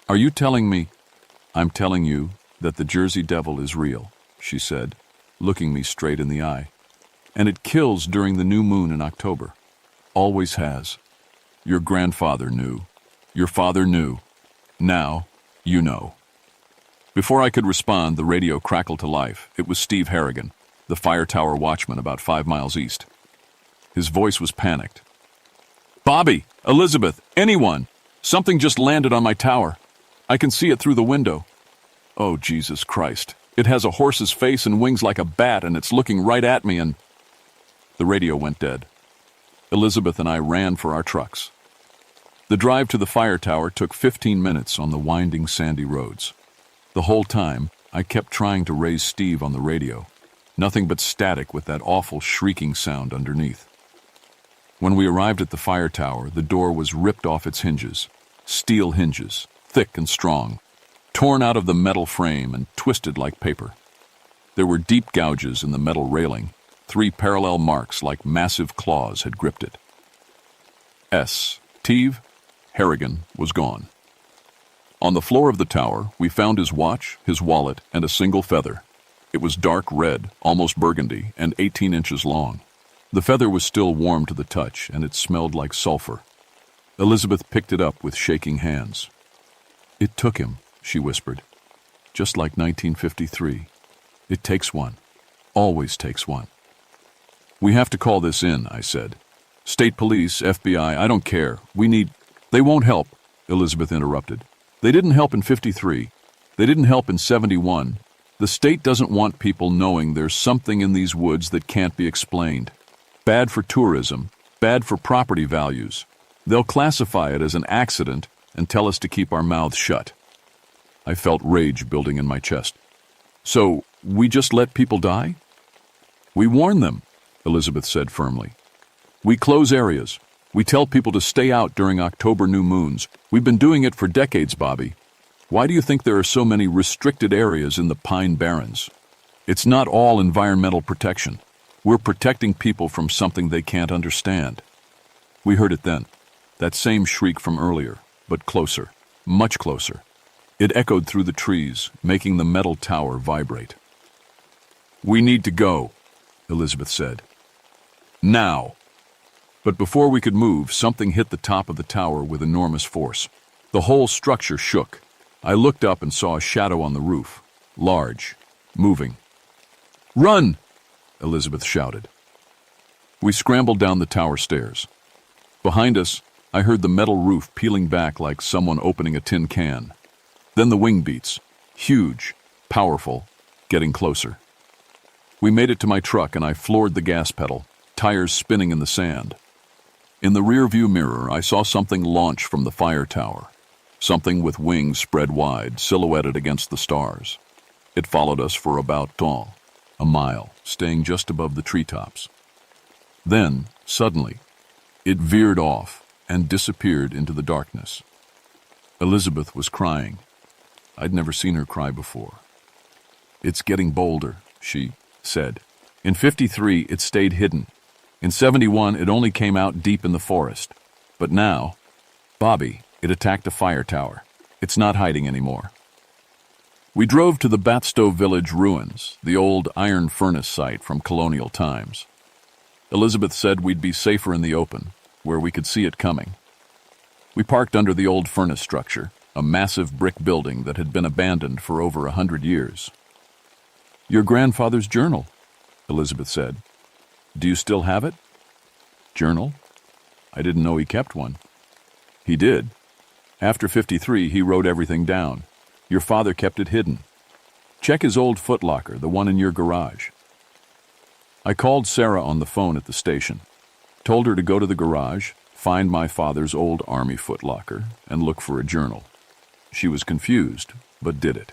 Are you telling me? I'm telling you that the Jersey Devil is real, she said, looking me straight in the eye. And it kills during the new moon in October. Always has. Your grandfather knew. Your father knew. Now, you know. Before I could respond, the radio crackled to life. It was Steve Harrigan, the fire tower watchman about 5 miles east. His voice was panicked. Bobby, Elizabeth, anyone! Something just landed on my tower. I can see it through the window. Oh, Jesus Christ. It has a horse's face and wings like a bat, and it's looking right at me, and... The radio went dead. Elizabeth and I ran for our trucks. The drive to the fire tower took 15 minutes on the winding sandy roads. The whole time, I kept trying to raise Steve on the radio. Nothing but static with that awful shrieking sound underneath. When we arrived at the fire tower, the door was ripped off its hinges. Steel hinges, thick and strong. torn out of the metal frame and twisted like paper. There were deep gouges in the metal railing. 3 parallel marks like massive claws had gripped it. Steve Harrigan was gone. On the floor of the tower, we found his watch, his wallet, and a single feather. It was dark red, almost burgundy, and 18 inches long. The feather was still warm to the touch, and it smelled like sulfur. Elizabeth picked it up with shaking hands. "It took him," she whispered. "Just like 1953. It takes one. Always takes one." "We have to call this in," I said. "State police, FBI, I don't care. We need—" "They won't help," Elizabeth interrupted. "They didn't help in 53. They didn't help in 71. The state doesn't want people knowing there's something in these woods that can't be explained. Bad for tourism, bad for property values. They'll classify it as an accident and tell us to keep our mouths shut." I felt rage building in my chest. "So, we just let people die?" "We warn them," Elizabeth said firmly. "We close areas. We tell people to stay out during October new moons. We've been doing it for decades, Bobby. Why do you think there are so many restricted areas in the Pine Barrens? It's not all environmental protection. We're protecting people from something they can't understand." We heard it then, that same shriek from earlier, but closer, much closer. It echoed through the trees, making the metal tower vibrate. "We need to go," Elizabeth said. "Now." But before we could move, something hit the top of the tower with enormous force. The whole structure shook. I looked up and saw a shadow on the roof, large, moving. "Run!" Elizabeth shouted. We scrambled down the tower stairs. Behind us, I heard the metal roof peeling back like someone opening a tin can. Then the wing beats, huge, powerful, getting closer. We made it to my truck and I floored the gas pedal, tires spinning in the sand. In the rearview mirror, I saw something launch from the fire tower, something with wings spread wide, silhouetted against the stars. It followed us for about a mile, staying just above the treetops. Then, suddenly, it veered off and disappeared into the darkness. Elizabeth was crying. I'd never seen her cry before. "It's getting bolder," she said. "In 53, it stayed hidden. In 71, it only came out deep in the forest. But now, Bobby, it attacked a fire tower. It's not hiding anymore." We drove to the Batstow Village ruins, the old iron furnace site from colonial times. Elizabeth said we'd be safer in the open, where we could see it coming. We parked under the old furnace structure, a massive brick building that had been abandoned for over 100 years. "Your grandfather's journal," Elizabeth said. "Do you still have it?" "Journal? I didn't know he kept one." "He did. After 53, he wrote everything down. Your father kept it hidden. Check his old footlocker, the one in your garage." I called Sarah on the phone at the station, told her to go to the garage, find my father's old army footlocker, and look for a journal. She was confused, but did it.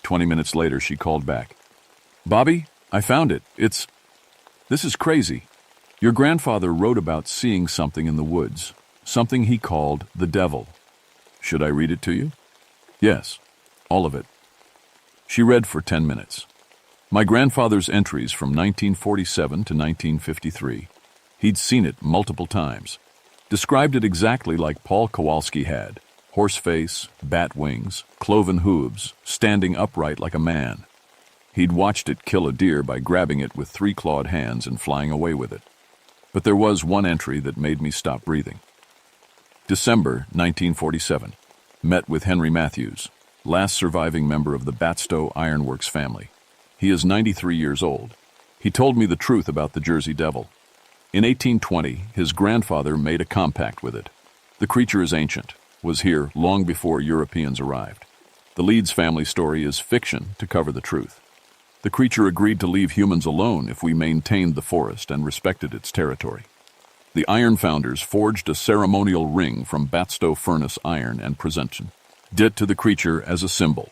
20 minutes later, she called back. "Bobby, I found it. This is crazy. Your grandfather wrote about seeing something in the woods, something he called the devil. Should I read it to you?" "Yes, all of it." She read for 10 minutes. My grandfather's entries from 1947 to 1953. He'd seen it multiple times. Described it exactly like Paul Kowalski had. Horse face, bat wings, cloven hooves, standing upright like a man. He'd watched it kill a deer by grabbing it with 3 clawed hands and flying away with it. But there was one entry that made me stop breathing. December 1947. Met with Henry Matthews, last surviving member of the Batstow Ironworks family. He is 93 years old. He told me the truth about the Jersey Devil. In 1820, his grandfather made a compact with it. The creature is ancient, was here long before Europeans arrived. The Leeds family story is fiction to cover the truth. The creature agreed to leave humans alone if we maintained the forest and respected its territory. The iron founders forged a ceremonial ring from Batstow furnace iron and presented it to the creature as a symbol.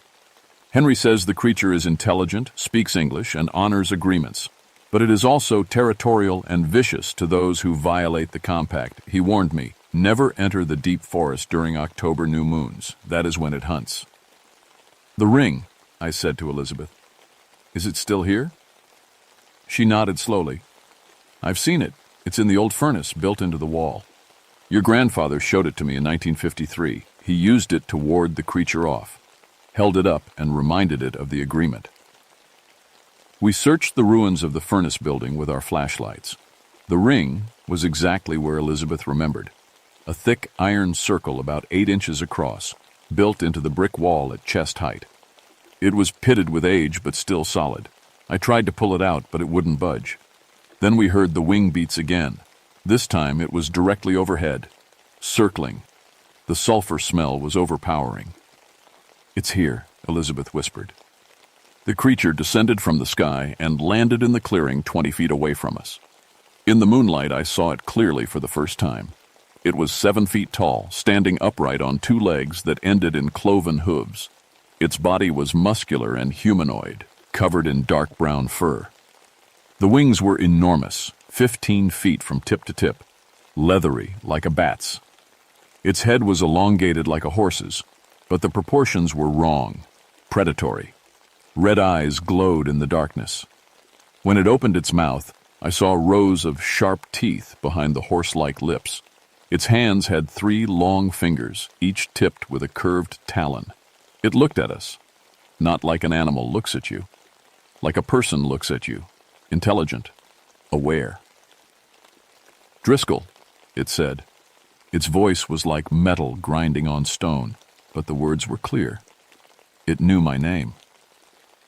Henry says the creature is intelligent, speaks English, and honors agreements, but it is also territorial and vicious to those who violate the compact. He warned me, never enter the deep forest during October new moons. That is when it hunts. The ring, I said to Elizabeth. Is it still here? She nodded slowly. I've seen it. It's in the old furnace built into the wall. Your grandfather showed it to me in 1953. He used it to ward the creature off, held it up, and reminded it of the agreement. We searched the ruins of the furnace building with our flashlights. The ring was exactly where Elizabeth remembered. A thick iron circle about 8 inches across, built into the brick wall at chest height. It was pitted with age, but still solid. I tried to pull it out, but it wouldn't budge. Then we heard the wing beats again. This time it was directly overhead, circling. The sulfur smell was overpowering. It's here, Elizabeth whispered. The creature descended from the sky and landed in the clearing 20 feet away from us. In the moonlight, I saw it clearly for the first time. It was 7 feet tall, standing upright on 2 legs that ended in cloven hooves. Its body was muscular and humanoid, covered in dark brown fur. The wings were enormous, 15 feet from tip to tip, leathery like a bat's. Its head was elongated like a horse's, but the proportions were wrong, predatory. Red eyes glowed in the darkness. When it opened its mouth, I saw rows of sharp teeth behind the horse-like lips. Its hands had 3 long fingers, each tipped with a curved talon. It looked at us, not like an animal looks at you, like a person looks at you, intelligent, aware. Driscoll, it said. Its voice was like metal grinding on stone, but the words were clear. It knew my name.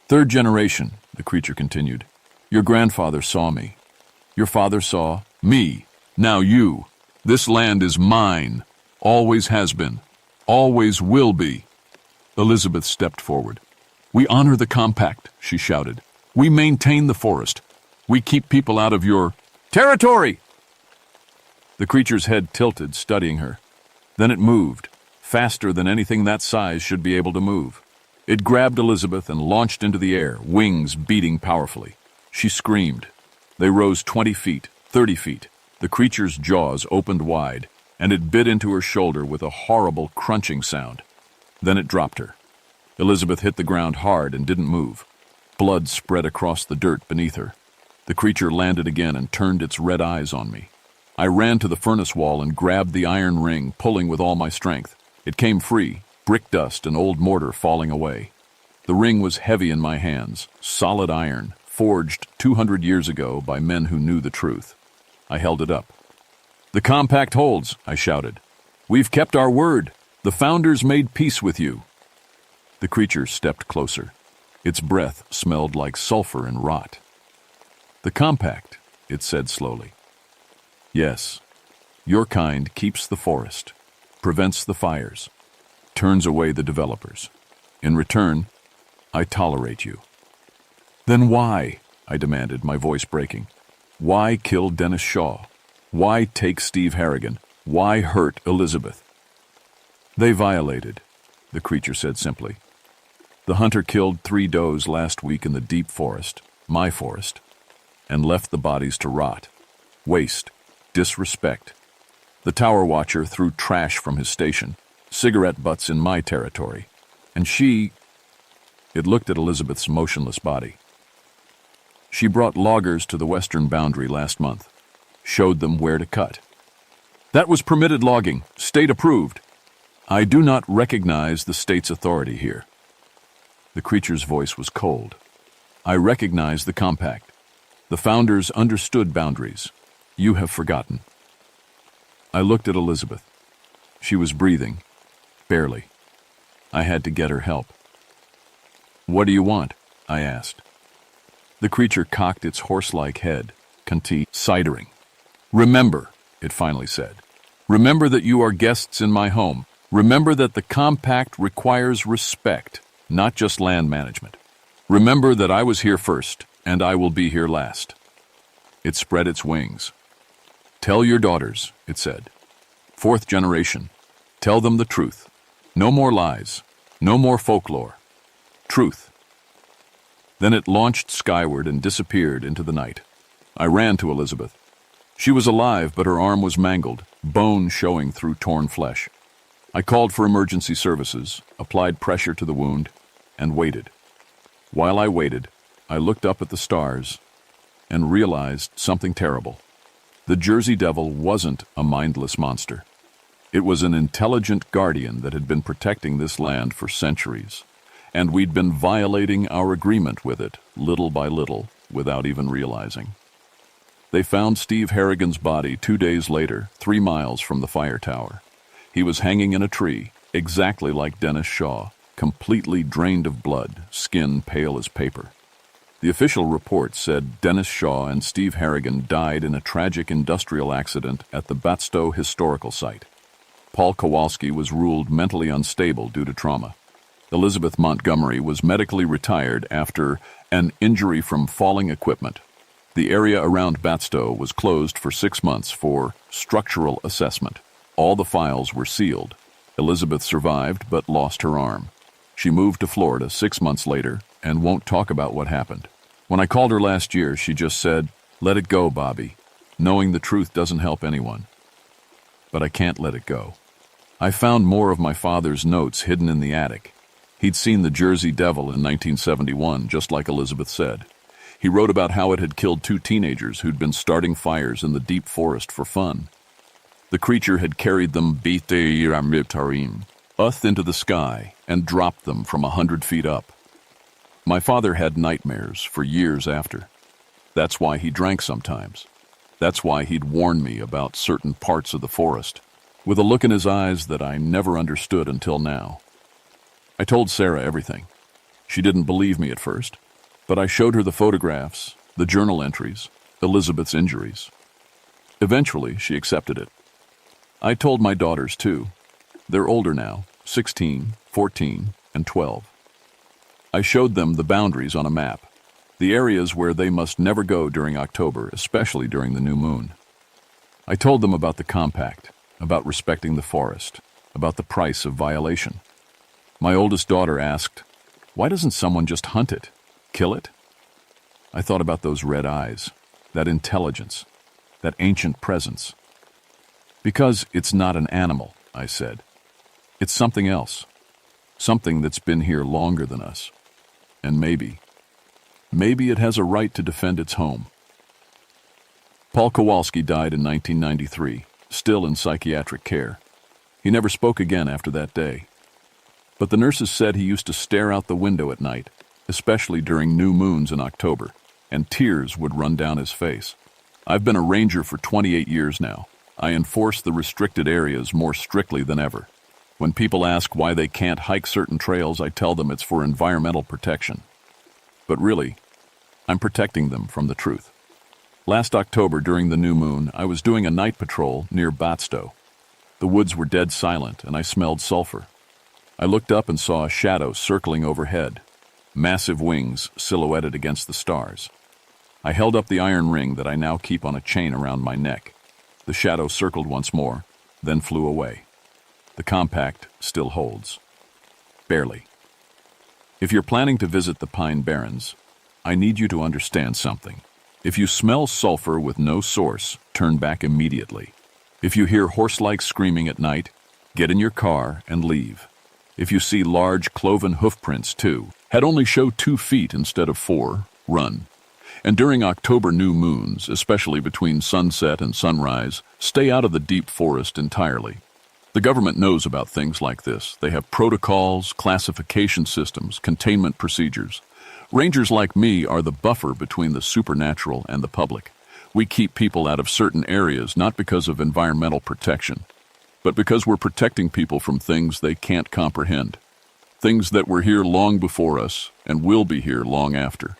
3rd generation, the creature continued. Your grandfather saw me. Your father saw me. Now you. This land is mine. Always has been. Always will be. Elizabeth stepped forward. We honor the compact, she shouted. We maintain the forest. We keep people out of your territory. The creature's head tilted, studying her. Then it moved, faster than anything that size should be able to move. It grabbed Elizabeth and launched into the air, wings beating powerfully. She screamed. They rose 20 feet, 30 feet. The creature's jaws opened wide, and it bit into her shoulder with a horrible crunching sound. Then it dropped her. Elizabeth hit the ground hard and didn't move. Blood spread across the dirt beneath her. The creature landed again and turned its red eyes on me. I ran to the furnace wall and grabbed the iron ring, pulling with all my strength. It came free, brick dust and old mortar falling away. The ring was heavy in my hands, solid iron, forged 200 years ago by men who knew the truth. I held it up. The compact holds, I shouted. We've kept our word. The founders made peace with you. The creature stepped closer. Its breath smelled like sulfur and rot. The compact, it said slowly. Yes, your kind keeps the forest, prevents the fires, turns away the developers. In return, I tolerate you. Then why? I demanded, my voice breaking. Why kill Dennis Shaw? Why take Steve Harrigan? Why hurt Elizabeth? They violated, the creature said simply. The hunter killed 3 does last week in the deep forest, my forest, and left the bodies to rot. Waste, disrespect. The tower watcher threw trash from his station, cigarette butts in my territory, and she... It looked at Elizabeth's motionless body. She brought loggers to the western boundary last month, showed them where to cut. That was permitted logging, state approved. I do not recognize the state's authority here. The creature's voice was cold. I recognize the compact. The founders understood boundaries. You have forgotten. I looked at Elizabeth. She was breathing, barely. I had to get her help. What do you want? I asked. The creature cocked its horse-like head, considering. Remember, it finally said. Remember that you are guests in my home. Remember that the compact requires respect, not just land management. Remember that I was here first, and I will be here last. It spread its wings. Tell your daughters, it said. 4th generation. Tell them the truth. No more lies. No more folklore. Truth. Then it launched skyward and disappeared into the night. I ran to Elizabeth. She was alive, but her arm was mangled, bone showing through torn flesh. I called for emergency services, applied pressure to the wound, and waited. While I waited, I looked up at the stars and realized something terrible. The Jersey Devil wasn't a mindless monster. It was an intelligent guardian that had been protecting this land for centuries, and we'd been violating our agreement with it, little by little, without even realizing. They found Steve Harrigan's body 2 days later, 3 miles from the fire tower. He was hanging in a tree, exactly like Dennis Shaw, completely drained of blood, skin pale as paper. The official report said Dennis Shaw and Steve Harrigan died in a tragic industrial accident at the Batstow Historical Site. Paul Kowalski was ruled mentally unstable due to trauma. Elizabeth Montgomery was medically retired after an injury from falling equipment. The area around Batstow was closed for 6 months for structural assessment. All the files were sealed. Elizabeth survived but lost her arm. She moved to Florida 6 months later and won't talk about what happened. When I called her last year, she just said, "Let it go, Bobby. Knowing the truth doesn't help anyone." But I can't let it go. I found more of my father's notes hidden in the attic. He'd seen the Jersey Devil in 1971, just like Elizabeth said. He wrote about how it had killed 2 teenagers who'd been starting fires in the deep forest for fun. The creature had carried them up into the sky and dropped them from 100 feet up. My father had nightmares for years after. That's why he drank sometimes. That's why he'd warn me about certain parts of the forest, with a look in his eyes that I never understood until now. I told Sarah everything. She didn't believe me at first, but I showed her the photographs, the journal entries, Elizabeth's injuries. Eventually, she accepted it. I told my daughters too. They're older now, 16, 14, and 12. I showed them the boundaries on a map, the areas where they must never go during October, especially during the new moon. I told them about the compact, about respecting the forest, about the price of violation. My oldest daughter asked, "Why doesn't someone just hunt it? Kill it?" I thought about those red eyes, that intelligence, that ancient presence. "Because it's not an animal," I said. "It's something else, something that's been here longer than us. And maybe it has a right to defend its home." Paul Kowalski died in 1993, still in psychiatric care. He never spoke again after that day. But the nurses said he used to stare out the window at night, especially during new moons in October, and tears would run down his face. I've been a ranger for 28 years now. I enforce the restricted areas more strictly than ever. When people ask why they can't hike certain trails, I tell them it's for environmental protection. But really, I'm protecting them from the truth. Last October, during the new moon, I was doing a night patrol near Batstow. The woods were dead silent, and I smelled sulfur. I looked up and saw a shadow circling overhead, massive wings silhouetted against the stars. I held up the iron ring that I now keep on a chain around my neck. The shadow circled once more, then flew away. The compact still holds. Barely. If you're planning to visit the Pine Barrens, I need you to understand something. If you smell sulfur with no source, turn back immediately. If you hear horse-like screaming at night, get in your car and leave. If you see large cloven hoofprints too, had only show 2 feet instead of 4, run. And during October new moons, especially between sunset and sunrise, stay out of the deep forest entirely. The government knows about things like this. They have protocols, classification systems, containment procedures. Rangers like me are the buffer between the supernatural and the public. We keep people out of certain areas not because of environmental protection, but because we're protecting people from things they can't comprehend. Things that were here long before us and will be here long after.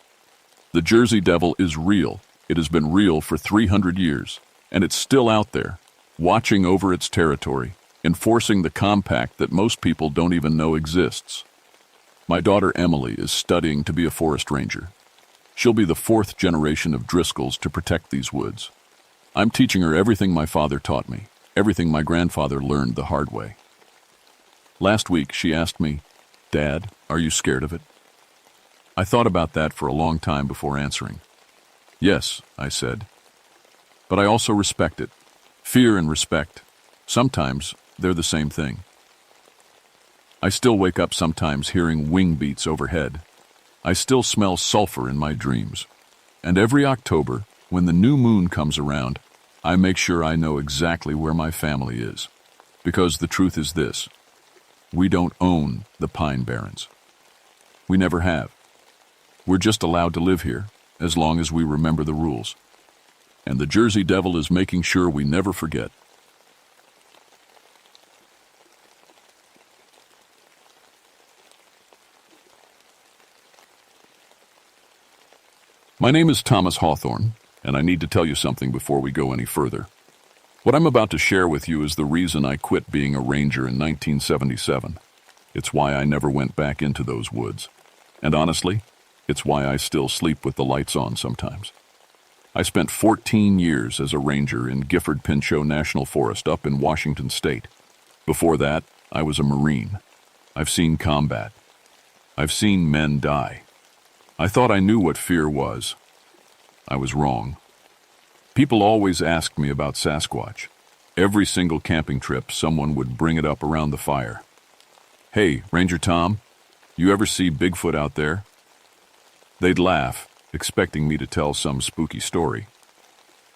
The Jersey Devil is real. It has been real for 300 years, and it's still out there, watching over its territory, enforcing the compact that most people don't even know exists. My daughter Emily is studying to be a forest ranger. She'll be the 4th generation of Driscolls to protect these woods. I'm teaching her everything my father taught me, everything my grandfather learned the hard way. Last week, she asked me, "Dad, are you scared of it?" I thought about that for a long time before answering. "Yes," I said. "But I also respect it. Fear and respect. Sometimes they're the same thing." I still wake up sometimes hearing wing beats overhead. I still smell sulfur in my dreams. And every October, when the new moon comes around, I make sure I know exactly where my family is. Because the truth is this: we don't own the Pine Barrens. We never have. We're just allowed to live here, as long as we remember the rules. And the Jersey Devil is making sure we never forget. My name is Thomas Hawthorne, and I need to tell you something before we go any further. What I'm about to share with you is the reason I quit being a ranger in 1977. It's why I never went back into those woods. And honestly, it's why I still sleep with the lights on sometimes. I spent 14 years as a ranger in Gifford-Pinchot National Forest up in Washington State. Before that, I was a Marine. I've seen combat. I've seen men die. I thought I knew what fear was. I was wrong. People always asked me about Sasquatch. Every single camping trip, someone would bring it up around the fire. "Hey, Ranger Tom, you ever see Bigfoot out there?" They'd laugh, expecting me to tell some spooky story.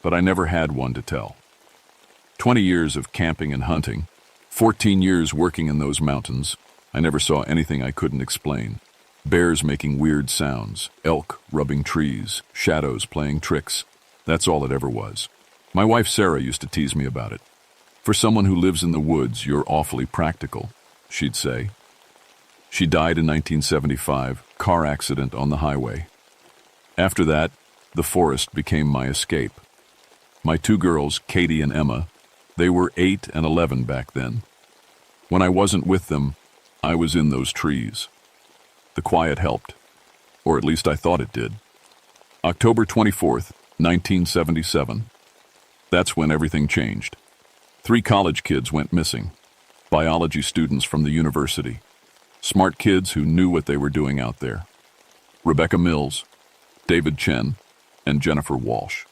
But I never had one to tell. 20 years of camping and hunting, 14 years working in those mountains, I never saw anything I couldn't explain. Bears making weird sounds, elk rubbing trees, shadows playing tricks. That's all it ever was. My wife Sarah used to tease me about it. "For someone who lives in the woods, you're awfully practical," she'd say. She died in 1975, car accident on the highway. After that, the forest became my escape. My two girls, Katie and Emma, they were 8 and 11 back then. When I wasn't with them, I was in those trees. The quiet helped, or at least I thought it did. October 24th, 1977. That's when everything changed. 3 college kids went missing. Biology students from the university. Smart kids who knew what they were doing out there. Rebecca Mills, David Chen, and Jennifer Walsh.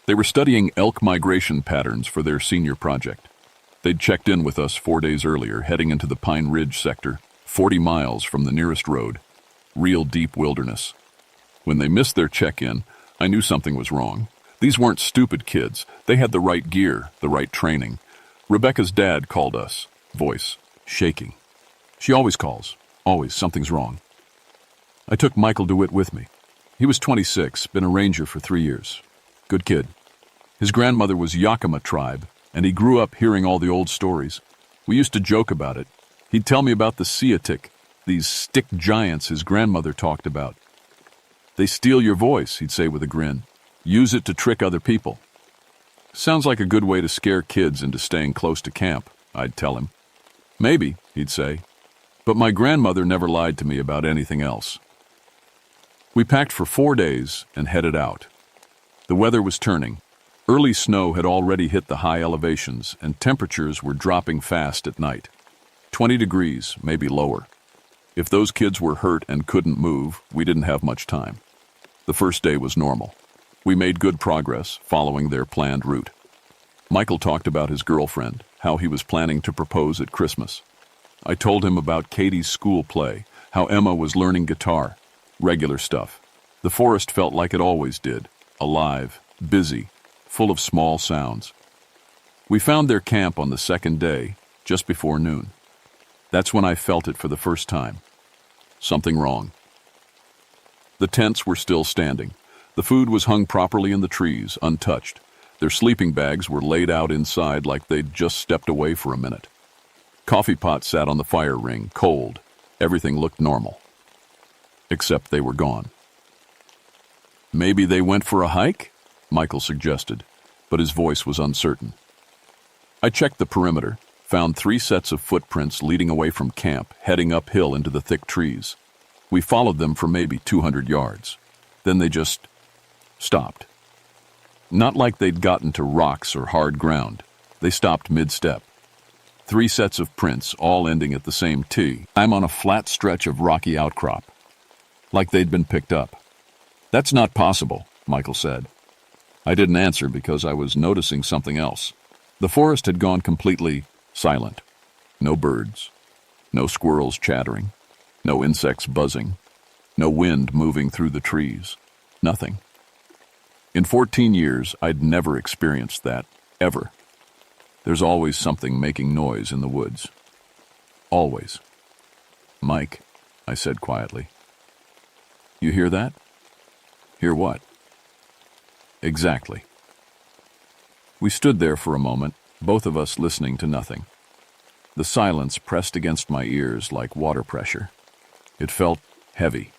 They were studying elk migration patterns for their senior project. They'd checked in with us 4 days earlier, heading into the Pine Ridge sector, 40 miles from the nearest road. Real deep wilderness. When they missed their check-in, I knew something was wrong. These weren't stupid kids. They had the right gear, the right training. Rebecca's dad called us, voice shaking. She always calls. Always, something's wrong. I took Michael DeWitt with me. He was 26, been a ranger for 3 years. Good kid. His grandmother was Yakima tribe, and he grew up hearing all the old stories. We used to joke about it. He'd tell me about the Seatic, these stick giants his grandmother talked about. "They steal your voice," he'd say with a grin. "Use it to trick other people." "Sounds like a good way to scare kids into staying close to camp," I'd tell him. "Maybe," he'd say. But my grandmother never lied to me about anything else. We packed for 4 days and headed out. The weather was turning. Early snow had already hit the high elevations, and temperatures were dropping fast at night. 20 degrees, maybe lower. If those kids were hurt and couldn't move, we didn't have much time. The first day was normal. We made good progress, following their planned route. Michael talked about his girlfriend, how he was planning to propose at Christmas. I told him about Katie's school play, how Emma was learning guitar. Regular stuff. The forest felt like it always did. Alive, busy, full of small sounds. We found their camp on the second day, just before noon. That's when I felt it for the first time. Something wrong. The tents were still standing. The food was hung properly in the trees, untouched. Their sleeping bags were laid out inside like they'd just stepped away for a minute. Coffee pots sat on the fire ring, cold. Everything looked normal. Except they were gone. "Maybe they went for a hike?" Michael suggested, but his voice was uncertain. I checked the perimeter, found 3 sets of footprints leading away from camp, heading uphill into the thick trees. We followed them for maybe 200 yards. Then they just stopped. Not like they'd gotten to rocks or hard ground. They stopped mid-step. 3 sets of prints, all ending at the same T. I'm on a flat stretch of rocky outcrop. Like they'd been picked up. "That's not possible," Michael said. I didn't answer because I was noticing something else. The forest had gone completely silent. No birds. No squirrels chattering. No insects buzzing. No wind moving through the trees. Nothing. In 14 years, I'd never experienced that, ever. There's always something making noise in the woods. Always. "Mike," I said quietly. "You hear that?" "Hear what?" "Exactly." We stood there for a moment, both of us listening to nothing. The silence pressed against my ears like water pressure. It felt heavy.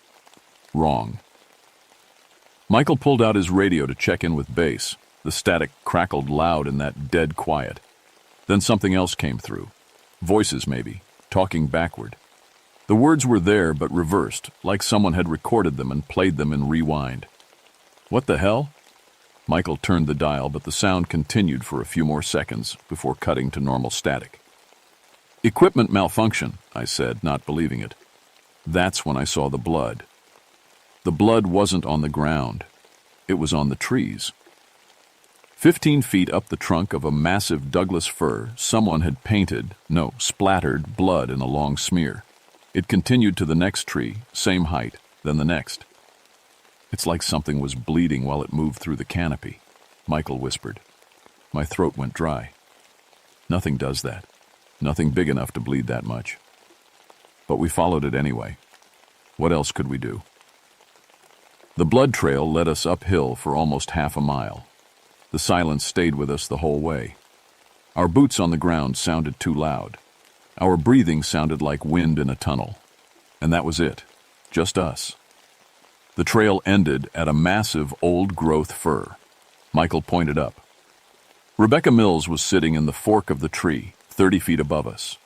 Wrong. Michael pulled out his radio to check in with base. The static crackled loud in that dead quiet. Then something else came through. Voices, maybe, talking backward. The words were there but reversed, like someone had recorded them and played them in rewind. "What the hell?" Michael turned the dial, but the sound continued for a few more seconds before cutting to normal static. "Equipment malfunction," I said, not believing it. That's when I saw the blood. The blood wasn't on the ground. It was on the trees. 15 feet up the trunk of a massive Douglas fir, someone had splattered blood in a long smear. It continued to the next tree, same height, then the next. "It's like something was bleeding while it moved through the canopy," Michael whispered. My throat went dry. Nothing does that. Nothing big enough to bleed that much. But we followed it anyway. What else could we do? The blood trail led us uphill for almost half a mile. The silence stayed with us the whole way. Our boots on the ground sounded too loud. Our breathing sounded like wind in a tunnel. And that was it. Just us. The trail ended at a massive old-growth fir. Michael pointed up. Rebecca Mills was sitting in the fork of the tree, 30 feet above us.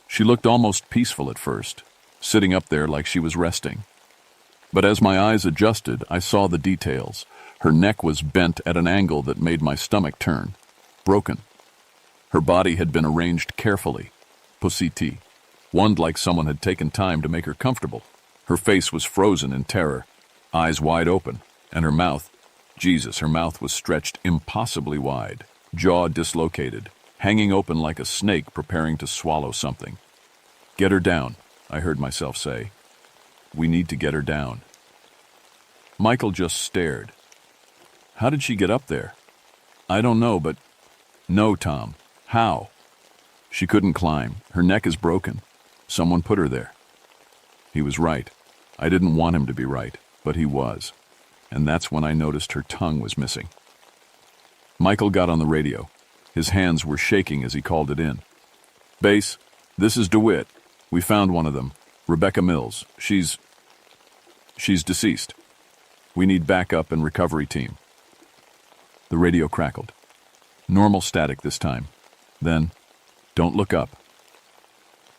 She looked almost peaceful at first, sitting up there like she was resting. But as my eyes adjusted, I saw the details. Her neck was bent at an angle that made my stomach turn. Broken. Her body had been arranged carefully. Pussy one like someone had taken time to make her comfortable. Her face was frozen in terror, eyes wide open, and her mouth was stretched impossibly wide, jaw dislocated, hanging open like a snake preparing to swallow something. "Get her down," I heard myself say. "We need to get her down." Michael just stared. "How did she get up there?" "I don't know, but—" "No, Tom. How?" "She couldn't climb. Her neck is broken. Someone put her there." He was right. I didn't want him to be right, but he was. And that's when I noticed her tongue was missing. Michael got on the radio. His hands were shaking as he called it in. "Base, this is DeWitt. We found one of them. Rebecca Mills. She's deceased. We need backup and recovery team." The radio crackled. Normal static this time. Then, "Don't look up."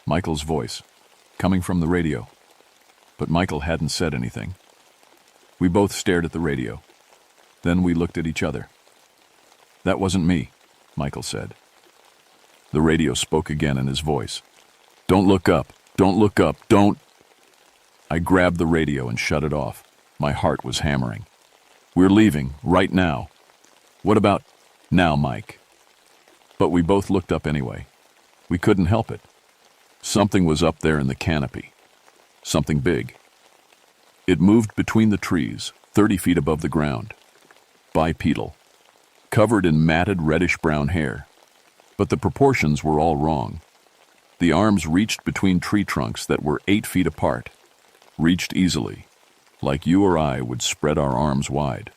Michael's voice, coming from the radio. But Michael hadn't said anything. We both stared at the radio. Then we looked at each other. "That wasn't me," Michael said. The radio spoke again in his voice. "Don't look up. Don't look up. Don't—" I grabbed the radio and shut it off. My heart was hammering. "We're leaving, right now." "What about now, Mike?" But we both looked up anyway. We couldn't help it. Something was up there in the canopy. Something big. It moved between the trees, 30 feet above the ground. Bipedal. Covered in matted reddish-brown hair. But the proportions were all wrong. The arms reached between tree trunks that were 8 feet apart. Reached easily, like you or I would spread our arms wide.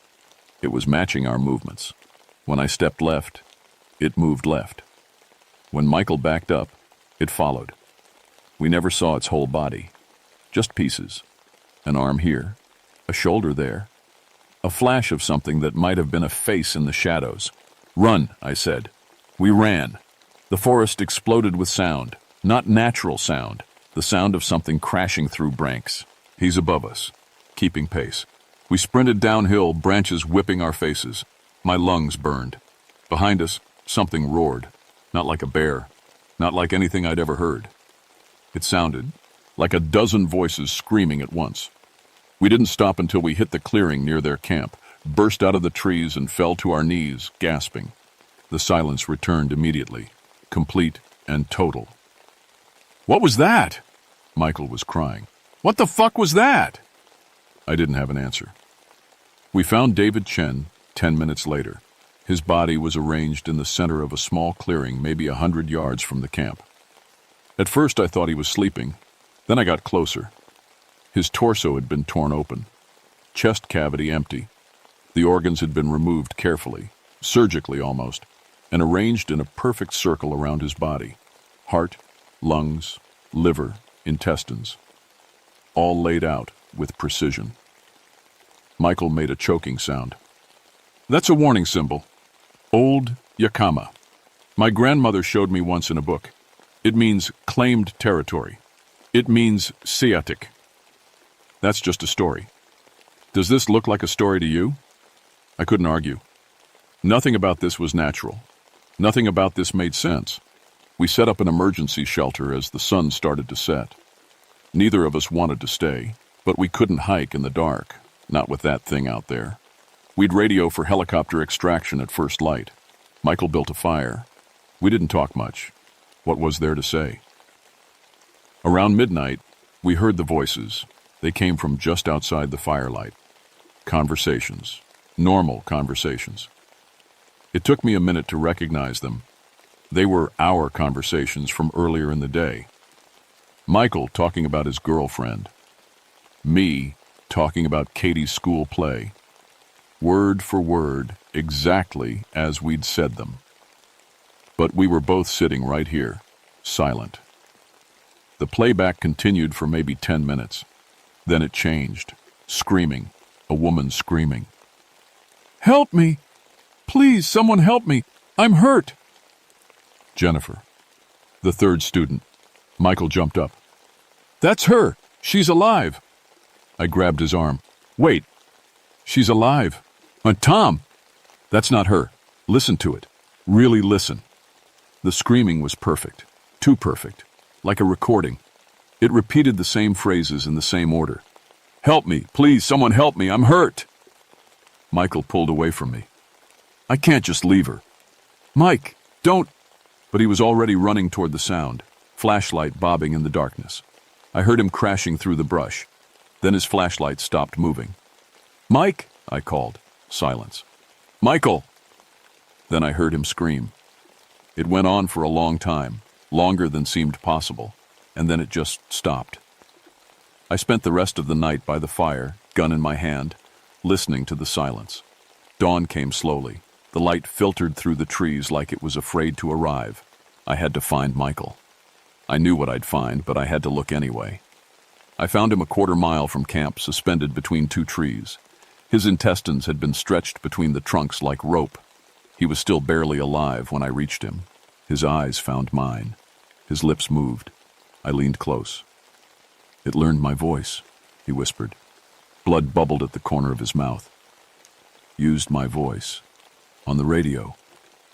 It was matching our movements. When I stepped left, it moved left. When Michael backed up, it followed. We never saw its whole body. Just pieces. An arm here, a shoulder there. A flash of something that might have been a face in the shadows. "Run," I said. We ran. The forest exploded with sound. Not natural sound. The sound of something crashing through branks. He's above us, keeping pace. We sprinted downhill, branches whipping our faces. My lungs burned. Behind us, something roared. Not like a bear. Not like anything I'd ever heard. It sounded like a dozen voices screaming at once. We didn't stop until we hit the clearing near their camp, burst out of the trees and fell to our knees, gasping. The silence returned immediately, complete and total. "What was that?" Michael was crying. "What the fuck was that?" I didn't have an answer. We found David Chen 10 minutes later. His body was arranged in the center of a small clearing, maybe 100 yards from the camp. At first I thought he was sleeping. Then I got closer. His torso had been torn open. Chest cavity empty. The organs had been removed carefully, surgically almost, and arranged in a perfect circle around his body. Heart, lungs, liver, intestines. All laid out with precision. Michael made a choking sound. "That's a warning symbol. Old Yakama. My grandmother showed me once in a book. It means claimed territory. It means sciatic. That's just a story. Does this look like a story to you?" I couldn't argue. Nothing about this was natural. Nothing about this made sense. We set up an emergency shelter as the sun started to set. Neither of us wanted to stay, but we couldn't hike in the dark, not with that thing out there. We'd radio for helicopter extraction at first light. Michael built a fire. We didn't talk much. What was there to say? Around midnight, we heard the voices. They came from just outside the firelight. Conversations. Normal conversations. It took me a minute to recognize them. They were our conversations from earlier in the day. Michael talking about his girlfriend. Me talking about Katie's school play. Word for word, exactly as we'd said them. But we were both sitting right here, silent. The playback continued for maybe 10 minutes. Then it changed. Screaming. A woman screaming. "Help me! Please, someone help me! I'm hurt!" Jennifer, the third student. Michael jumped up. "That's her! She's alive!" I grabbed his arm. "Wait! She's alive! Tom! That's not her. Listen to it. Really listen." The screaming was perfect. Too perfect. Like a recording. It repeated the same phrases in the same order. "Help me! Please, someone help me! I'm hurt!" Michael pulled away from me. "I can't just leave her." "Mike, don't—" But he was already running toward the sound, flashlight bobbing in the darkness. I heard him crashing through the brush. Then his flashlight stopped moving. "Mike!" I called. Silence. "Michael!" Then I heard him scream. It went on for a long time, longer than seemed possible, and then it just stopped. I spent the rest of the night by the fire, gun in my hand, listening to the silence. Dawn came slowly. The light filtered through the trees like it was afraid to arrive. I had to find Michael. I knew what I'd find, but I had to look anyway. I found him a quarter mile from camp, suspended between two trees. His intestines had been stretched between the trunks like rope. He was still barely alive when I reached him. His eyes found mine. His lips moved. I leaned close. "It learned my voice," he whispered. Blood bubbled at the corner of his mouth. "Used my voice. On the radio.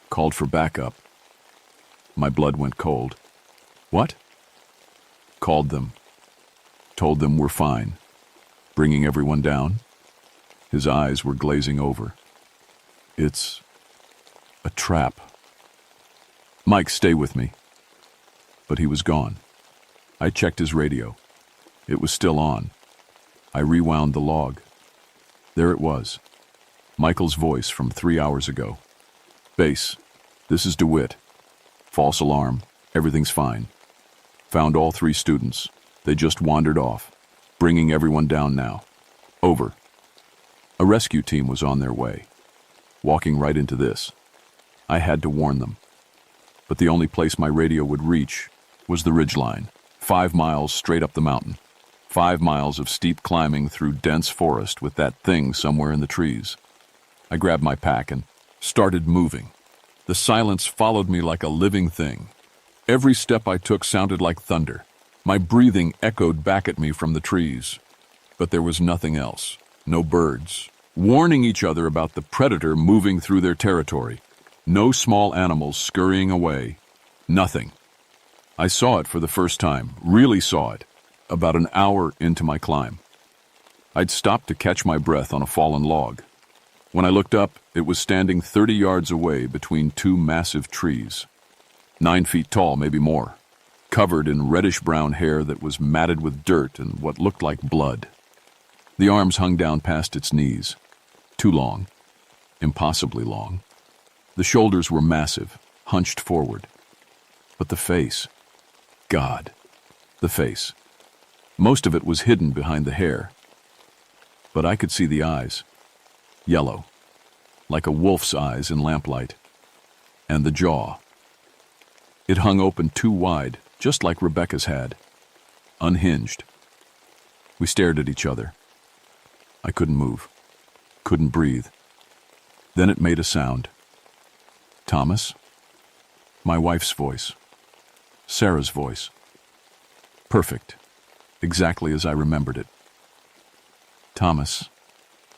Called for backup." My blood went cold. "What?" "Called them. Told them we're fine. Bringing everyone down." His eyes were glazing over. "It's a trap. Mike, stay with me." But he was gone. I checked his radio. It was still on. I rewound the log. There it was. Michael's voice from 3 hours ago. "Base, this is DeWitt. False alarm. Everything's fine. Found all 3 students. They just wandered off. Bringing everyone down now. Over." A rescue team was on their way. Walking right into this. I had to warn them. But the only place my radio would reach was the ridgeline. 5 miles straight up the mountain. 5 miles of steep climbing through dense forest with that thing somewhere in the trees. I grabbed my pack and started moving. The silence followed me like a living thing. Every step I took sounded like thunder. My breathing echoed back at me from the trees. But there was nothing else. No birds, warning each other about the predator moving through their territory. No small animals scurrying away. Nothing. I saw it for the first time, really saw it, about an hour into my climb. I'd stopped to catch my breath on a fallen log. When I looked up, it was standing 30 yards away between 2 massive trees. 9 feet tall, maybe more. covered in reddish-brown hair that was matted with dirt and what looked like blood. The arms hung down past its knees. Too long. Impossibly long. The shoulders were massive, hunched forward. But the face. God. The face. Most of it was hidden behind the hair. But I could see the eyes. Yellow. Like a wolf's eyes in lamplight. And the jaw. It hung open too wide, just like Rebecca's had. Unhinged. We stared at each other. I couldn't move. Couldn't breathe. Then it made a sound. Thomas? My wife's voice. Sarah's voice. Perfect. Exactly as I remembered it. Thomas,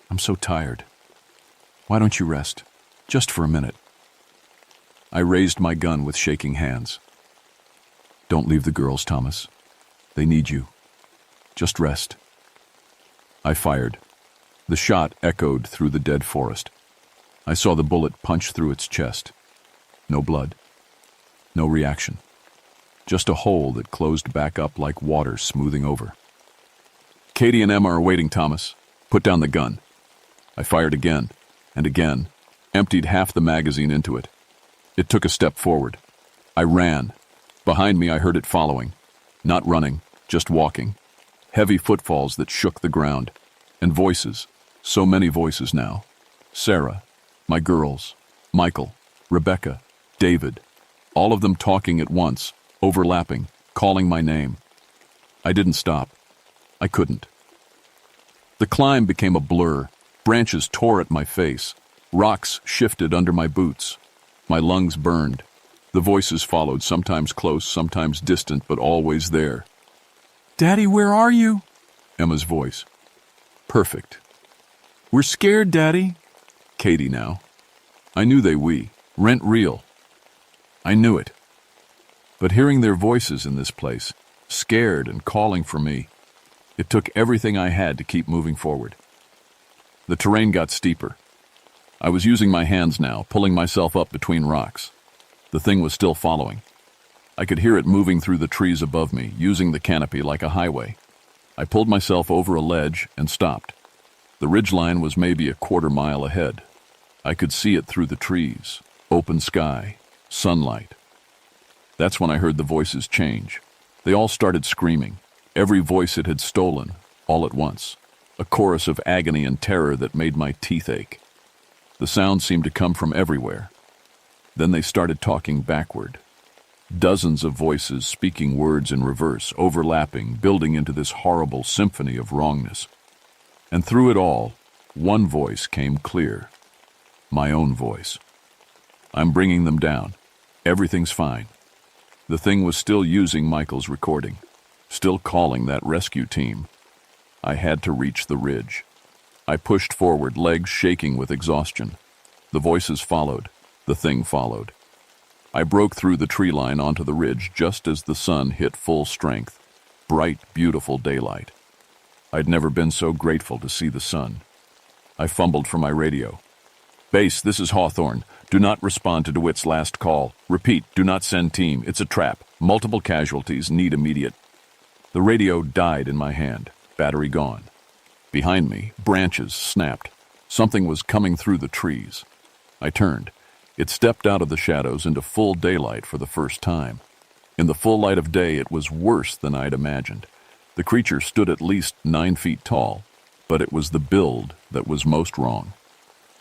I'm so tired. Why don't you rest? Just for a minute. I raised my gun with shaking hands. Don't leave the girls, Thomas. They need you. Just rest. I fired. The shot echoed through the dead forest. I saw the bullet punch through its chest. No blood. No reaction. Just a hole that closed back up like water smoothing over. Katie and Emma are waiting, Thomas. Put down the gun. I fired again and again, emptied half the magazine into it. It took a step forward. I ran. Behind me I heard it following. Not running, just walking. Heavy footfalls that shook the ground. And voices. So many voices now. Sarah, my girls, Michael, Rebecca, David. All of them talking at once, overlapping, calling my name. I didn't stop. I couldn't. The climb became a blur. Branches tore at my face. Rocks shifted under my boots. My lungs burned. The voices followed, sometimes close, sometimes distant, but always there. Daddy, where are you? Emma's voice. Perfect. We're scared, Daddy. Katie now. I knew we. Rent real. I knew it. But hearing their voices in this place, scared and calling for me, it took everything I had to keep moving forward. The terrain got steeper. I was using my hands now, pulling myself up between rocks. The thing was still following. I could hear it moving through the trees above me, using the canopy like a highway. I pulled myself over a ledge and stopped. The ridgeline was maybe a quarter-mile ahead. I could see it through the trees, open sky, sunlight. That's when I heard the voices change. They all started screaming, every voice it had stolen, all at once. A chorus of agony and terror that made my teeth ache. The sound seemed to come from everywhere. Then they started talking backward. Dozens of voices speaking words in reverse, overlapping, building into this horrible symphony of wrongness. And through it all, one voice came clear. My own voice. I'm bringing them down. Everything's fine. The thing was still using Michael's recording, still calling that rescue team. I had to reach the ridge. I pushed forward, legs shaking with exhaustion. The voices followed. The thing followed. I broke through the tree line onto the ridge just as the sun hit full strength. Bright, beautiful daylight. I'd never been so grateful to see the sun. I fumbled for my radio. Base, this is Hawthorne. Do not respond to DeWitt's last call. Repeat, do not send team. It's a trap. Multiple casualties. Need immediate. The radio died in my hand. Battery gone. Behind me, branches snapped. Something was coming through the trees. I turned. It stepped out of the shadows into full daylight for the first time. In the full light of day, it was worse than I'd imagined. The creature stood at least 9 feet tall, but it was the build that was most wrong.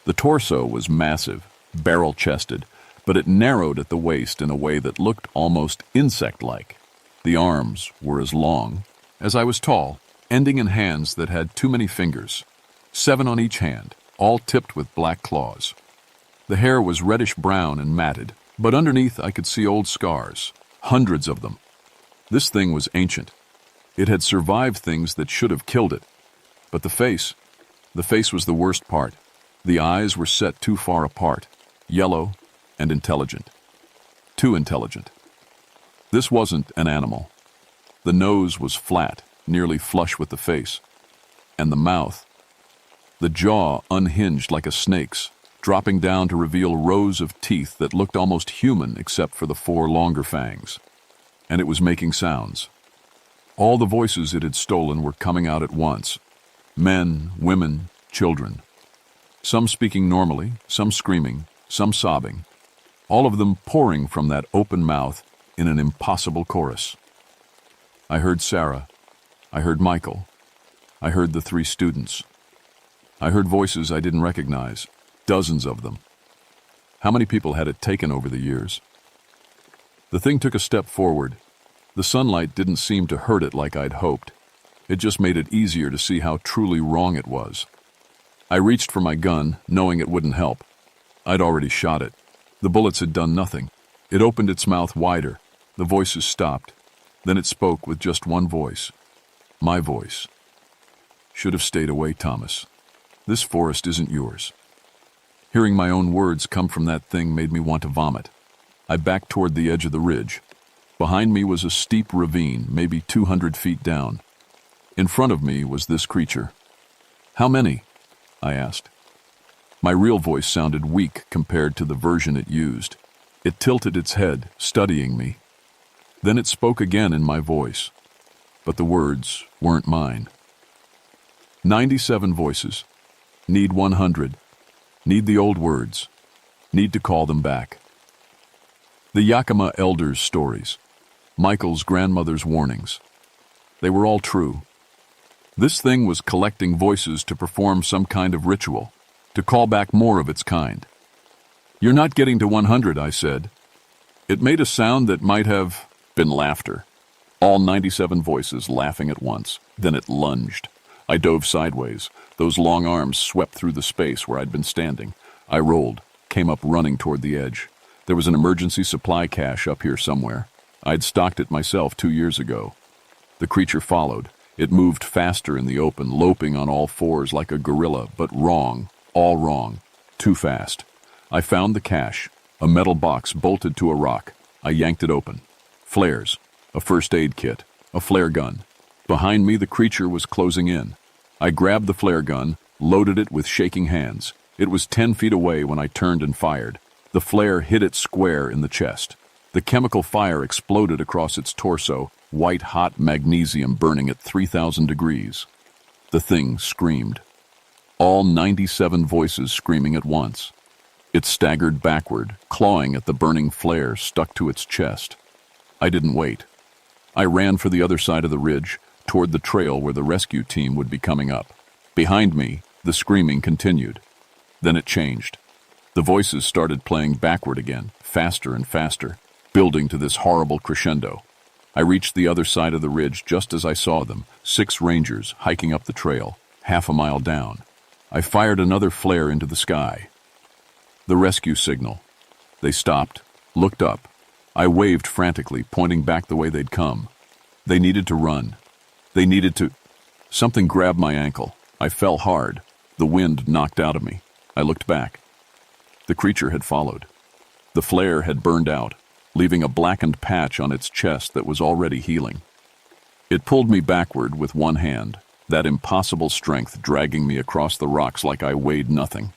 The torso was massive, barrel-chested, but it narrowed at the waist in a way that looked almost insect-like. The arms were as long as I was tall, ending in hands that had too many fingers, 7 on each hand, all tipped with black claws. The hair was reddish-brown and matted, but underneath I could see old scars, hundreds of them. This thing was ancient. It had survived things that should have killed it. But the face was the worst part. The eyes were set too far apart, yellow and intelligent. Too intelligent. This wasn't an animal. The nose was flat, nearly flush with the face. And the mouth. The jaw unhinged like a snake's, dropping down to reveal rows of teeth that looked almost human except for the 4 longer fangs. and it was making sounds. All the voices it had stolen were coming out at once. Men, women, children. Some speaking normally, some screaming, some sobbing. All of them pouring from that open mouth in an impossible chorus. I heard Sarah. I heard Michael. I heard the 3 students. I heard voices I didn't recognize, dozens of them. How many people had it taken over the years? The thing took a step forward. The sunlight didn't seem to hurt it like I'd hoped. It just made it easier to see how truly wrong it was. I reached for my gun, knowing it wouldn't help. I'd already shot it. The bullets had done nothing. It opened its mouth wider. The voices stopped. Then it spoke with just one voice. My voice. Should have stayed away, Thomas. This forest isn't yours. Hearing my own words come from that thing made me want to vomit. I backed toward the edge of the ridge. Behind me was a steep ravine, maybe 200 feet down. In front of me was this creature. How many? I asked. My real voice sounded weak compared to the version it used. It tilted its head, studying me. Then it spoke again in my voice. But the words weren't mine. 97 voices. Need 100. Need the old words. Need to call them back. The Yakima elders' stories. Michael's grandmother's warnings. They were all true. This thing was collecting voices to perform some kind of ritual, to call back more of its kind. You're not getting to 100, I said. It made a sound that might have been laughter. All 97 voices laughing at once. Then it lunged. I dove sideways. Those long arms swept through the space where I'd been standing. I rolled, came up running toward the edge. There was an emergency supply cache up here somewhere. I'd stocked it myself 2 years ago. The creature followed. It moved faster in the open, loping on all fours like a gorilla, but wrong, all wrong, too fast. I found the cache, a metal box bolted to a rock. I yanked it open. Flares, a first aid kit, a flare gun. Behind me, the creature was closing in. I grabbed the flare gun, loaded it with shaking hands. It was 10 feet away when I turned and fired. The flare hit it square in the chest. The chemical fire exploded across its torso, white-hot magnesium burning at 3,000 degrees. The thing screamed. All 97 voices screaming at once. It staggered backward, clawing at the burning flare stuck to its chest. I didn't wait. I ran for the other side of the ridge, toward the trail where the rescue team would be coming up. Behind me, the screaming continued. Then it changed. The voices started playing backward again, faster and faster, building to this horrible crescendo. I reached the other side of the ridge just as I saw them, 6 rangers hiking up the trail, half a mile down. I fired another flare into the sky. The rescue signal. They stopped, looked up. I waved frantically, pointing back the way they'd come. They needed to run. They needed to... Something grabbed my ankle. I fell hard. The wind knocked out of me. I looked back. The creature had followed. The flare had burned out, leaving a blackened patch on its chest that was already healing. It pulled me backward with one hand, that impossible strength dragging me across the rocks like I weighed nothing.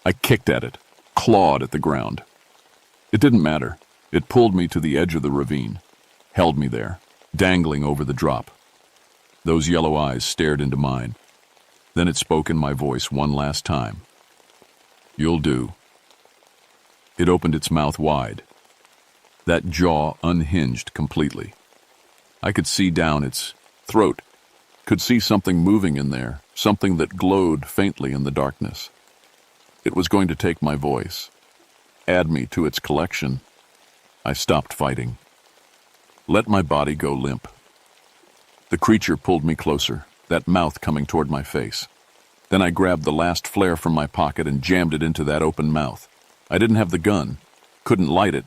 I kicked at it, clawed at the ground. It didn't matter. It pulled me to the edge of the ravine, held me there, dangling over the drop. Those yellow eyes stared into mine. Then it spoke in my voice one last time. You'll do. It opened its mouth wide. That jaw unhinged completely. I could see down its throat, could see something moving in there, something that glowed faintly in the darkness. It was going to take my voice, add me to its collection. I stopped fighting. Let my body go limp. The creature pulled me closer, that mouth coming toward my face. Then I grabbed the last flare from my pocket and jammed it into that open mouth. I didn't have the gun, couldn't light it,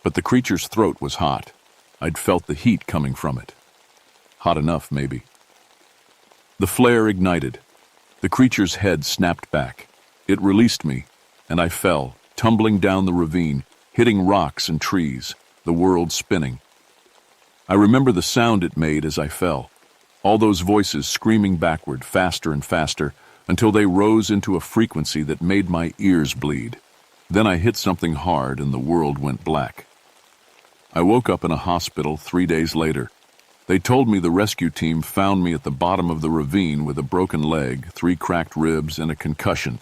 but the creature's throat was hot. I'd felt the heat coming from it. Hot enough, maybe. The flare ignited. The creature's head snapped back. It released me, and I fell, tumbling down the ravine, hitting rocks and trees, the world spinning. I remember the sound it made as I fell. All those voices screaming backward, faster and faster, until they rose into a frequency that made my ears bleed. Then I hit something hard and the world went black. I woke up in a hospital 3 days later. They told me the rescue team found me at the bottom of the ravine with a broken leg, 3 cracked ribs, and a concussion.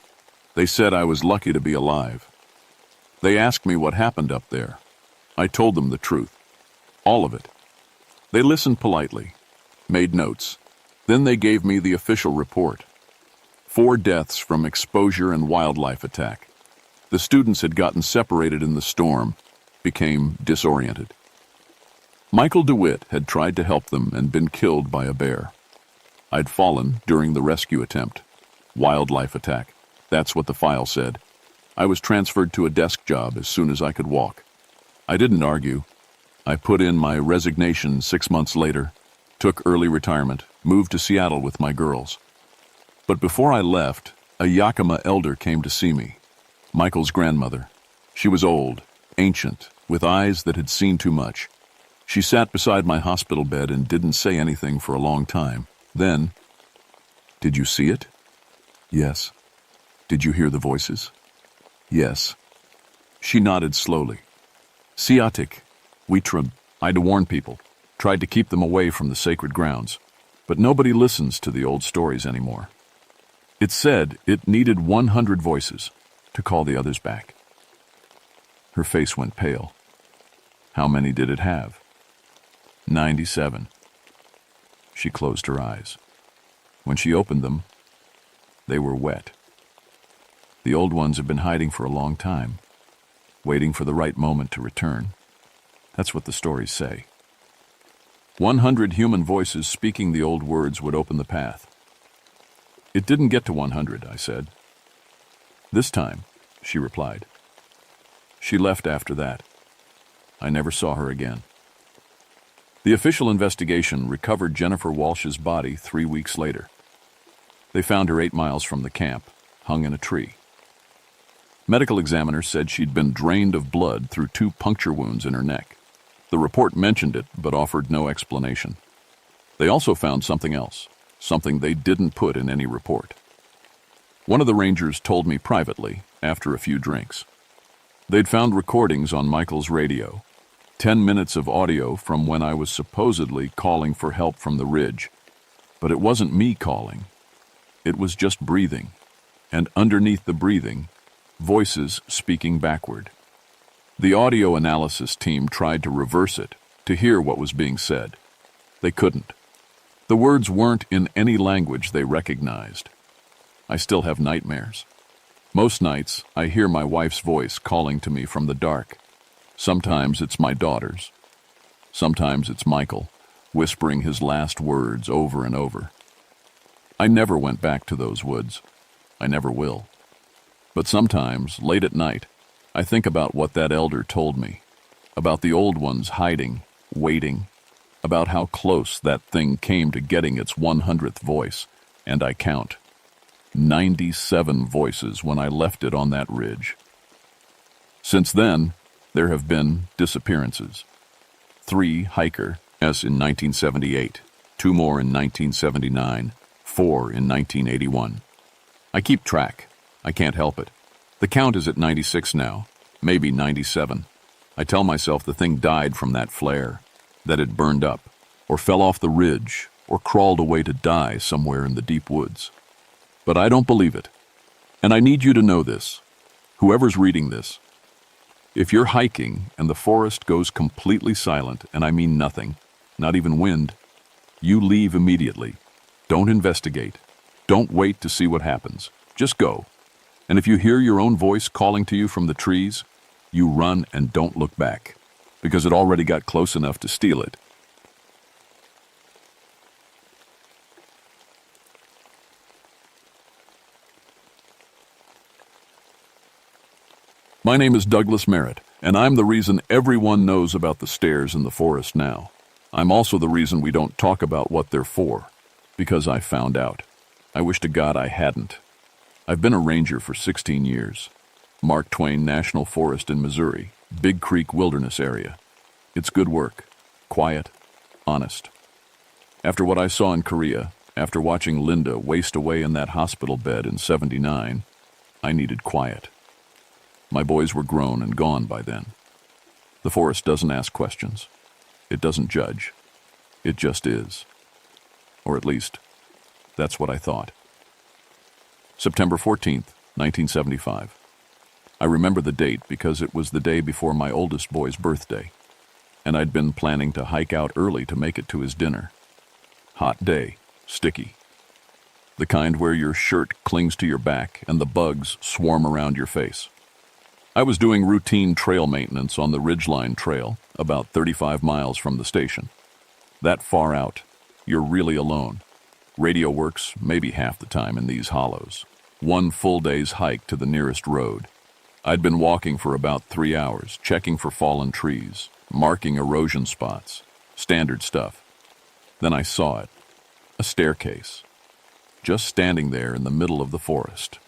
They said I was lucky to be alive. They asked me what happened up there. I told them the truth. All of it. They listened politely, made notes. Then they gave me the official report. 4 deaths from exposure and wildlife attack. The students had gotten separated in the storm, became disoriented. Michael DeWitt had tried to help them and been killed by a bear. I'd fallen during the rescue attempt. Wildlife attack. That's what the file said. I was transferred to a desk job as soon as I could walk. I didn't argue. I put in my resignation 6 months later, took early retirement, moved to Seattle with my girls. But before I left, a Yakima elder came to see me, Michael's grandmother. She was old, ancient, with eyes that had seen too much. She sat beside my hospital bed and didn't say anything for a long time. Then, "Did you see it?" "Yes." "Did you hear the voices?" "Yes." She nodded slowly. "Siatik, Witram, I'd warn people, tried to keep them away from the sacred grounds, but nobody listens to the old stories anymore. It said it needed 100 voices to call the others back." Her face went pale. "How many did it have?" 97. She closed her eyes. When she opened them, they were wet. The old ones have been hiding for a long time, waiting for the right moment to return. That's what the stories say. 100 human voices speaking the old words would open the path. "It didn't get to 100, I said. "This time," she replied. She left after that. I never saw her again. The official investigation recovered Jennifer Walsh's body 3 weeks later. They found her 8 miles from the camp, hung in a tree. Medical examiners said she'd been drained of blood through 2 puncture wounds in her neck. The report mentioned it, but offered no explanation. They also found something else, something they didn't put in any report. One of the rangers told me privately, after a few drinks. They'd found recordings on Michael's radio, 10 minutes of audio from when I was supposedly calling for help from the ridge. But it wasn't me calling. It was just breathing, and underneath the breathing, voices speaking backward. The audio analysis team tried to reverse it, to hear what was being said. They couldn't. The words weren't in any language they recognized. I still have nightmares. Most nights, I hear my wife's voice calling to me from the dark. Sometimes it's my daughter's. Sometimes it's Michael, whispering his last words over and over. I never went back to those woods. I never will. But sometimes, late at night, I think about what that elder told me, about the old ones hiding, waiting, about how close that thing came to getting its 100th voice, and I count. 97 voices when I left it on that ridge. Since then, there have been disappearances. 3 hiker in 1978, 2 more in 1979, 4 in 1981. I keep track. I can't help it. The count is at 96 now, maybe 97. I tell myself the thing died from that flare, that it burned up, or fell off the ridge, or crawled away to die somewhere in the deep woods. But I don't believe it. And I need you to know this, whoever's reading this. If you're hiking and the forest goes completely silent, and I mean nothing, not even wind, you leave immediately. Don't investigate. Don't wait to see what happens. Just go. And if you hear your own voice calling to you from the trees, you run and don't look back, because it already got close enough to steal it. My name is Douglas Merritt, and I'm the reason everyone knows about the stairs in the forest now. I'm also the reason we don't talk about what they're for, because I found out. I wish to God I hadn't. I've been a ranger for 16 years. Mark Twain National Forest in Missouri, Big Creek Wilderness Area. It's good work, quiet, honest. After what I saw in Korea, after watching Linda waste away in that hospital bed in '79, I needed quiet. My boys were grown and gone by then. The forest doesn't ask questions. It doesn't judge. It just is. Or at least, that's what I thought. September 14th, 1975. I remember the date because it was the day before my oldest boy's birthday, and I'd been planning to hike out early to make it to his dinner. Hot day, sticky. The kind where your shirt clings to your back and the bugs swarm around your face. I was doing routine trail maintenance on the Ridgeline Trail, about 35 miles from the station. That far out, you're really alone. Radio works maybe half the time in these hollows. One full day's hike to the nearest road. I'd been walking for about 3 hours, checking for fallen trees, marking erosion spots, standard stuff. Then I saw it, a staircase, just standing there in the middle of the forest.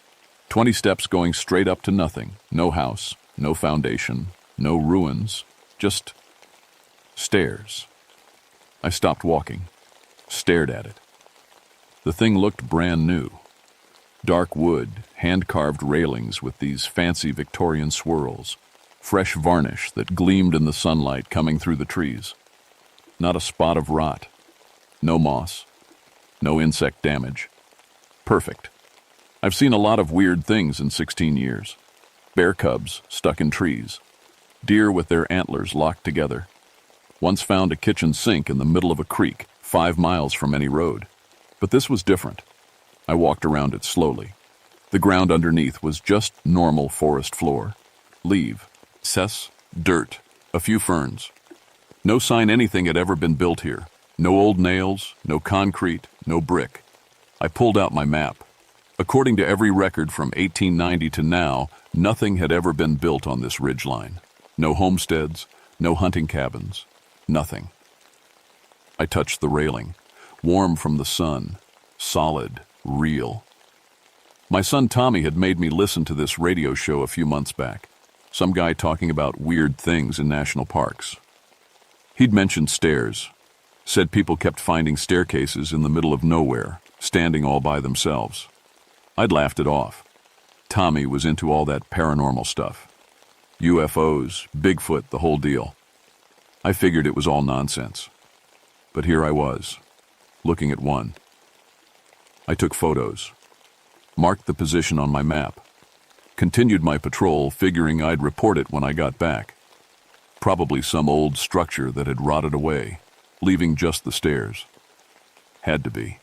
20 steps going straight up to nothing, no house, no foundation, no ruins, just stairs. I stopped walking, stared at it. The thing looked brand new. Dark wood, hand-carved railings with these fancy Victorian swirls, fresh varnish that gleamed in the sunlight coming through the trees. Not a spot of rot, no moss, no insect damage. Perfect. I've seen a lot of weird things in 16 years. Bear cubs stuck in trees, deer with their antlers locked together. Once found a kitchen sink in the middle of a creek, 5 miles from any road. But this was different. I walked around it slowly. The ground underneath was just normal forest floor. Leaf, cess, dirt, a few ferns. No sign anything had ever been built here. No old nails, no concrete, no brick. I pulled out my map. According to every record from 1890 to now, nothing had ever been built on this ridgeline. No homesteads, no hunting cabins, nothing. I touched the railing, warm from the sun, solid, real. My son Tommy had made me listen to this radio show a few months back. Some guy talking about weird things in national parks. He'd mentioned stairs, said people kept finding staircases in the middle of nowhere, standing all by themselves. I'd laughed it off. Tommy was into all that paranormal stuff. UFOs, Bigfoot, the whole deal. I figured it was all nonsense. But here I was, looking at one. I took photos, marked the position on my map, continued my patrol, figuring I'd report it when I got back. Probably some old structure that had rotted away, leaving just the stairs. Had to be.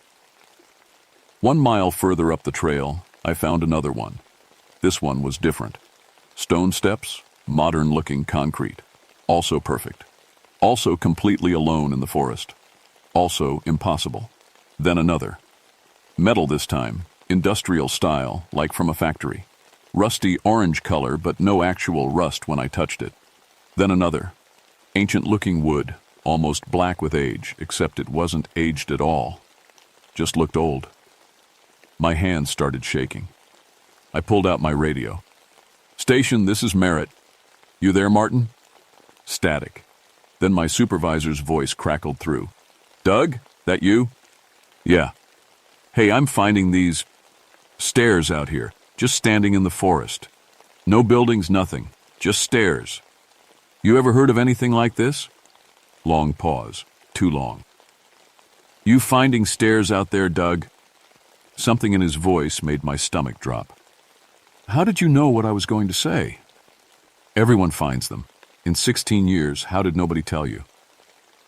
1 mile further up the trail, I found another one. This one was different. Stone steps, modern-looking concrete. Also perfect. Also completely alone in the forest. Also impossible. Then another. Metal this time, industrial style, like from a factory. Rusty orange color, but no actual rust when I touched it. Then another. Ancient-looking wood, almost black with age, except it wasn't aged at all. Just looked old. My hands started shaking. I pulled out my radio. "Station, this is Merritt. You there, Martin?" Static. Then my supervisor's voice crackled through. "Doug, that you?" "Yeah." "Hey, I'm finding these stairs out here, just standing in the forest. No buildings, nothing, just stairs. You ever heard of anything like this?" Long pause. Too long. "You finding stairs out there, Doug?" Something in his voice made my stomach drop. How did you know what I was going to say? "Everyone finds them. In 16 years, how did nobody tell you?"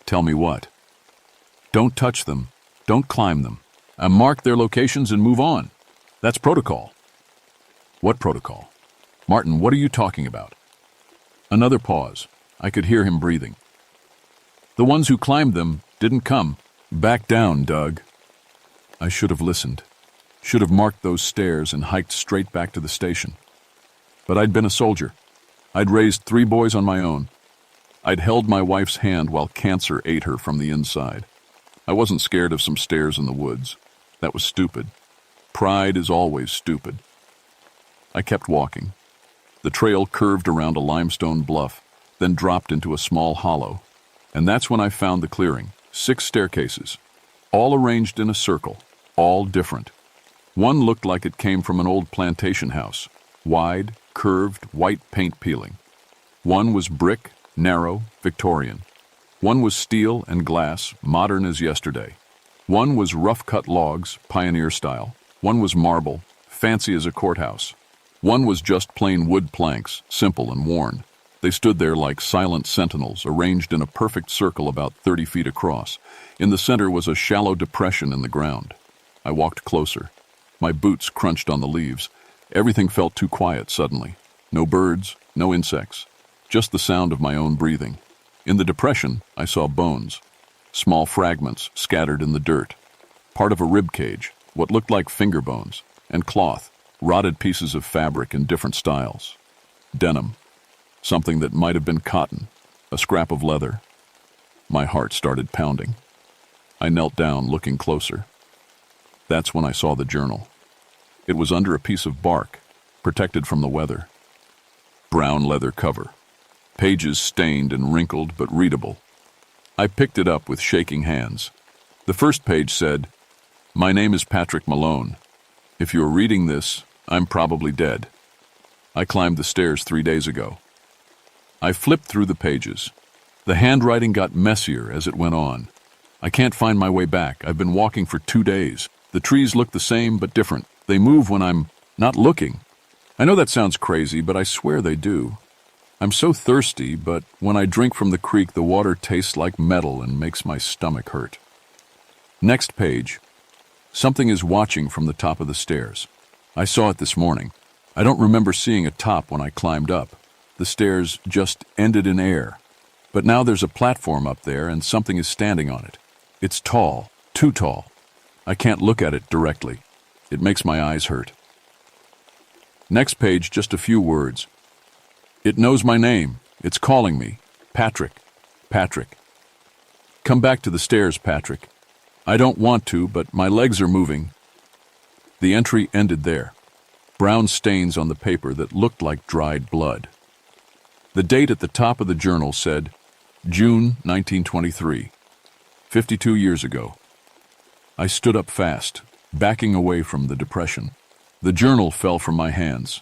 "Tell me what?" "Don't touch them. Don't climb them. Mark their locations and move on. That's protocol." "What protocol?" "Martin, what are you talking about?" Another pause. I could hear him breathing. "The ones who climbed them didn't come. Back down, Doug." I should have listened. Should have marked those stairs and hiked straight back to the station. But I'd been a soldier. I'd raised 3 boys on my own. I'd held my wife's hand while cancer ate her from the inside. I wasn't scared of some stairs in the woods. That was stupid. Pride is always stupid. I kept walking. The trail curved around a limestone bluff, then dropped into a small hollow. And that's when I found the clearing. 6 staircases, all arranged in a circle, all different. One looked like it came from an old plantation house, wide, curved, white paint peeling. One was brick, narrow, Victorian. One was steel and glass, modern as yesterday. One was rough-cut logs, pioneer style. One was marble, fancy as a courthouse. One was just plain wood planks, simple and worn. They stood there like silent sentinels, arranged in a perfect circle about 30 feet across. In the center was a shallow depression in the ground. I walked closer. My boots crunched on the leaves. Everything felt too quiet suddenly. No birds, no insects, just the sound of my own breathing. In the depression, I saw bones, small fragments scattered in the dirt, part of a rib cage, what looked like finger bones, and cloth, rotted pieces of fabric in different styles. Denim, something that might have been cotton, a scrap of leather. My heart started pounding. I knelt down, looking closer. That's when I saw the journal. It was under a piece of bark, protected from the weather. Brown leather cover. Pages stained and wrinkled but readable. I picked it up with shaking hands. The first page said, "My name is Patrick Malone. If you're reading this, I'm probably dead. I climbed the stairs 3 days ago." I flipped through the pages. The handwriting got messier as it went on. I can't find my way back. I've been walking for 2 days. The trees look the same but different. They move when I'm not looking. I know that sounds crazy, but I swear they do. I'm so thirsty, but when I drink from the creek, the water tastes like metal and makes my stomach hurt. Next page. Something is watching from the top of the stairs. I saw it this morning. I don't remember seeing a top when I climbed up. The stairs just ended in air. But now there's a platform up there and something is standing on it. It's tall, too tall. I can't look at it directly. It makes my eyes hurt. Next page, just a few words. It knows my name. It's calling me. Patrick. Patrick. Come back to the stairs, Patrick. I don't want to, but my legs are moving. The entry ended there. Brown stains on the paper that looked like dried blood. The date at the top of the journal said, June 1923, 52 years ago. I stood up fast, backing away from the depression. The journal fell from my hands.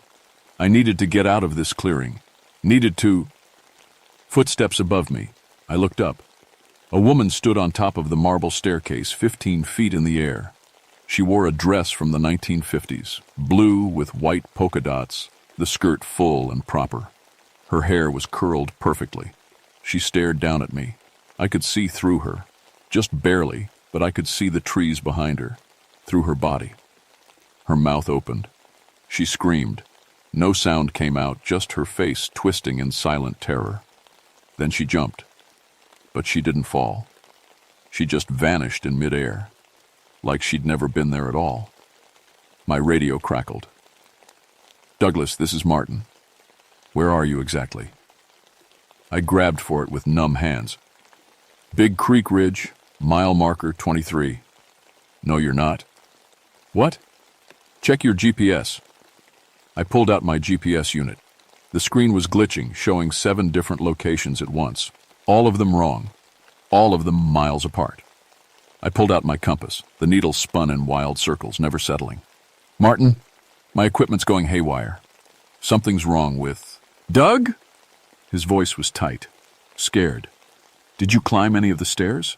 I needed to get out of this clearing. Needed to... Footsteps above me. I looked up. A woman stood on top of the marble staircase, 15 feet in the air. She wore a dress from the 1950s, blue with white polka dots, the skirt full and proper. Her hair was curled perfectly. She stared down at me. I could see through her. Just barely, but I could see the trees behind her, through her body. Her mouth opened. She screamed. No sound came out, just her face twisting in silent terror. Then she jumped. But she didn't fall. She just vanished in midair, like she'd never been there at all. My radio crackled. "Douglas, this is Martin. Where are you exactly?" I grabbed for it with numb hands. "Big Creek Ridge, mile marker 23. "No, you're not." "What?" "Check your GPS." I pulled out my GPS unit. The screen was glitching, showing 7 different locations at once. All of them wrong. All of them miles apart. I pulled out my compass. The needle spun in wild circles, never settling. "Martin, my equipment's going haywire. Something's wrong with..." "Doug?" His voice was tight, scared. "Did you climb any of the stairs?"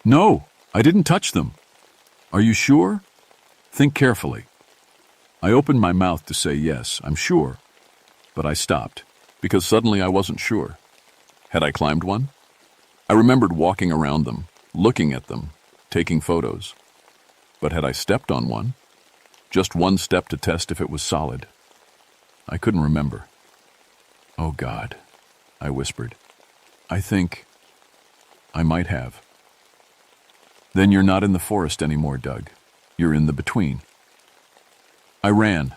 "No, I didn't touch them." "Are you sure?" "Think carefully." I opened my mouth to say yes, I'm sure. But I stopped, because suddenly I wasn't sure. Had I climbed one? I remembered walking around them, looking at them, taking photos. But had I stepped on one? Just one step to test if it was solid. I couldn't remember. "Oh God," I whispered. "I think I might have." "Then you're not in the forest anymore, Doug. You're in the between." I ran.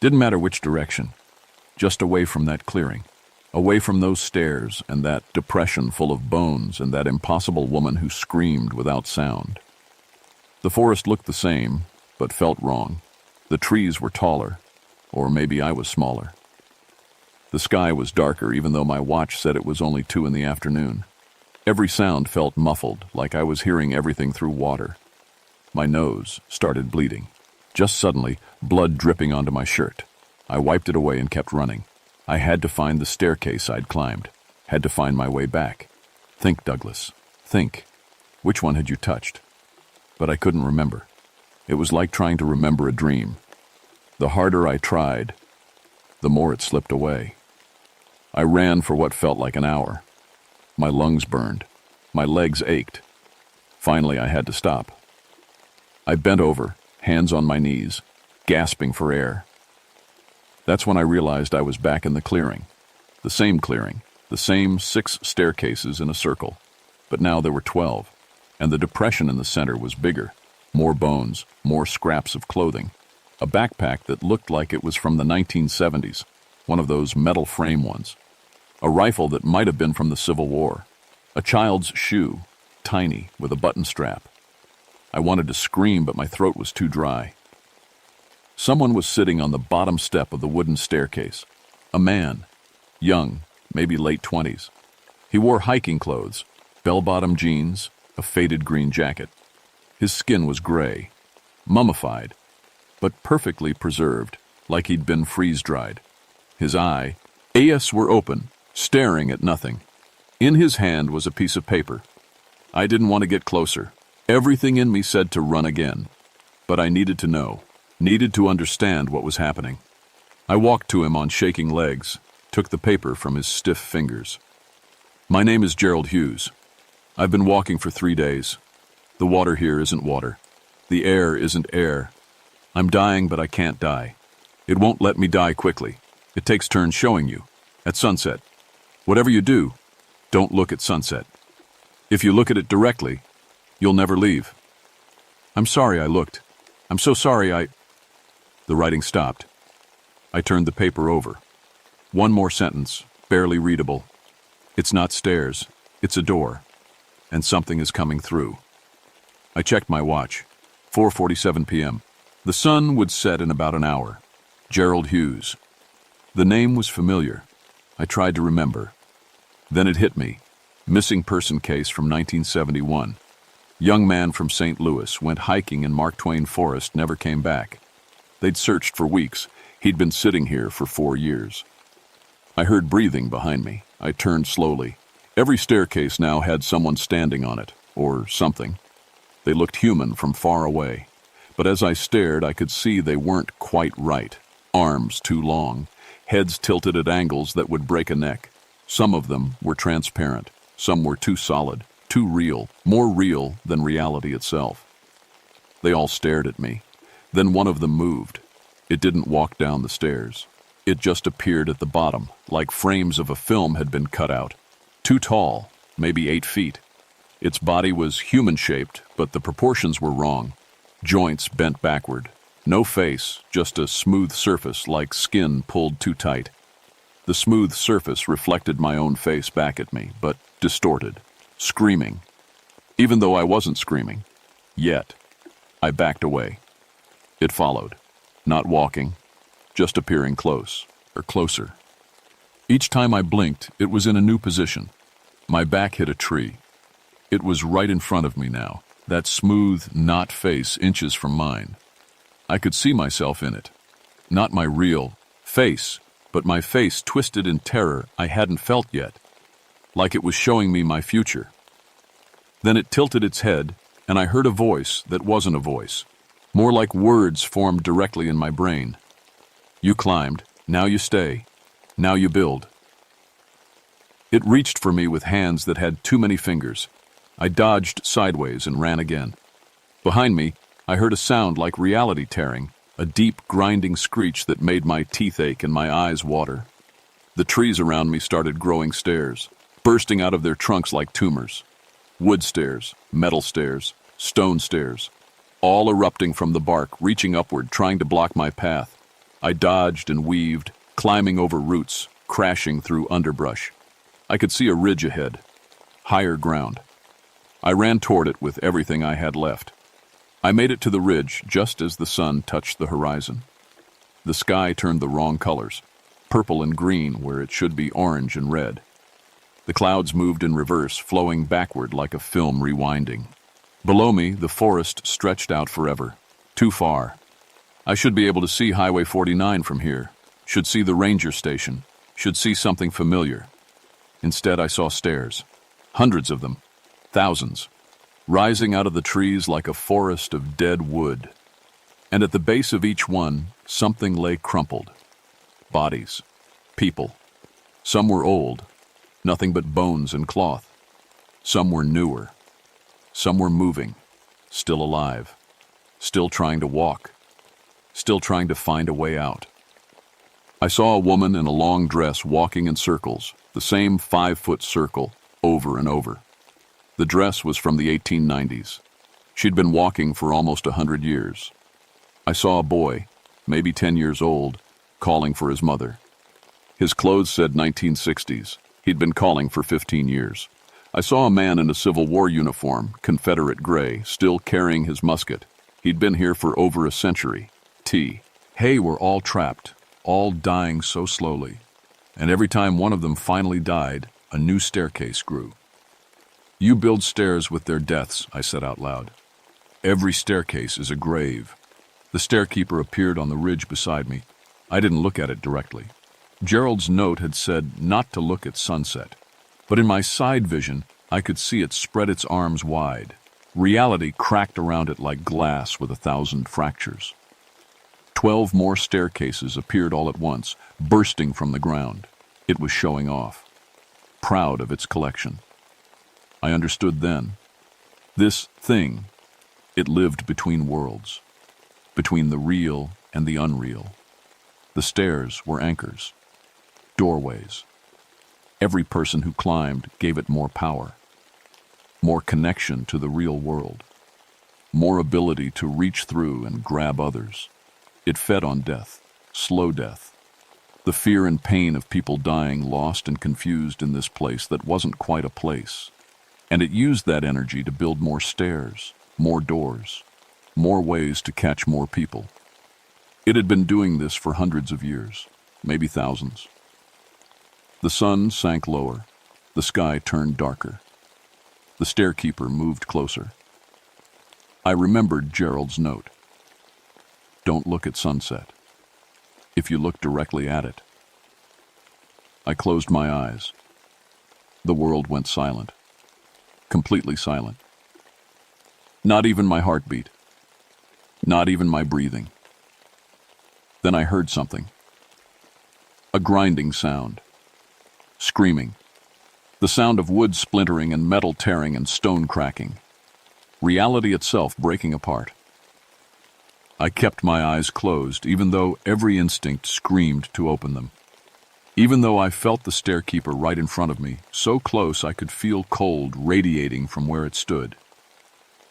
Didn't matter which direction. Just away from that clearing. Away from those stairs and that depression full of bones and that impossible woman who screamed without sound. The forest looked the same, but felt wrong. The trees were taller, or maybe I was smaller. The sky was darker, even though my watch said it was only 2 in the afternoon. Every sound felt muffled, like I was hearing everything through water. My nose started bleeding. Just suddenly, blood dripping onto my shirt. I wiped it away and kept running. I had to find the staircase I'd climbed. Had to find my way back. Think, Douglas. Think. Which one had you touched? But I couldn't remember. It was like trying to remember a dream. The harder I tried, the more it slipped away. I ran for what felt like an hour. My lungs burned. My legs ached. Finally, I had to stop. I bent over, hands on my knees, gasping for air. That's when I realized I was back in the clearing. The same 6 staircases in a circle. But now there were 12, and the depression in the center was bigger. More bones, more scraps of clothing. A backpack that looked like it was from the 1970s, one of those metal frame ones. A rifle that might have been from the Civil War. A child's shoe, tiny, with a button strap. I wanted to scream, but my throat was too dry. Someone was sitting on the bottom step of the wooden staircase. A man, young, maybe late 20s. He wore hiking clothes, bell-bottom jeans, a faded green jacket. His skin was gray, mummified, but perfectly preserved, like he'd been freeze-dried. His eyes were open, staring at nothing. In his hand was a piece of paper. I didn't want to get closer. Everything in me said to run again. But I needed to know, needed to understand what was happening. I walked to him on shaking legs, took the paper from his stiff fingers. My name is Gerald Hughes. I've been walking for 3 days. The water here isn't water. The air isn't air. I'm dying, but I can't die. It won't let me die quickly. It takes turns showing you. At sunset. Whatever you do, don't look at sunset. If you look at it directly, you'll never leave. I'm sorry I looked. I'm so sorry The writing stopped. I turned the paper over. One more sentence, barely readable. It's not stairs, it's a door. And something is coming through. I checked my watch. 4:47 p.m. The sun would set in about an hour. Gerald Hughes. The name was familiar. I tried to remember. Then it hit me. Missing person case from 1971. Young man from St. Louis went hiking in Mark Twain Forest, never came back. They'd searched for weeks. He'd been sitting here for 4 years. I heard breathing behind me. I turned slowly. Every staircase now had someone standing on it, or something. They looked human from far away. But as I stared, I could see they weren't quite right. Arms too long, heads tilted at angles that would break a neck. Some of them were transparent. Some were too solid, too real, more real than reality itself. They all stared at me. Then one of them moved. It didn't walk down the stairs. It just appeared at the bottom, like frames of a film had been cut out. Too tall, maybe 8 feet. Its body was human-shaped, but the proportions were wrong. Joints bent backward. No face, just a smooth surface like skin pulled too tight. The smooth surface reflected my own face back at me, but distorted, screaming. Even though I wasn't screaming. Yet. I backed away. It followed. Not walking, just appearing close, or closer. Each time I blinked, it was in a new position. My back hit a tree. It was right in front of me now, that smooth, knot face inches from mine. I could see myself in it. Not my real face, but my face twisted in terror I hadn't felt yet, like it was showing me my future. Then it tilted its head, and I heard a voice that wasn't a voice, more like words formed directly in my brain. You climbed, now you stay, now you build. It reached for me with hands that had too many fingers. I dodged sideways and ran again. Behind me, I heard a sound like reality tearing, a deep, grinding screech that made my teeth ache and my eyes water. The trees around me started growing stairs, bursting out of their trunks like tumors. Wood stairs, metal stairs, stone stairs, all erupting from the bark, reaching upward, trying to block my path. I dodged and weaved, climbing over roots, crashing through underbrush. I could see a ridge ahead, higher ground. I ran toward it with everything I had left. I made it to the ridge just as the sun touched the horizon. The sky turned the wrong colors, purple and green where it should be orange and red. The clouds moved in reverse, flowing backward like a film rewinding. Below me, the forest stretched out forever, too far. I should be able to see Highway 49 from here, should see the ranger station, should see something familiar. Instead, I saw stairs. Hundreds of them. Thousands. Rising out of the trees like a forest of dead wood. And at the base of each one, something lay crumpled. Bodies. People. Some were old. Nothing but bones and cloth. Some were newer. Some were moving. Still alive. Still trying to walk. Still trying to find a way out. I saw a woman in a long dress walking in circles, the same 5-foot circle, over and over. The dress was from the 1890s. She'd been walking for almost 100 years. I saw a boy, maybe 10 years old, calling for his mother. His clothes said 1960s. He'd been calling for 15 years. I saw a man in a Civil War uniform, Confederate gray, still carrying his musket. He'd been here for over a century. Hey, we're all trapped, all dying so slowly. And every time one of them finally died, a new staircase grew. You build stairs with their deaths, I said out loud. Every staircase is a grave. The stairkeeper appeared on the ridge beside me. I didn't look at it directly. Gerald's note had said not to look at sunset. But in my side vision, I could see it spread its arms wide. Reality cracked around it like glass with 1,000 fractures. 12 more staircases appeared all at once, bursting from the ground. It was showing off. Proud of its collection. I understood then. This thing, it lived between worlds. Between the real and the unreal. The stairs were anchors. Doorways. Every person who climbed gave it more power. More connection to the real world. More ability to reach through and grab others. It fed on death, slow death. The fear and pain of people dying lost and confused in this place that wasn't quite a place. And it used that energy to build more stairs, more doors, more ways to catch more people. It had been doing this for hundreds of years, maybe thousands. The sun sank lower. The sky turned darker. The stairkeeper moved closer. I remembered Gerald's note. Don't look at sunset. If you look directly at it. I closed my eyes. The world went silent. Completely silent. Not even my heartbeat. Not even my breathing. Then I heard something. A grinding sound. Screaming. The sound of wood splintering and metal tearing and stone cracking. Reality itself breaking apart. I kept my eyes closed, even though every instinct screamed to open them. Even though I felt the stairkeeper right in front of me, so close I could feel cold radiating from where it stood.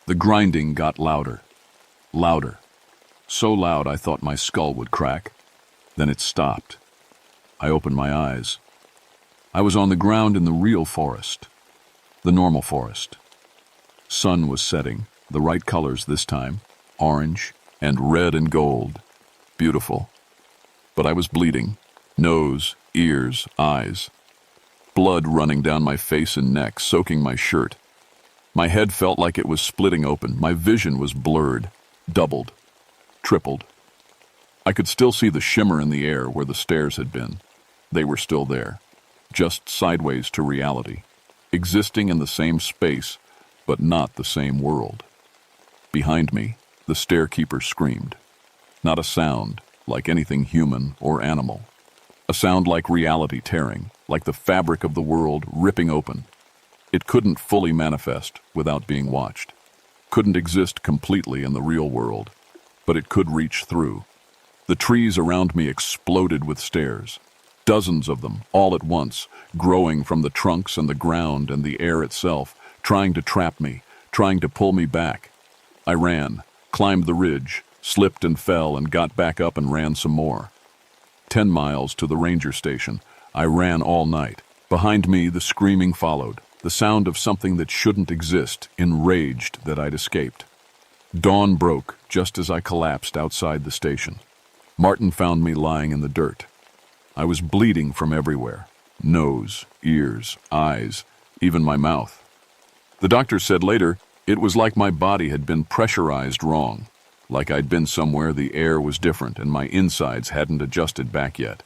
The grinding got louder. Louder. So loud I thought my skull would crack. Then it stopped. I opened my eyes. I was on the ground in the real forest. The normal forest. Sun was setting, the right colors this time, orange and red and gold. Beautiful. But I was bleeding. Nose, ears, eyes. Blood running down my face and neck, soaking my shirt. My head felt like it was splitting open. My vision was blurred, doubled, tripled. I could still see the shimmer in the air where the stairs had been. They were still there, just sideways to reality, existing in the same space, but not the same world. Behind me, the stairkeeper screamed. Not a sound, like anything human or animal. A sound like reality tearing, like the fabric of the world ripping open. It couldn't fully manifest without being watched. Couldn't exist completely in the real world, but it could reach through. The trees around me exploded with stairs. Dozens of them, all at once, growing from the trunks and the ground and the air itself, trying to trap me, trying to pull me back. I ran, climbed the ridge, slipped and fell and got back up and ran some more. 10 miles to the ranger station. I ran all night. Behind me, the screaming followed, the sound of something that shouldn't exist, enraged that I'd escaped. Dawn broke just as I collapsed outside the station. Martin found me lying in the dirt. I was bleeding from everywhere. Nose, ears, eyes, even my mouth. The doctor said later, it was like my body had been pressurized wrong, like I'd been somewhere the air was different and my insides hadn't adjusted back yet.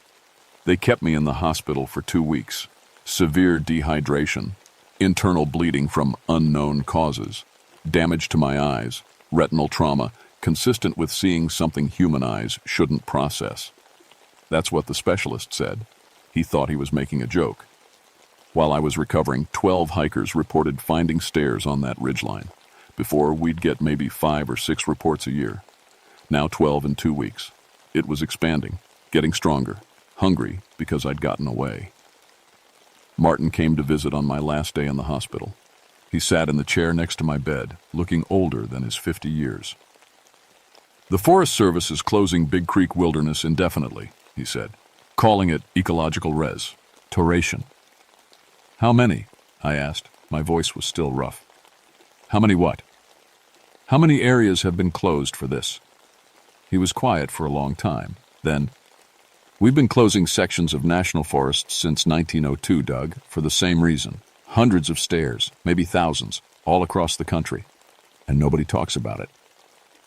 They kept me in the hospital for 2 weeks. severe dehydration, internal bleeding from unknown causes, damage to my eyes, retinal trauma, consistent with seeing something human eyes shouldn't process. That's what the specialist said. He thought he was making a joke. While I was recovering, 12 hikers reported finding stairs on that ridgeline. Before, we'd get maybe 5 or 6 reports a year. Now 12 in 2 weeks. It was expanding, getting stronger, hungry because I'd gotten away. Martin came to visit on my last day in the hospital. He sat in the chair next to my bed, looking older than his 50 years. "The Forest Service is closing Big Creek Wilderness indefinitely," he said, calling it ecological restoration. "How many?" I asked. My voice was still rough. "How many what?" "How many areas have been closed for this?" He was quiet for a long time. Then, "We've been closing sections of national forests since 1902, Doug, for the same reason. Hundreds of stairs, maybe thousands, all across the country. And nobody talks about it.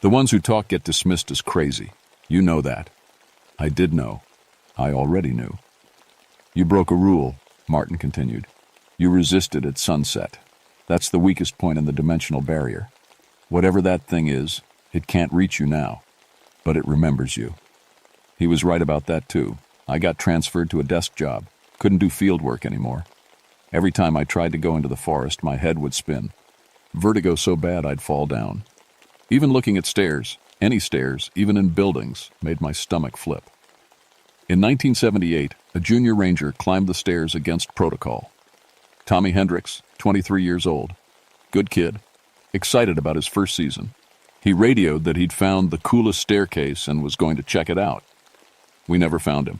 The ones who talk get dismissed as crazy. You know that." I did know. I already knew. "You broke a rule," Martin continued. "You resisted at sunset. That's the weakest point in the dimensional barrier. Whatever that thing is, it can't reach you now, but it remembers you." He was right about that too. I got transferred to a desk job. Couldn't do field work anymore. Every time I tried to go into the forest, my head would spin. Vertigo so bad I'd fall down. Even looking at stairs, any stairs, even in buildings, made my stomach flip. In 1978, a junior ranger climbed the stairs against protocol. Tommy Hendricks, 23 years old. Good kid. Excited about his first season. He radioed that he'd found the coolest staircase and was going to check it out. We never found him.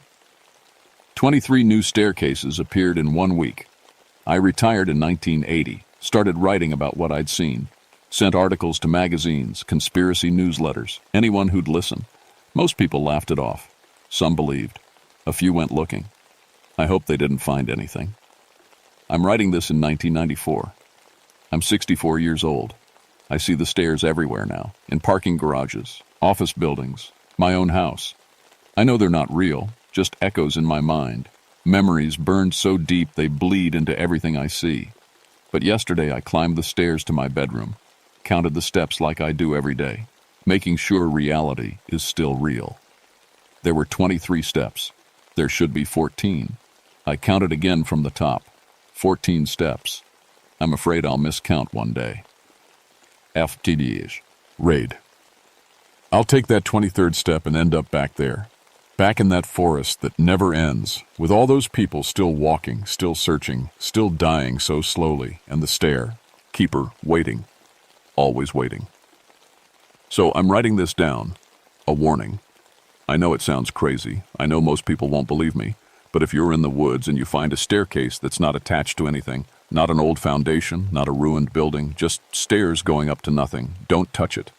23 new staircases appeared in 1 week. I retired in 1980, started writing about what I'd seen. Sent articles to magazines, conspiracy newsletters, anyone who'd listen. Most people laughed it off. Some believed. A few went looking. I hope they didn't find anything. I'm writing this in 1994. I'm 64 years old. I see the stairs everywhere now, in parking garages, office buildings, my own house. I know they're not real, just echoes in my mind. Memories burned so deep they bleed into everything I see. But yesterday I climbed the stairs to my bedroom, counted the steps like I do every day, making sure reality is still real. There were 23 steps. There should be 14. I counted again from the top. 14 steps. I'm afraid I'll miscount one day. FTDs. Raid. I'll take that 23rd step and end up back there. Back in that forest that never ends, with all those people still walking, still searching, still dying so slowly, and the stair, keeper, waiting. Always waiting. So I'm writing this down. A warning. I know it sounds crazy. I know most people won't believe me. But if you're in the woods and you find a staircase that's not attached to anything, not an old foundation, not a ruined building, just stairs going up to nothing, don't touch it.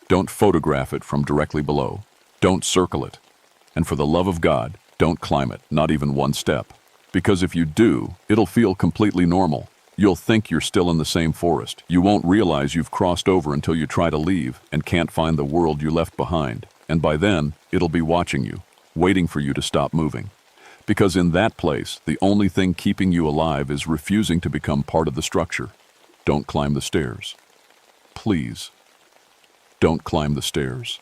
Don't photograph it from directly below. Don't circle it. And for the love of God, don't climb it, not even one step. Because if you do, it'll feel completely normal. You'll think you're still in the same forest. You won't realize you've crossed over until you try to leave and can't find the world you left behind. And by then, it'll be watching you, waiting for you to stop moving. Because in that place, the only thing keeping you alive is refusing to become part of the structure. Don't climb the stairs. Please, don't climb the stairs.